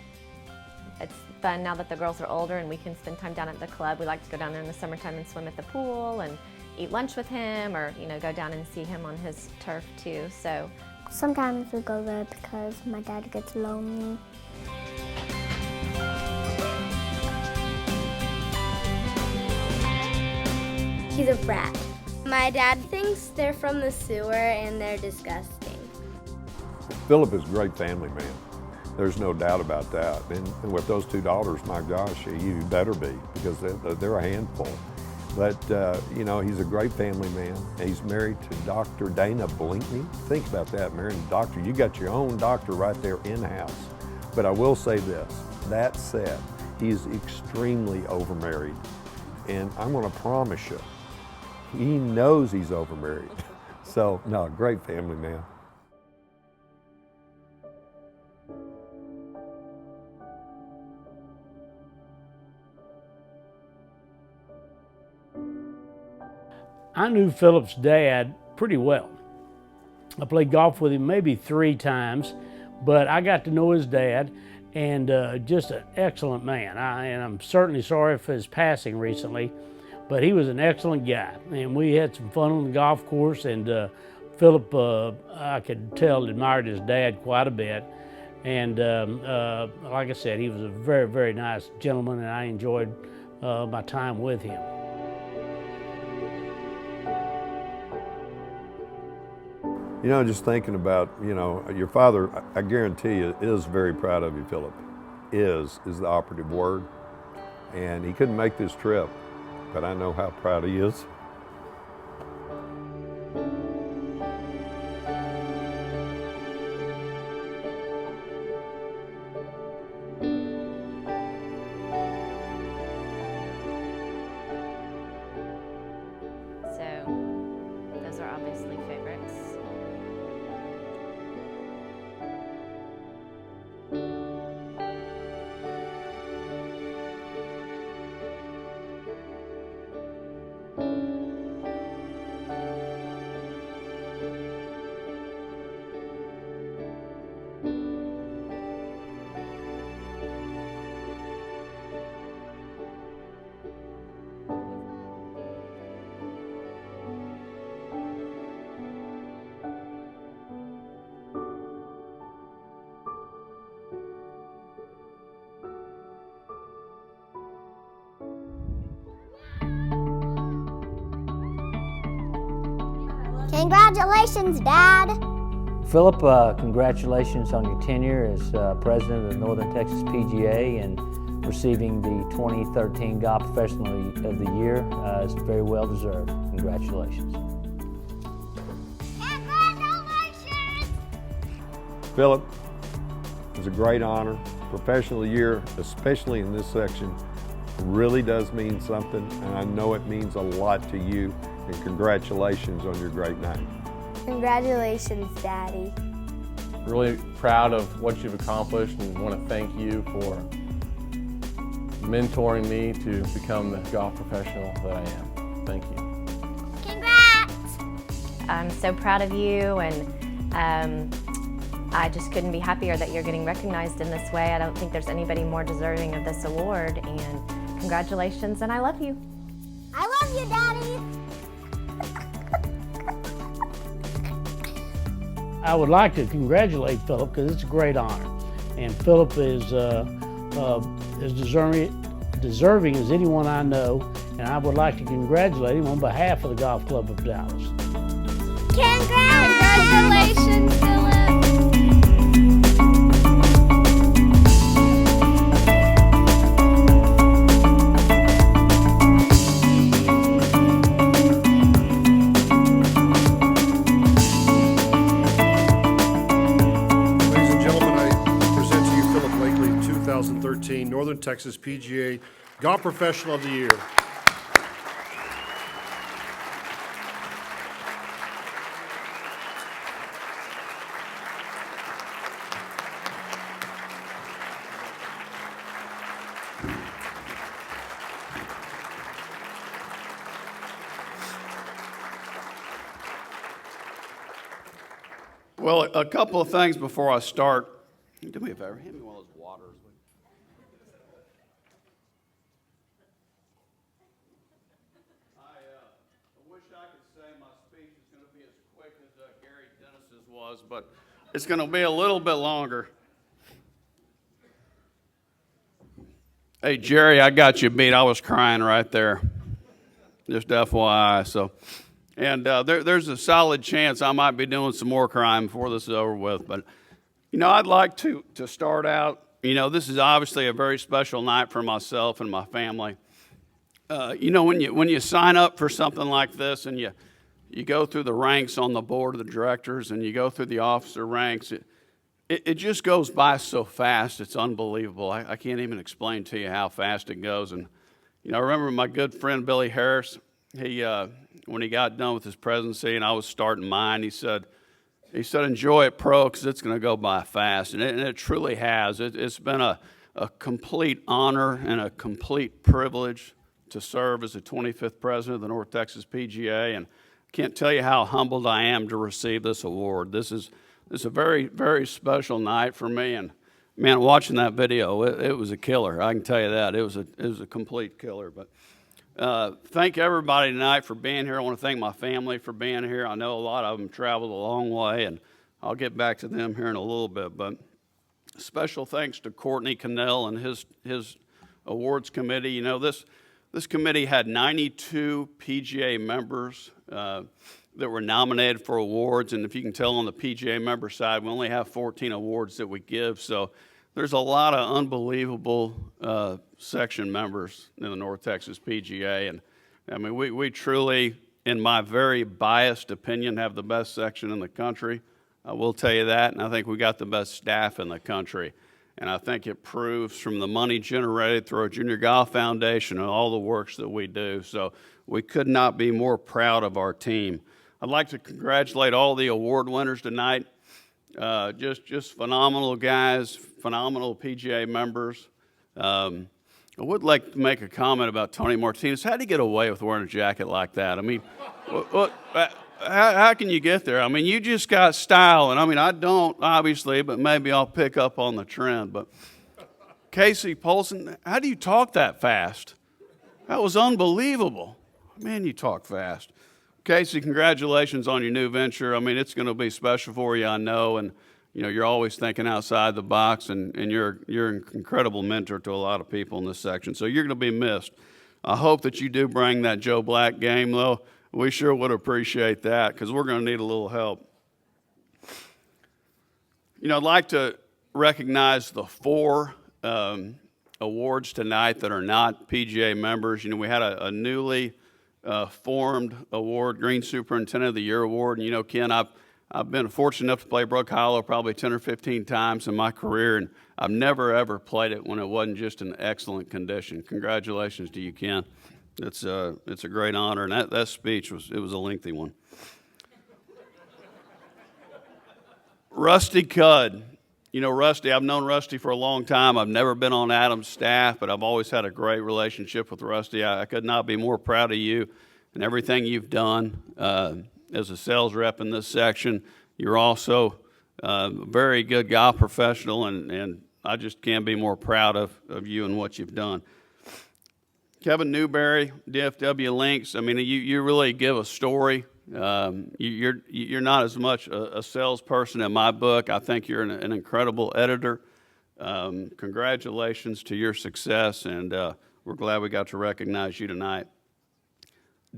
It's fun now that the girls are older and we can spend time down at the club. We like to go down there in the summertime and swim at the pool and eat lunch with him, or go down and see him on his turf too. So sometimes we go there because my dad gets lonely. He's a brat. My dad thinks they're from the sewer and they're disgusting. Philip is a great family man. There's no doubt about that. And with those two daughters, my gosh, you better be, because they're a handful. But, he's a great family man. He's married to Dr. Dana Blinkney. Think about that, marrying a doctor. You got your own doctor right there in-house. But I will say this, that said, he's extremely overmarried. And I'm gonna promise you, he knows he's overmarried. So, no, great family man. I knew Philip's dad pretty well. I played golf with him maybe 3 times, but I got to know his dad, and just an excellent man. And I'm certainly sorry for his passing recently, but he was an excellent guy. And we had some fun on the golf course, and Philip, I could tell, admired his dad quite a bit. And like I said, he was a very, very nice gentleman, and I enjoyed my time with him. Just thinking about, your father, I guarantee you, is very proud of you, Philip. Is the operative word. And he couldn't make this trip, but I know how proud he is. So those are obviously favorites. Congratulations, Dad. Philip, congratulations on your tenure as president of the Northern Texas PGA and receiving the 2013 Golf Professional of the Year. It's very well deserved. Congratulations. Congratulations! Philip, it's a great honor. Professional of the Year, especially in this section, really does mean something, and I know it means a lot to you. And congratulations on your great night. Congratulations, Daddy. Really proud of what you've accomplished and want to thank you for mentoring me to become the golf professional that I am. Thank you. Congrats! I'm so proud of you, and I just couldn't be happier that you're getting recognized in this way. I don't think there's anybody more deserving of this award, and congratulations, and I love you. I love you, Daddy. I would like to congratulate Philip because it's a great honor, and Philip is deserving as anyone I know, and I would like to congratulate him on behalf of the Golf Club of Dallas. Congratulations, Philip. Texas PGA Golf Professional of the Year. Well, a couple of things before I start. Do me a favor, hand me one of those waters. I wish I could say my speech is going to be as quick as Gary Dennis's was, but it's going to be a little bit longer. Hey, Jerry, I got you beat. I was crying right there. Just FYI. So. And there's a solid chance I might be doing some more crime before this is over with. But, I'd like to start out, this is obviously a very special night for myself and my family. When you sign up for something like this and you go through the ranks on the board of the directors and you go through the officer ranks, it just goes by so fast. It's unbelievable. I can't even explain to you how fast it goes. And, I remember my good friend Billy Harris, when he got done with his presidency and I was starting mine, he said, enjoy it, pro, because it's going to go by fast. And it truly has. It's been a complete honor and a complete privilege to serve as the 25th president of the North Texas PGA. And I can't tell you how humbled I am to receive this award. This is a very, very special night for me. And, man, watching that video, it was a killer. I can tell you that. It was a complete killer. But thank everybody tonight for being here. I want to thank my family for being here. I know a lot of them traveled a long way, and I'll get back to them here in a little bit. But special thanks to Courtney Cannell and his awards committee. This committee had 92 PGA members that were nominated for awards, and if you can tell on the PGA member side, we only have 14 awards that we give. So there's a lot of unbelievable section members in the North Texas PGA. And I mean, we truly, in my very biased opinion, have the best section in the country. I will tell you that. And I think we got the best staff in the country. And I think it proves from the money generated through our Junior Golf Foundation and all the works that we do. So we could not be more proud of our team. I'd like to congratulate all the award winners tonight. Just phenomenal guys, phenomenal PGA members. I would like to make a comment about Tony Martinez. How did he get away with wearing a jacket like that? I mean, how can you get there? I mean, you just got style, and I mean, I don't, obviously, but maybe I'll pick up on the trend. But Casey Polson, how do you talk that fast? That was unbelievable. Man, you talk fast. Casey, congratulations on your new venture. I mean, it's going to be special for you, I know, and you're always thinking outside the box, and you're an incredible mentor to a lot of people in this section. So you're going to be missed. I hope that you do bring that Joe Black game, though. We sure would appreciate that because we're going to need a little help. I'd like to recognize the 4 awards tonight that are not PGA members. We had a newly formed award, Green Superintendent of the Year award. And Ken, I've been fortunate enough to play Brook Hollow probably 10 or 15 times in my career, and I've never, ever played it when it wasn't just in excellent condition. Congratulations to you, Ken. It's a great honor, and that speech was a lengthy one. Rusty Cudd. Rusty, I've known Rusty for a long time. I've never been on Adam's staff, but I've always had a great relationship with Rusty. I could not be more proud of you and everything you've done as a sales rep in this section. You're also a very good golf professional, and I just can't be more proud of you and what you've done. Kevin Newberry, DFW Links. I mean, you really give a story. You're not as much a salesperson in my book. I think you're an incredible editor. Congratulations to your success, and we're glad we got to recognize you tonight.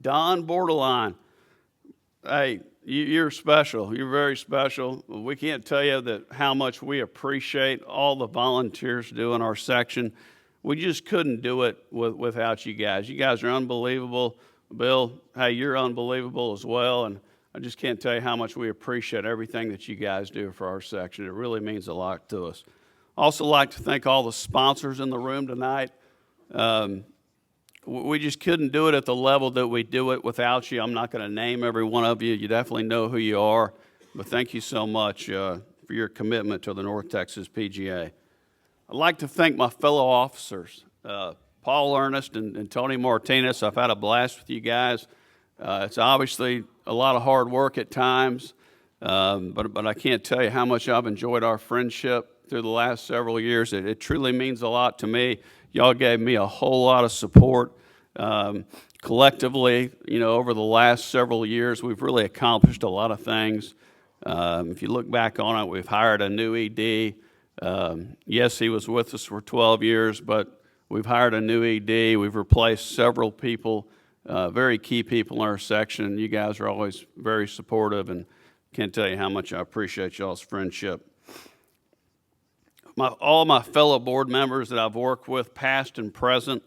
Don Borderline. Hey, you're special. You're very special. We can't tell you how much we appreciate all the volunteers do in our section. We just couldn't do it without you guys. You guys are unbelievable. Bill, hey, you're unbelievable as well, and I just can't tell you how much we appreciate everything that you guys do for our section. It really means a lot to us. Also like to thank all the sponsors in the room tonight. We just couldn't do it at the level that we do it without you. I'm not going to name every one of you. You definitely know who you are. But thank you so much for your commitment to the North Texas PGA. I'd like to thank my fellow officers, Paul Ernest and Tony Martinez. I've had a blast with you guys. It's obviously a lot of hard work at times, but I can't tell you how much I've enjoyed our friendship through the last several years. It truly means a lot to me. Y'all gave me a whole lot of support. Collectively, over the last several years, we've really accomplished a lot of things. If you look back on it, we've hired a new ED. Yes, he was with us for 12 years, but we've hired a new ED. We've replaced several people, very key people in our section. You guys are always very supportive, and can't tell you how much I appreciate y'all's friendship. All my fellow board members that I've worked with, past and present,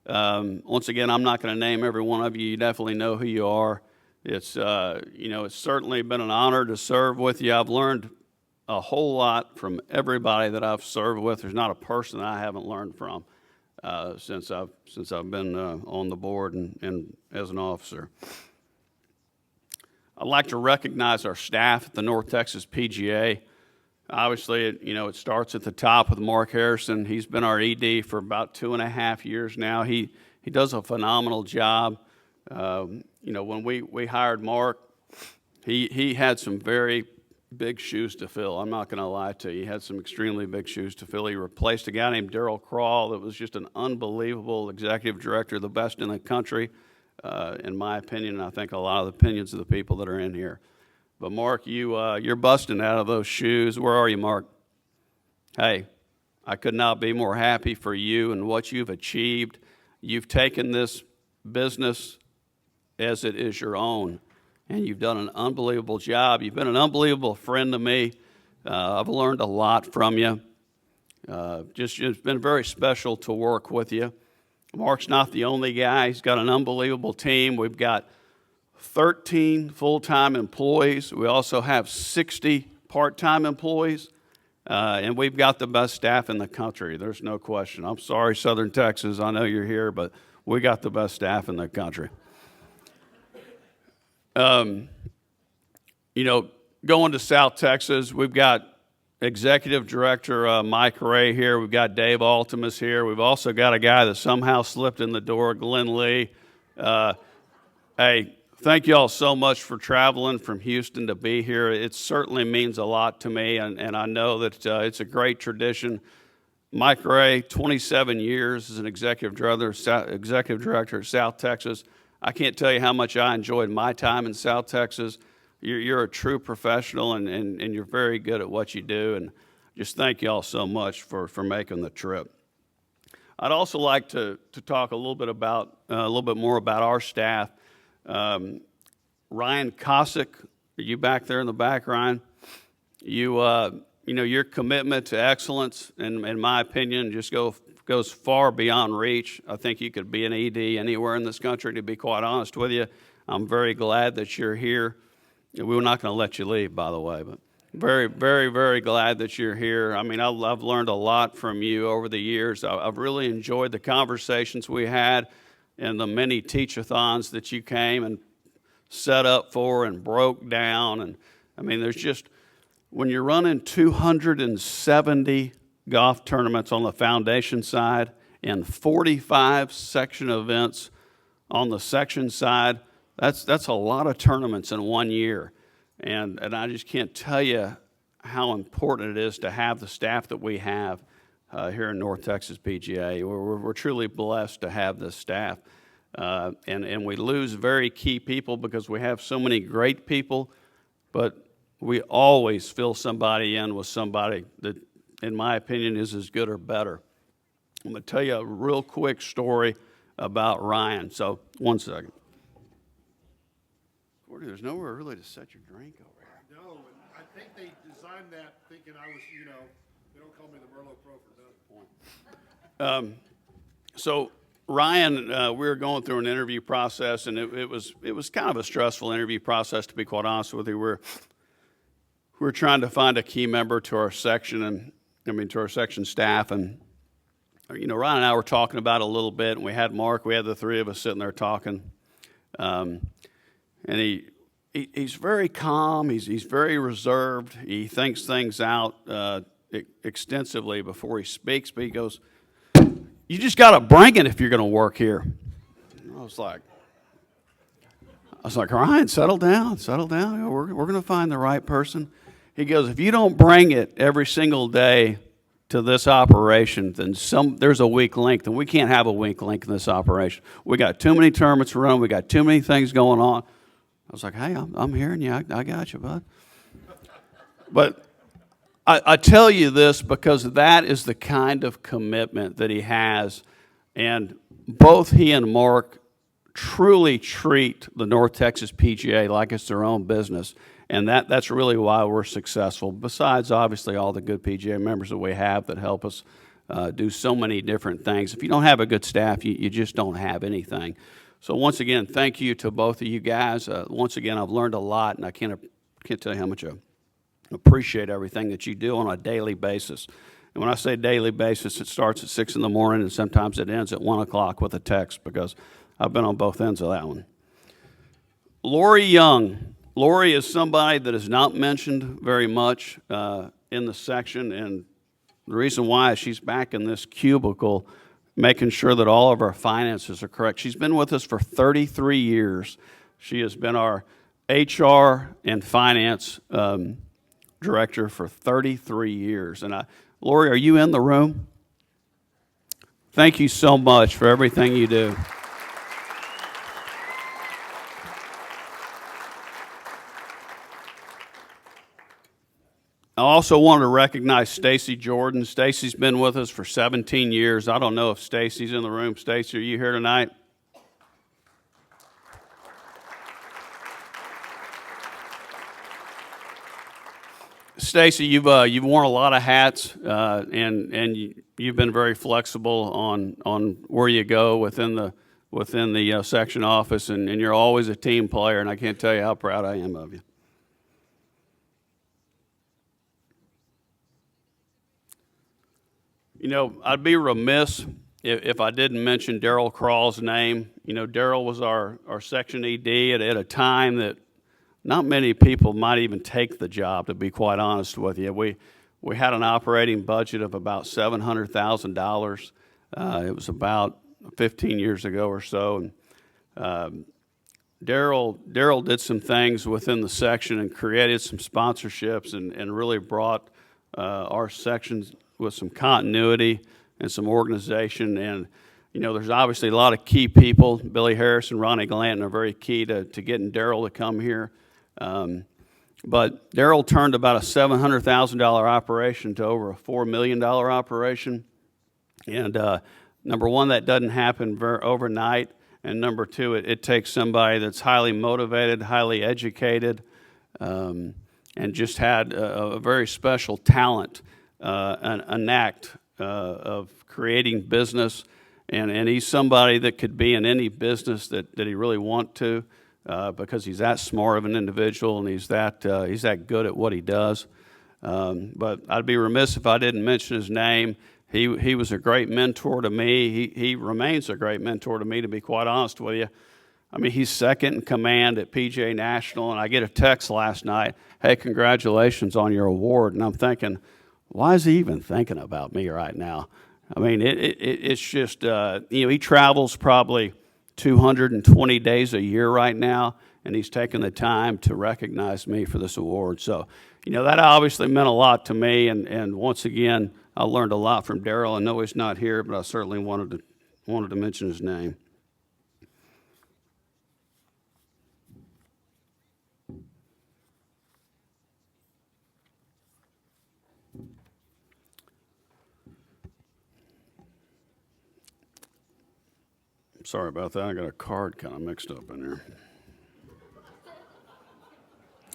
once again, I'm not going to name every one of you. You definitely know who you are. It's it's certainly been an honor to serve with you. I've learned a whole lot from everybody that I've served with. There's not a person that I haven't learned from since I've been on the board and as an officer. I'd like to recognize our staff at the North Texas PGA. Obviously, it starts at the top with Mark Harrison. He's been our ED for about 2.5 years now. He does a phenomenal job. When we hired Mark, he had some very big shoes to fill. I'm not going to lie to you. He had some extremely big shoes to fill. He replaced a guy named Darryl Crawl that was just an unbelievable executive director, the best in the country, in my opinion, and I think a lot of the opinions of the people that are in here. But Mark, you're busting out of those shoes. Where are you, Mark? Hey, I could not be more happy for you and what you've achieved. You've taken this business as it is your own, and you've done an unbelievable job. You've been an unbelievable friend to me. I've learned a lot from you. It's been very special to work with you. Mark's not the only guy. He's got an unbelievable team. We've got 13 full-time employees. We also have 60 part-time employees, and we've got the best staff in the country. There's no question. I'm sorry, Southern Texas. I know you're here, but we got the best staff in the country. Going to South Texas, we've got Executive Director Mike Ray here. We've got Dave Altimus here. We've also got a guy that somehow slipped in the door, Glenn Lee. Hey, thank you all so much for traveling from Houston to be here. It certainly means a lot to me, and I know that it's a great tradition. Mike Ray, 27 years as an executive director at South Texas. I can't tell you how much I enjoyed my time in South Texas. You're a true professional, and you're very good at what you do, and just thank you all so much for making the trip. I'd also like to talk a little bit more about our staff. Ryan Cossack, are you back there in the back, Ryan? Your commitment to excellence, in my opinion, just goes far beyond reach. I think you could be an ED anywhere in this country, to be quite honest with you. I'm very glad that you're here. We're not going to let you leave, by the way, but very, very, very glad that you're here. I mean, I've learned a lot from you over the years. I've really enjoyed the conversations we had and the many teach-a-thons that you came and set up for and broke down. And I mean, there's just, when you're running 270 golf tournaments on the foundation side and 45 section events on the section side, that's a lot of tournaments in 1 year. And I just can't tell you how important it is to have the staff that we have here in North Texas PGA. We're truly blessed to have this staff. And we lose very key people because we have so many great people, but we always fill somebody in with somebody that, in my opinion, is as good or better. I'm going to tell you a real quick story about Ryan. So, one second. Gordy, there's nowhere really to set your drink over here. No, and I think they designed that thinking I was, they don't call me the Merlot Pro for nothing. So Ryan, we were going through an interview process, and it was kind of a stressful interview process, to be quite honest with you. We're trying to find a key member to our section, to our section staff, and Ryan and I were talking about it a little bit, and we had Mark, we had the three of us sitting there talking, and he's very calm, he's very reserved, he thinks things out extensively before he speaks, but he goes, "You just got to bring it if you're going to work here." And I was like, "Ryan, settle down. We're going to find the right person." He goes, "If you don't bring it every single day to this operation, then there's a weak link, and we can't have a weak link in this operation. We got too many tournaments to run. We got too many things going on." I was like, "Hey, I'm hearing you. I got you, bud." But I tell you this because that is the kind of commitment that he has, and both he and Mark truly treat the North Texas PGA like it's their own business, and that's really why we're successful, besides obviously all the good PGA members that we have that help us do so many different things. If you don't have a good staff, you just don't have anything. So once again, thank you to both of you guys. Once again, I've learned a lot, and I can't tell you how much I appreciate everything that you do on a daily basis. And when I say daily basis, it starts at 6 in the morning, and sometimes it ends at 1 o'clock with a text, because I've been on both ends of that one. Lori Young. Lori is somebody that is not mentioned very much in the section, and the reason why is she's back in this cubicle making sure that all of our finances are correct. She's been with us for 33 years. She has been our HR and finance director for 33 years. And Lori, are you in the room? Thank you so much for everything you do. I also want to recognize Stacy Jordan. Stacy's been with us for 17 years. I don't know if Stacy's in the room. Stacy, are you here tonight? Stacy, you've worn a lot of hats, and you've been very flexible on where you go within the section office, and you're always a team player, and I can't tell you how proud I am of you. I'd be remiss if I didn't mention Darryl Crawl's name. Darryl was our section ED at a time that not many people might even take the job, to be quite honest with you. We had an operating budget of about $700,000. It was about 15 years ago or so. And Darryl did some things within the section and created some sponsorships and really brought our sections with some continuity and some organization. And, there's obviously a lot of key people. Billy Harris and Ronnie Glanton are very key to getting Darryl to come here. But Darryl turned about a $700,000 operation to over a $4 million operation. And number one, that doesn't happen overnight. And number two, it takes somebody that's highly motivated, highly educated, and just had a very special talent, a knack of creating business. And he's somebody that could be in any business that he really want to. Because he's that smart of an individual, and he's that good at what he does. But I'd be remiss if I didn't mention his name. He was a great mentor to me. He remains a great mentor to me, to be quite honest with you. I mean, he's second in command at PGA National, and I get a text last night, "Hey, congratulations on your award." And I'm thinking, why is he even thinking about me right now? I mean, it's just, he travels probably 220 days a year right now, and he's taken the time to recognize me for this award. So, that obviously meant a lot to me, and once again, I learned a lot from Darryl. I know he's not here, but I certainly wanted to mention his name. Sorry about that. I got a card kind of mixed up in there.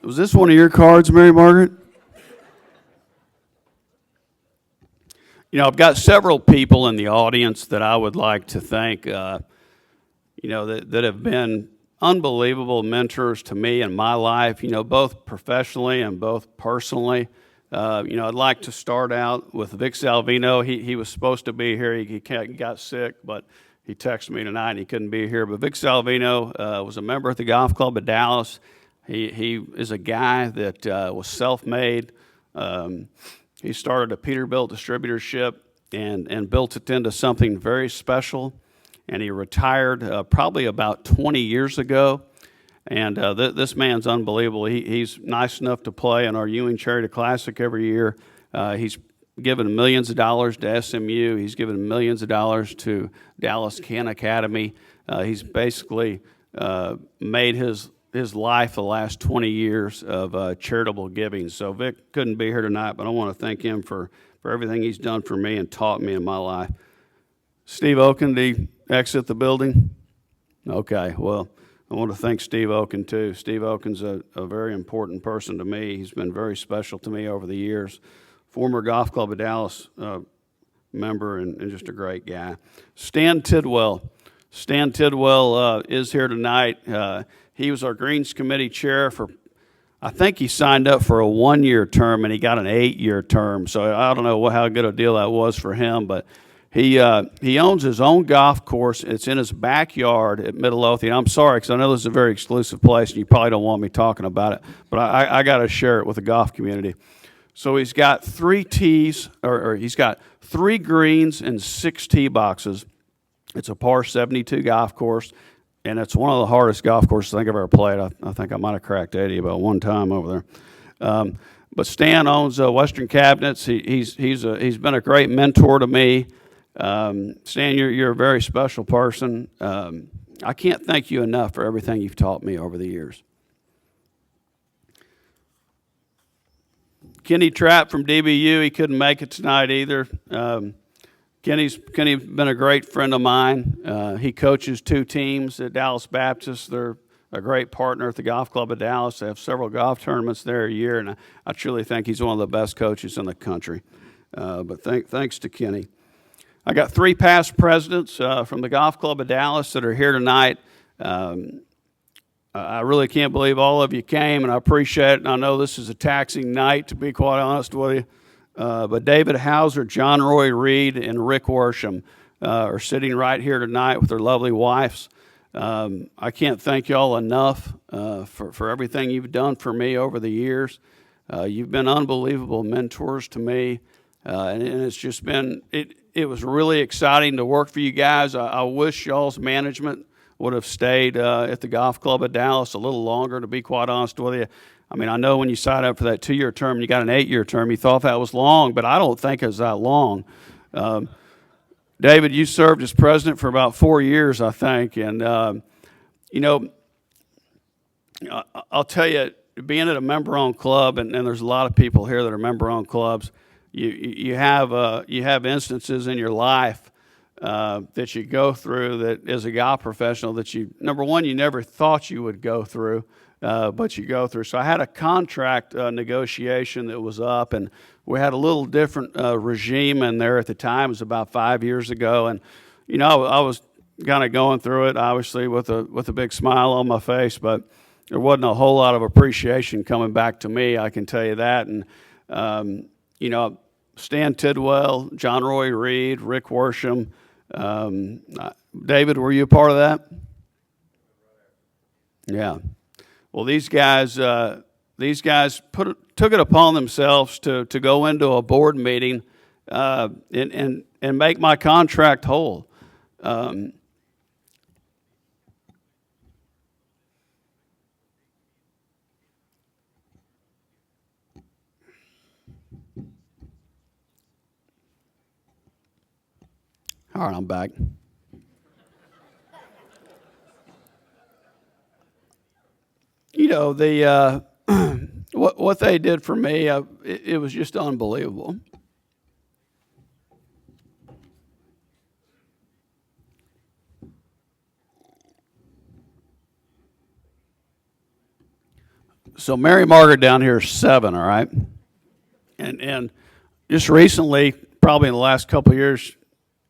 Was this one of your cards, Mary Margaret? I've got several people in the audience that I would like to thank, that have been unbelievable mentors to me in my life, both professionally and both personally. I'd like to start out with Vic Salvino. He was supposed to be here. He got sick, but he texted me tonight and he couldn't be here. But Vic Salvino was a member at the Golf Club of Dallas. He is a guy that was self-made. He started a Peterbilt distributorship and built it into something very special. And he retired probably about 20 years ago. And this man's unbelievable. He's nice enough to play in our Ewing Charity Classic every year. He's given millions of dollars to SMU. He's given millions of dollars to Dallas Can Academy. He's basically made his life the last 20 years of charitable giving. So Vic couldn't be here tonight, but I want to thank him for everything he's done for me and taught me in my life. Steve Oken, did he exit the building? Okay, well, I want to thank Steve Oken too. Steve Oken's a very important person to me. He's been very special to me over the years. Former Golf Club of Dallas member and just a great guy. Stan Tidwell. Stan Tidwell is here tonight. He was our Greens Committee chair for, I think he signed up for a 1-year term and he got an 8-year term. So I don't know how good a deal that was for him, but he owns his own golf course. It's in his backyard at Midlothian. I'm sorry, because I know this is a very exclusive place and you probably don't want me talking about it, but I got to share it with the golf community. So he's got 3 tees, or he's got 3 greens and 6 tee boxes. It's a par 72 golf course, and it's one of the hardest golf courses I think I've ever played. I think I might have cracked 80 about one time over there. But Stan owns Western Cabinets. He's been a great mentor to me. Stan, you're a very special person. I can't thank you enough for everything you've taught me over the years. Kenny Trapp from DBU, he couldn't make it tonight either. Kenny's been a great friend of mine. He coaches 2 teams at Dallas Baptist. They're a great partner at the Golf Club of Dallas. They have several golf tournaments there a year, and I truly think he's one of the best coaches in the country. But thanks to Kenny. I got 3 past presidents from the Golf Club of Dallas that are here tonight. I really can't believe all of you came, and I appreciate it. And I know this is a taxing night, to be quite honest with you. But David Hauser, John Roy Reed, and Rick Worsham are sitting right here tonight with their lovely wives. I can't thank you all enough for everything you've done for me over the years. You've been unbelievable mentors to me, and it's just been, it was really exciting to work for you guys. I wish y'all's management would have stayed at the Golf Club of Dallas a little longer, to be quite honest with you. I mean, I know when you signed up for that 2-year term and you got an 8-year term, you thought that was long, but I don't think it was that long. David, you served as president for about 4 years, I think. And, I'll tell you, being at a member-owned club, and there's a lot of people here that are member-owned clubs, you have instances in your life that you go through that as a golf professional that number one, you never thought you would go through, but you go through. So I had a contract negotiation that was up, and we had a little different regime in there at the time. It was about 5 years ago, and I was kind of going through it, obviously with a big smile on my face, but there wasn't a whole lot of appreciation coming back to me, I can tell you that. And Stan Tidwell, John Roy Reed, Rick Worsham. David, were you a part of that? Yeah. Well, these guys took it upon themselves to go into a board meeting and make my contract whole. All right, I'm back. What they did for me, it was just unbelievable. So Mary Margaret down here is 7, all right? And just recently, probably in the last couple of years,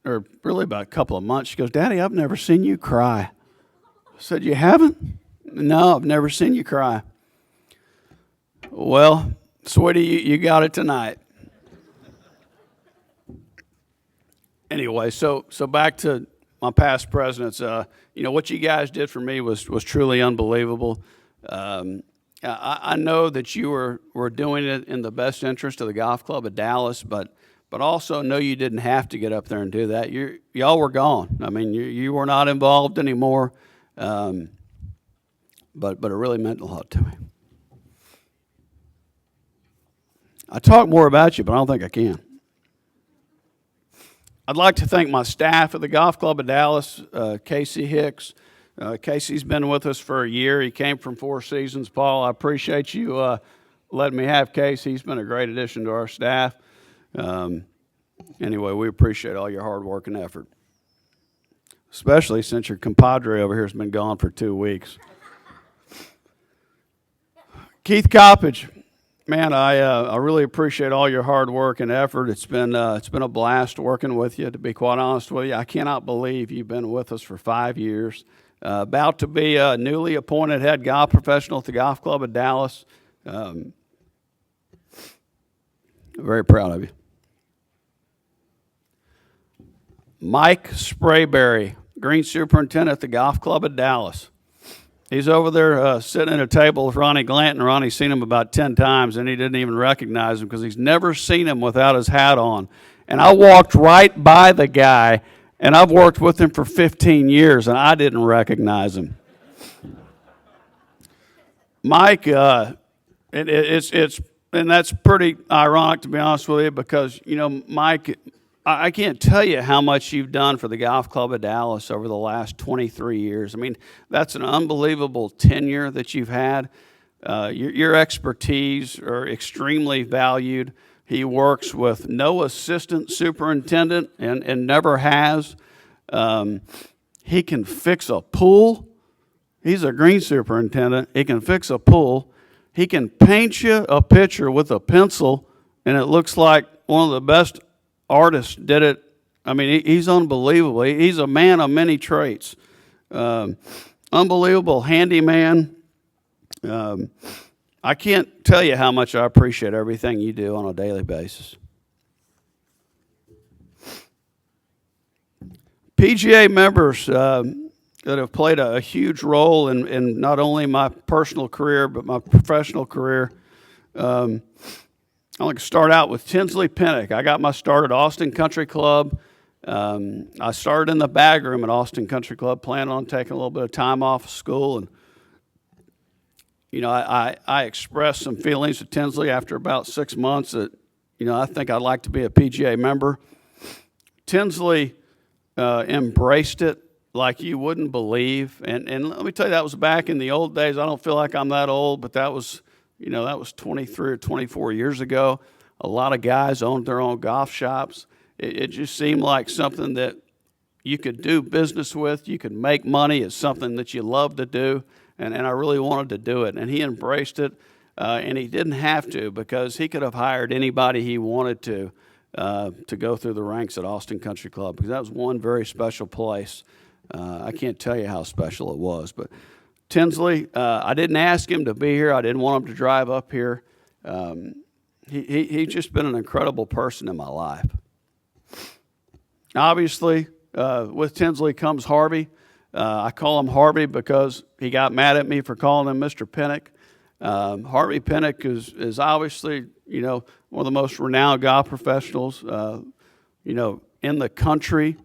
or really about a couple of months, she goes, "Daddy, I've never seen you cry." I said, "You haven't?" "No, I've never seen you cry." Well, Sweetie, you got it tonight. Anyway, so back to my past presidents. What you guys did for me was truly unbelievable. I know that you were doing it in the best interest of the golf club of Dallas, but also know you didn't have to get up there and do that. Y'all were gone. I mean, you were not involved anymore, but it really meant a lot to me. I talk more about you, but I don't think I can. I'd like to thank my staff at the Golf Club of Dallas, Casey Hicks. Casey's been with us for a year. He came from Four Seasons. Paul, I appreciate you letting me have Casey. He's been a great addition to our staff. Anyway, we appreciate all your hard work and effort, especially since your compadre over here has been gone for 2 weeks. Keith Coppage. Man, I really appreciate all your hard work and effort. It's been a blast working with you, to be quite honest with you. I cannot believe you've been with us for 5 years. About to be a newly appointed head golf professional at the Golf Club of Dallas. Very proud of you. Mike Sprayberry, Green Superintendent at the Golf Club of Dallas. He's over there sitting at a table with Ronnie Glanton. Ronnie's seen him about 10 times, and he didn't even recognize him because he's never seen him without his hat on. And I walked right by the guy, and I've worked with him for 15 years, and I didn't recognize him. Mike, and that's pretty ironic, to be honest with you, because, Mike, I can't tell you how much you've done for the Golf Club of Dallas over the last 23 years. I mean, that's an unbelievable tenure that you've had. Your expertise are extremely valued. He works with no assistant superintendent and never has. He can fix a pool. He's a green superintendent. He can fix a pool. He can paint you a picture with a pencil, and it looks like one of the best artists did it. I mean, he's unbelievable. He's a man of many traits. Unbelievable handyman. I can't tell you how much I appreciate everything you do on a daily basis. PGA members that have played a huge role in not only my personal career, but my professional career. I like to start out with Tinsley Pinnock. I got my start at Austin Country Club. I started in the bag room at Austin Country Club, planning on taking a little bit of time off of school. And, I expressed some feelings to Tinsley after about 6 months that, I think I'd like to be a PGA member. Tinsley embraced it like you wouldn't believe. And let me tell you, that was back in the old days. I don't feel like I'm that old, but that was 23 or 24 years ago. A lot of guys owned their own golf shops. It just seemed like something that you could do business with. You could make money. It's something that you love to do, and I really wanted to do it. And he embraced it, and he didn't have to, because he could have hired anybody he wanted to go through the ranks at Austin Country Club, because that was one very special place. I can't tell you how special it was, but Tinsley, I didn't ask him to be here. I didn't want him to drive up here. He's just been an incredible person in my life. Obviously, with Tinsley comes Harvey. I call him Harvey because he got mad at me for calling him Mr. Pinnock. Harvey Pinnock is obviously, one of the most renowned golf professionals, in the country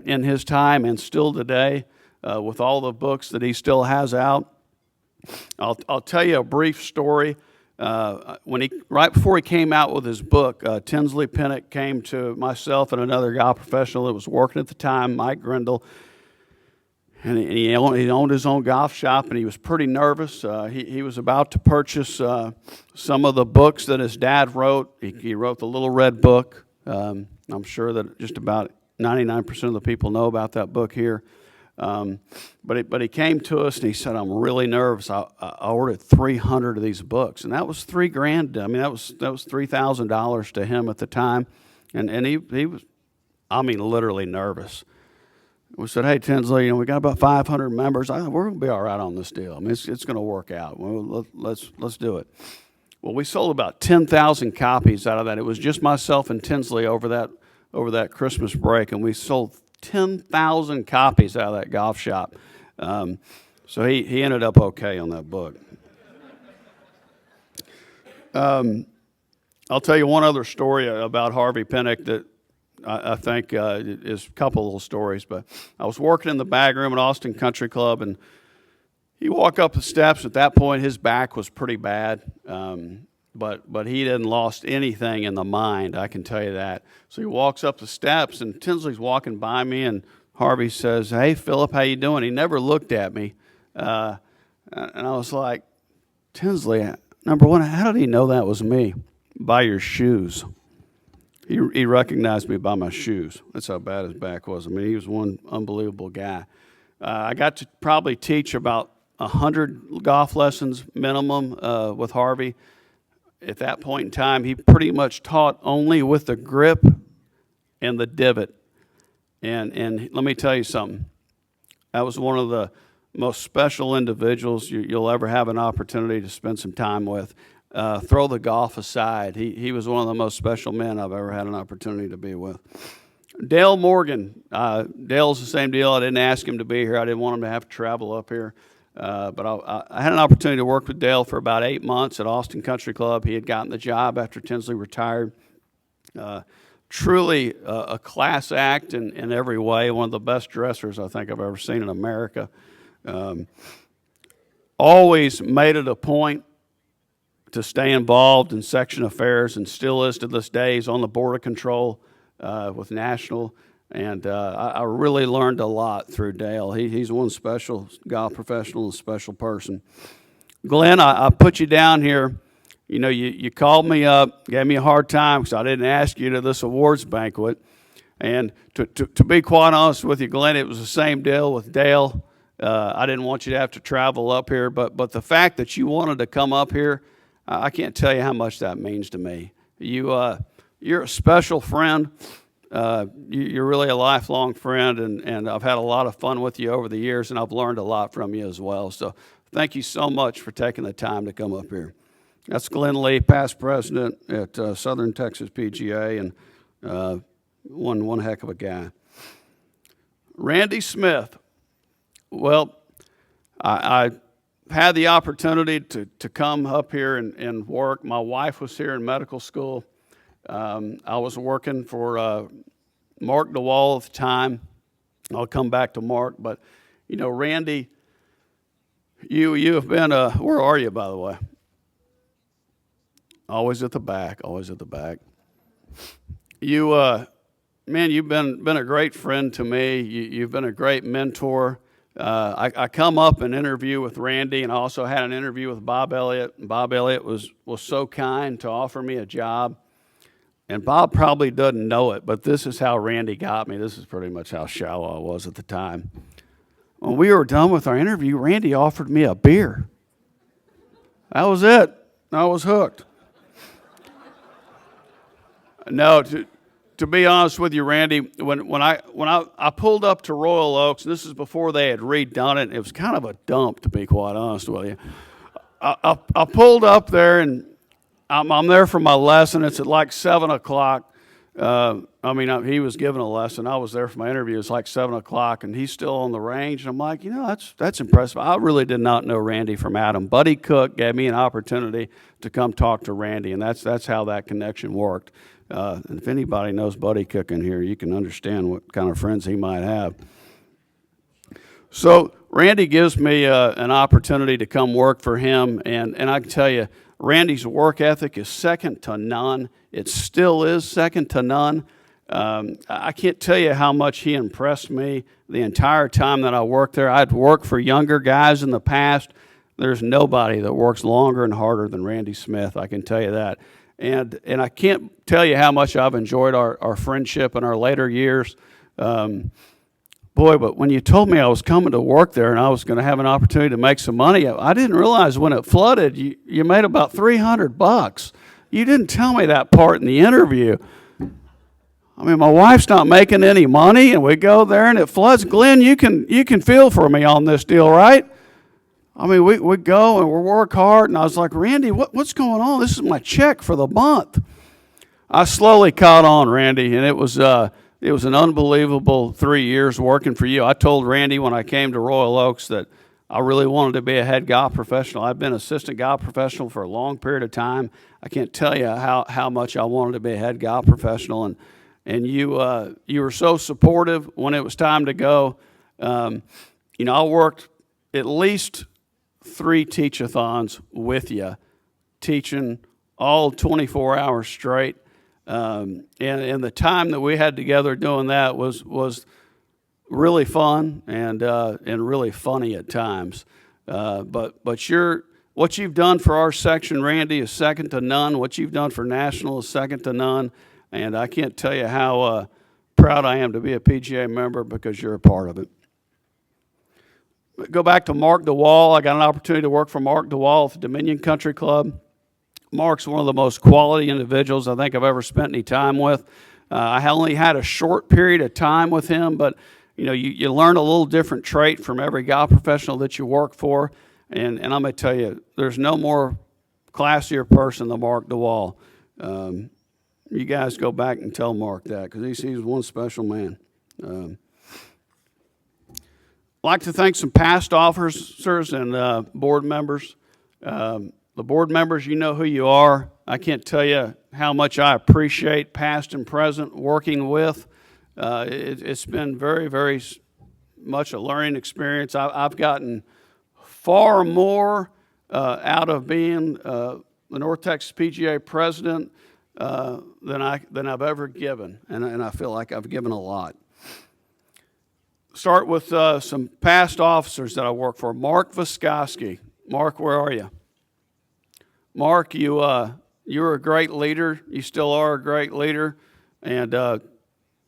in his time and still today. With all the books that he still has out. I'll tell you a brief story. Right before he came out with his book, Tinsley Pinnock came to myself and another golf professional that was working at the time, Mike Grindle, and he owned his own golf shop, and he was pretty nervous. He was about to purchase some of the books that his dad wrote. He wrote the Little Red Book. I'm sure that just about 99% of the people know about that book here. But he came to us and he said, "I'm really nervous. I ordered 300 of these books," and that was $3,000. I mean, that was $3,000 to him at the time, and he was, literally nervous. We said, "Hey, Tinsley, we got about 500 members. We're gonna be all right on this deal. I mean, it's gonna work out. Let's do it." Well, we sold about 10,000 copies out of that. It was just myself and Tinsley over that Christmas break, and we sold 10,000 copies out of that golf shop. So he ended up okay on that book. I'll tell you one other story about Harvey Pinnock that I think is a couple little stories. But I was working in the bag room at Austin Country Club, and he walked up the steps. At that point, his back was pretty bad, but he hadn't lost anything in the mind, I can tell you that. So he walks up the steps, and Tinsley's walking by me, and Harvey says, "Hey, Philip, how you doing?" He never looked at me, and I was like, "Tinsley, number one, how did he know that was me?" "By your shoes." He recognized me by my shoes. That's how bad his back was. I mean, he was one unbelievable guy. I got to probably teach about 100 golf lessons minimum with Harvey. At that point in time, he pretty much taught only with the grip and the divot. And let me tell you something. That was one of the most special individuals you'll ever have an opportunity to spend some time with. Throw the golf aside. He was one of the most special men I've ever had an opportunity to be with. Dale Morgan. Dale's the same deal. I didn't ask him to be here. I didn't want him to have to travel up here. But I had an opportunity to work with Dale for about 8 months at Austin Country Club. He had gotten the job after Tinsley retired. Truly a class act in every way. One of the best dressers I think I've ever seen in America. Always made it a point to stay involved in section affairs, and still is to this day. He's on the board of control with National. And I really learned a lot through Dale. He's one special golf professional and special person. Glenn, I put you down here. You know, you called me up, gave me a hard time because I didn't ask you to this awards banquet. And to be quite honest with you, Glenn, it was the same deal with Dale. I didn't want you to have to travel up here. But the fact that you wanted to come up here, I can't tell you how much that means to me. You're a special friend. You're really a lifelong friend, and I've had a lot of fun with you over the years, and I've learned a lot from you as well. So thank you so much for taking the time to come up here. That's Glenn Lee, past president at Southern Texas PGA, and one heck of a guy. Randy Smith. Well, I had the opportunity to come up here and work. My wife was here in medical school. I was working for Mark DeWall at the time. I'll come back to Mark, but you know, Randy, you have been where are you, by the way? Always at the back, always at the back. Man, you've been a great friend to me. You've been a great mentor. I come up and interview with Randy, and I also had an interview with Bob Elliott. Bob Elliott was so kind to offer me a job. And Bob probably doesn't know it, but this is how Randy got me. This is pretty much how shallow I was at the time. When we were done with our interview, Randy offered me a beer. That was it. I was hooked. No, to be honest with you, Randy, when I pulled up to Royal Oaks, this is before they had redone it. It was kind of a dump, to be quite honest with you. I pulled up there, and I'm there for my lesson. It's at like 7 o'clock. He was giving a lesson. I was there for my interview. It's like 7 o'clock, and he's still on the range. And I'm like, that's impressive. I really did not know Randy from Adam. Buddy Cook gave me an opportunity to come talk to Randy, and that's how that connection worked. And if anybody knows Buddy Cook in here, you can understand what kind of friends he might have. So Randy gives me an opportunity to come work for him, and I can tell you, Randy's work ethic is second to none. It still is second to none. I can't tell you how much he impressed me the entire time that I worked there. I'd worked for younger guys in the past. There's nobody that works longer and harder than Randy Smith, I can tell you that. And I can't tell you how much I've enjoyed our friendship in our later years. Boy, but when you told me I was coming to work there and I was going to have an opportunity to make some money, I didn't realize when it flooded, you made about $300. You didn't tell me that part in the interview. I mean, my wife's not making any money, and we go there and it floods. Glenn, you can feel for me on this deal, right? I mean, we go and we work hard, and I was like, Randy, what's going on? This is my check for the month. I slowly caught on, Randy, and it was an unbelievable 3 years working for you. I told Randy when I came to Royal Oaks that I really wanted to be a head golf professional. I've been assistant golf professional for a long period of time. I can't tell you how much I wanted to be a head golf professional, and you were so supportive when it was time to go. I worked at least 3 teach-a-thons with you, teaching all 24 hours straight. And the time that we had together doing that was really fun and really funny at times. But what you've done for our section, Randy, is second to none. What you've done for National is second to none. And I can't tell you how proud I am to be a PGA member because you're a part of it. Go back to Mark DeWall. I got an opportunity to work for Mark DeWall at the Dominion Country Club. Mark's one of the most quality individuals I think I've ever spent any time with. I only had a short period of time with him, but you learn a little different trait from every golf professional that you work for. And I'm going to tell you, there's no more classier person than Mark DeWall. You guys go back and tell Mark that because he's one special man. I'd like to thank some past officers and board members. The board members, you know who you are. I can't tell you how much I appreciate past and present working with. It's been very, very much a learning experience. I've gotten far more out of being the North Texas PGA president than I've ever given, and I feel like I've given a lot. Start with some past officers that I work for. Mark Voskoski. Mark, where are you? Mark, you were a great leader. You still are a great leader, and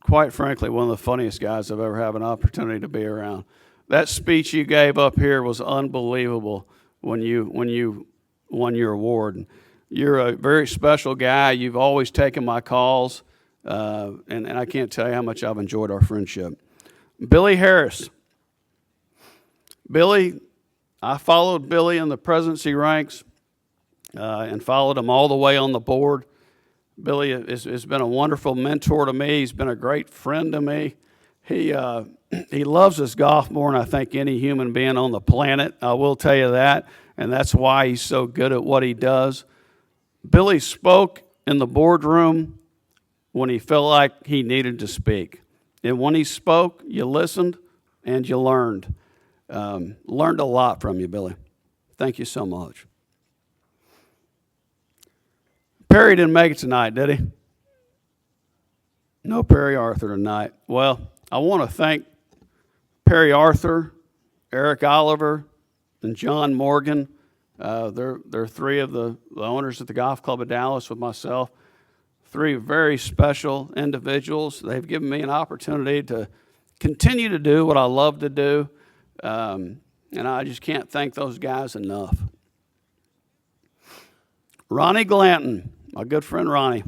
quite frankly, one of the funniest guys I've ever had an opportunity to be around. That speech you gave up here was unbelievable when you won your award. You're a very special guy. You've always taken my calls, and I can't tell you how much I've enjoyed our friendship. Billy Harris. Billy, I followed Billy in the presidency ranks and followed him all the way on the board. Billy has been a wonderful mentor to me. He's been a great friend to me. He loves his golf more than I think any human being on the planet. I will tell you that, and that's why he's so good at what he does. Billy spoke in the boardroom when he felt like he needed to speak. And when he spoke, you listened and you learned. Learned a lot from you, Billy. Thank you so much. Perry didn't make it tonight, did he? No Perry Arthur tonight. Well, I want to thank Perry Arthur, Eric Oliver, and John Morgan. They're 3 of the owners at the Golf Club of Dallas with myself. 3 very special individuals. They've given me an opportunity to continue to do what I love to do, and I just can't thank those guys enough. Ronnie Glanton, my good friend Ronnie.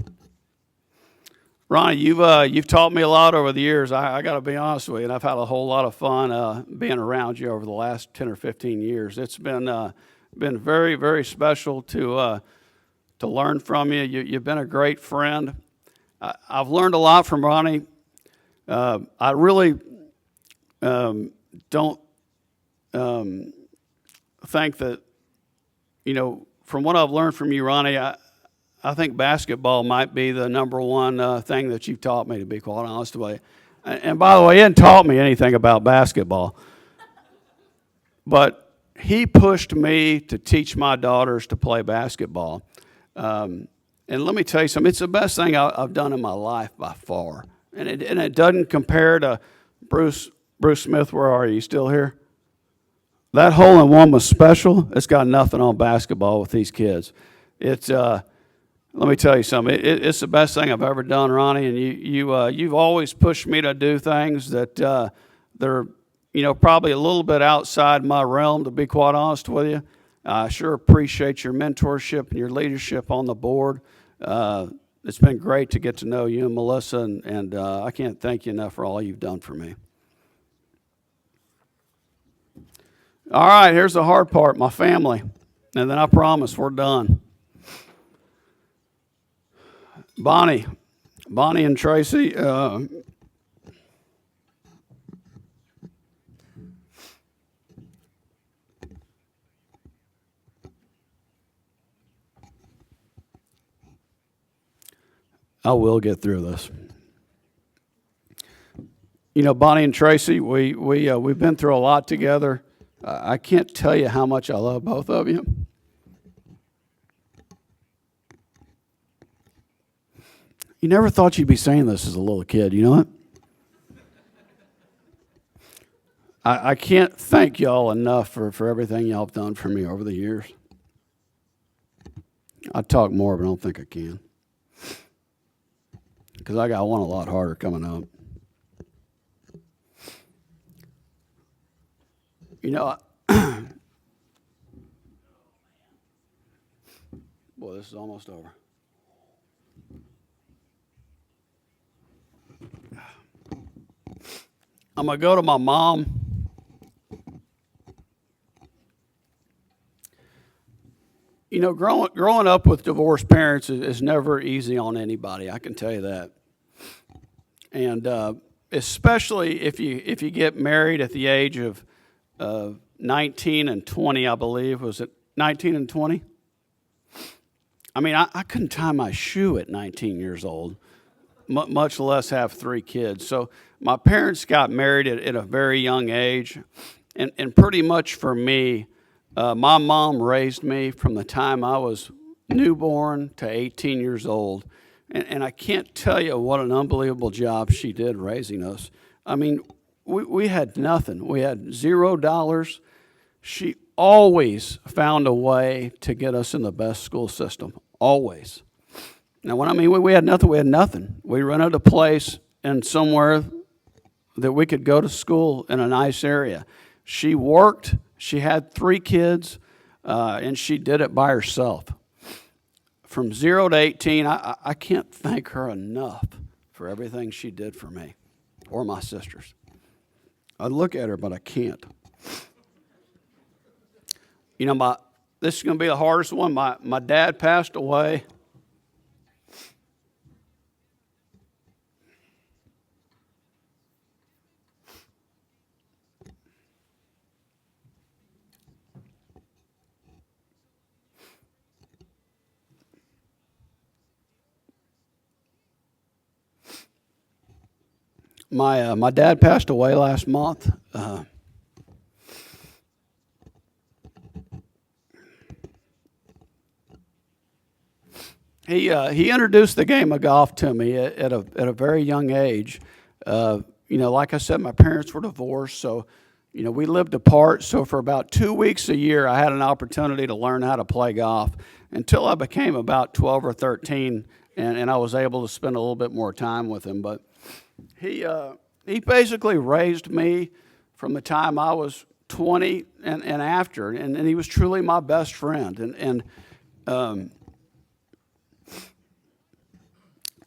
Ronnie, you've taught me a lot over the years. I got to be honest with you, and I've had a whole lot of fun being around you over the last 10 or 15 years. It's been very, very special to learn from you. You've been a great friend. I've learned a lot from Ronnie. I really don't think that, from what I've learned from you, Ronnie, I think basketball might be the number one thing that you've taught me, to be quite honest with you. And by the way, he hadn't taught me anything about basketball. But he pushed me to teach my daughters to play basketball. And let me tell you something, it's the best thing I've done in my life by far. And it doesn't compare to Bruce Smith. Where are you? You still here? That hole-in-one was special. It's got nothing on basketball with these kids. Let me tell you something. It's the best thing I've ever done, Ronnie. And you've always pushed me to do things that they're probably a little bit outside my realm, to be quite honest with you. I sure appreciate your mentorship and your leadership on the board. It's been great to get to know you and Melissa, and I can't thank you enough for all you've done for me. All right, here's the hard part, my family. And then I promise we're done. Bonnie and Tracy, I will get through this. You know, Bonnie and Tracy, we've been through a lot together. I can't tell you how much I love both of you. You never thought you'd be saying this as a little kid, you know what? I can't thank y'all enough for everything y'all have done for me over the years. I'd talk more, but I don't think I can. Because I got one a lot harder coming up. You know, boy, this is almost over. I'm going to go to my mom. You know, growing up with divorced parents is never easy on anybody. I can tell you that. And especially if you get married at the age of 19 and 20, I believe. Was it 19 and 20? I mean, I couldn't tie my shoe at 19 years old, much less have 3 kids. So my parents got married at a very young age. And pretty much for me, my mom raised me from the time I was newborn to 18 years old. And I can't tell you what an unbelievable job she did raising us. I mean, we had nothing. We had $0. She always found a way to get us in the best school system, always. Now, when I mean we had nothing, we had nothing. We rented a place in somewhere that we could go to school in a nice area. She worked, she had 3 kids, and she did it by herself. From 0 to 18, I can't thank her enough for everything she did for me or my sisters. I look at her, but I can't. You know, this is going to be the hardest one. My dad passed away. My dad passed away last month. He introduced the game of golf to me at a very young age. You know, like I said, my parents were divorced, so you know we lived apart. So for about 2 weeks a year, I had an opportunity to learn how to play golf until I became about 12 or 13, and I was able to spend a little bit more time with him. But he basically raised me from the time I was 20 and after, and he was truly my best friend. And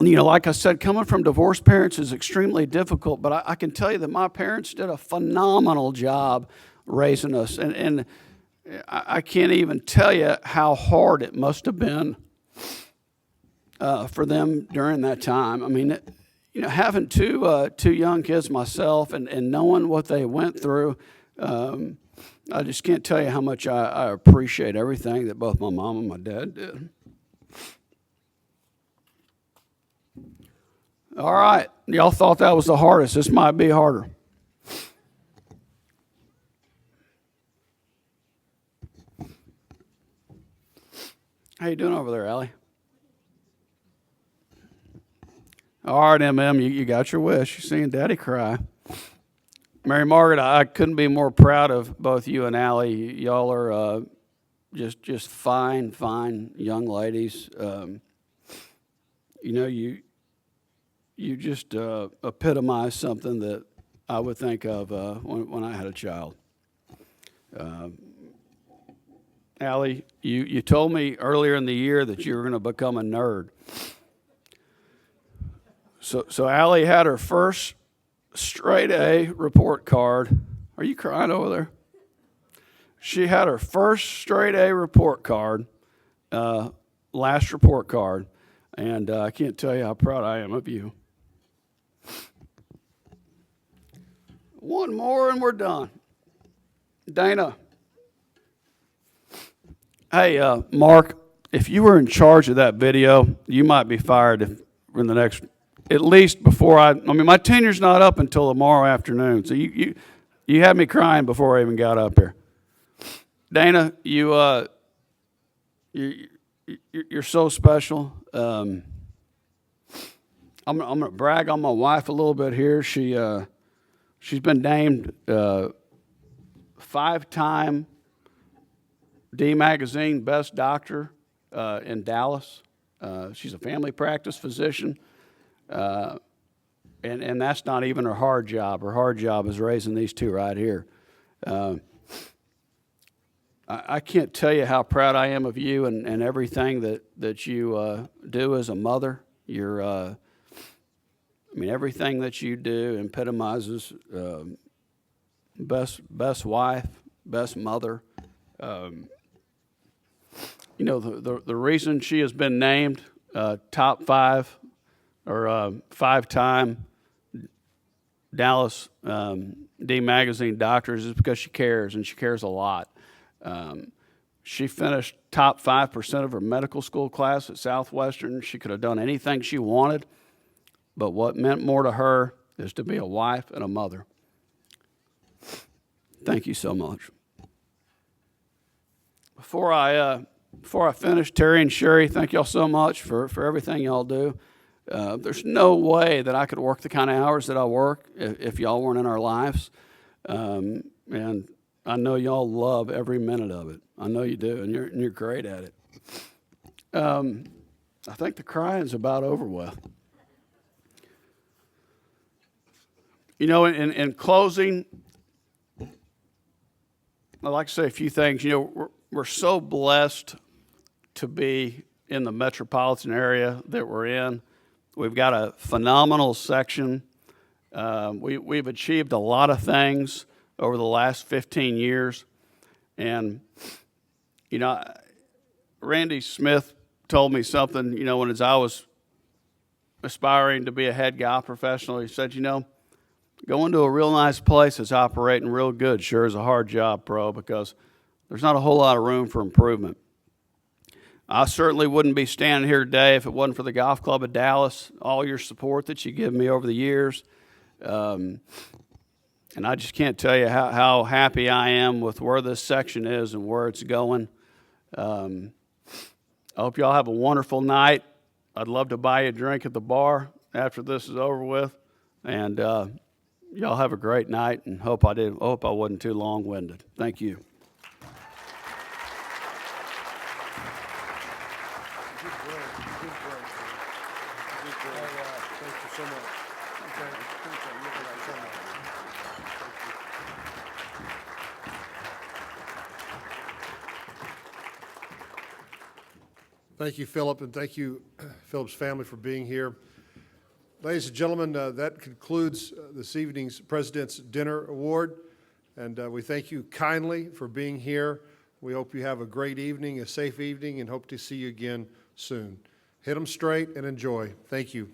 you know, like I said, coming from divorced parents is extremely difficult, but I can tell you that my parents did a phenomenal job raising us. And I can't even tell you how hard it must have been for them during that time. I mean, you know, having two young kids myself and knowing what they went through, I just can't tell you how much I appreciate everything that both my mom and my dad did. All right, y'all thought that was the hardest. This might be harder. How you doing over there, Allie? All right, MM, you got your wish. You're seeing Daddy cry. Mary Margaret, I couldn't be more proud of both you and Allie. Y'all are just fine young ladies. You know, you just epitomize something that I would think of when I had a child. Allie, you told me earlier in the year that you were going to become a nerd. So Allie had her first straight A report card. Are you crying over there? She had her first straight A report card, last report card, and I can't tell you how proud I am of you. One more and we're done. Dana. Hey, Mark, if you were in charge of that video, you might be fired in the next, at least before I mean, my tenure's not up until tomorrow afternoon, so you had me crying before I even got up here. Dana, you're so special. I'm going to brag on my wife a little bit here. She's been named 5-time D Magazine Best Doctor in Dallas. She's a family practice physician, and that's not even her hard job. Her hard job is raising these two right here. I can't tell you how proud I am of you and everything that you do as a mother. Everything that you do epitomizes best wife, best mother. The reason she has been named top 5 or 5-time Dallas D Magazine Doctors is because she cares, and she cares a lot. She finished top 5% of her medical school class at Southwestern. She could have done anything she wanted, but what meant more to her is to be a wife and a mother. Thank you so much. Before I finish, Terry and Sherry, thank y'all so much for everything y'all do. There's no way that I could work the kind of hours that I work if y'all weren't in our lives. And I know y'all love every minute of it. I know you do, and you're great at it. I think the crying's about over with. In closing, I'd like to say a few things. We're so blessed to be in the metropolitan area that we're in. We've got a phenomenal section. We've achieved a lot of things over the last 15 years. And, Randy Smith told me something, as I was aspiring to be a head golf professional. He said, going to a real nice place that's operating real good sure is a hard job, pro, because there's not a whole lot of room for improvement. I certainly wouldn't be standing here today if it wasn't for the Golf Club of Dallas, all your support that you give me over the years. And I just can't tell you how happy I am with where this section is and where it's going. I hope y'all have a wonderful night. I'd love to buy you a drink at the bar after this is over with. And y'all have a great night, and hope I wasn't too long-winded. Thank you. Thank you, Philip, and thank you, Philip's family, for being here. Ladies and gentlemen, that concludes this evening's President's Dinner Award, and we thank you kindly for being here. We hope you have a great evening, a safe evening, and hope to see you again soon. Hit them straight and enjoy. Thank you.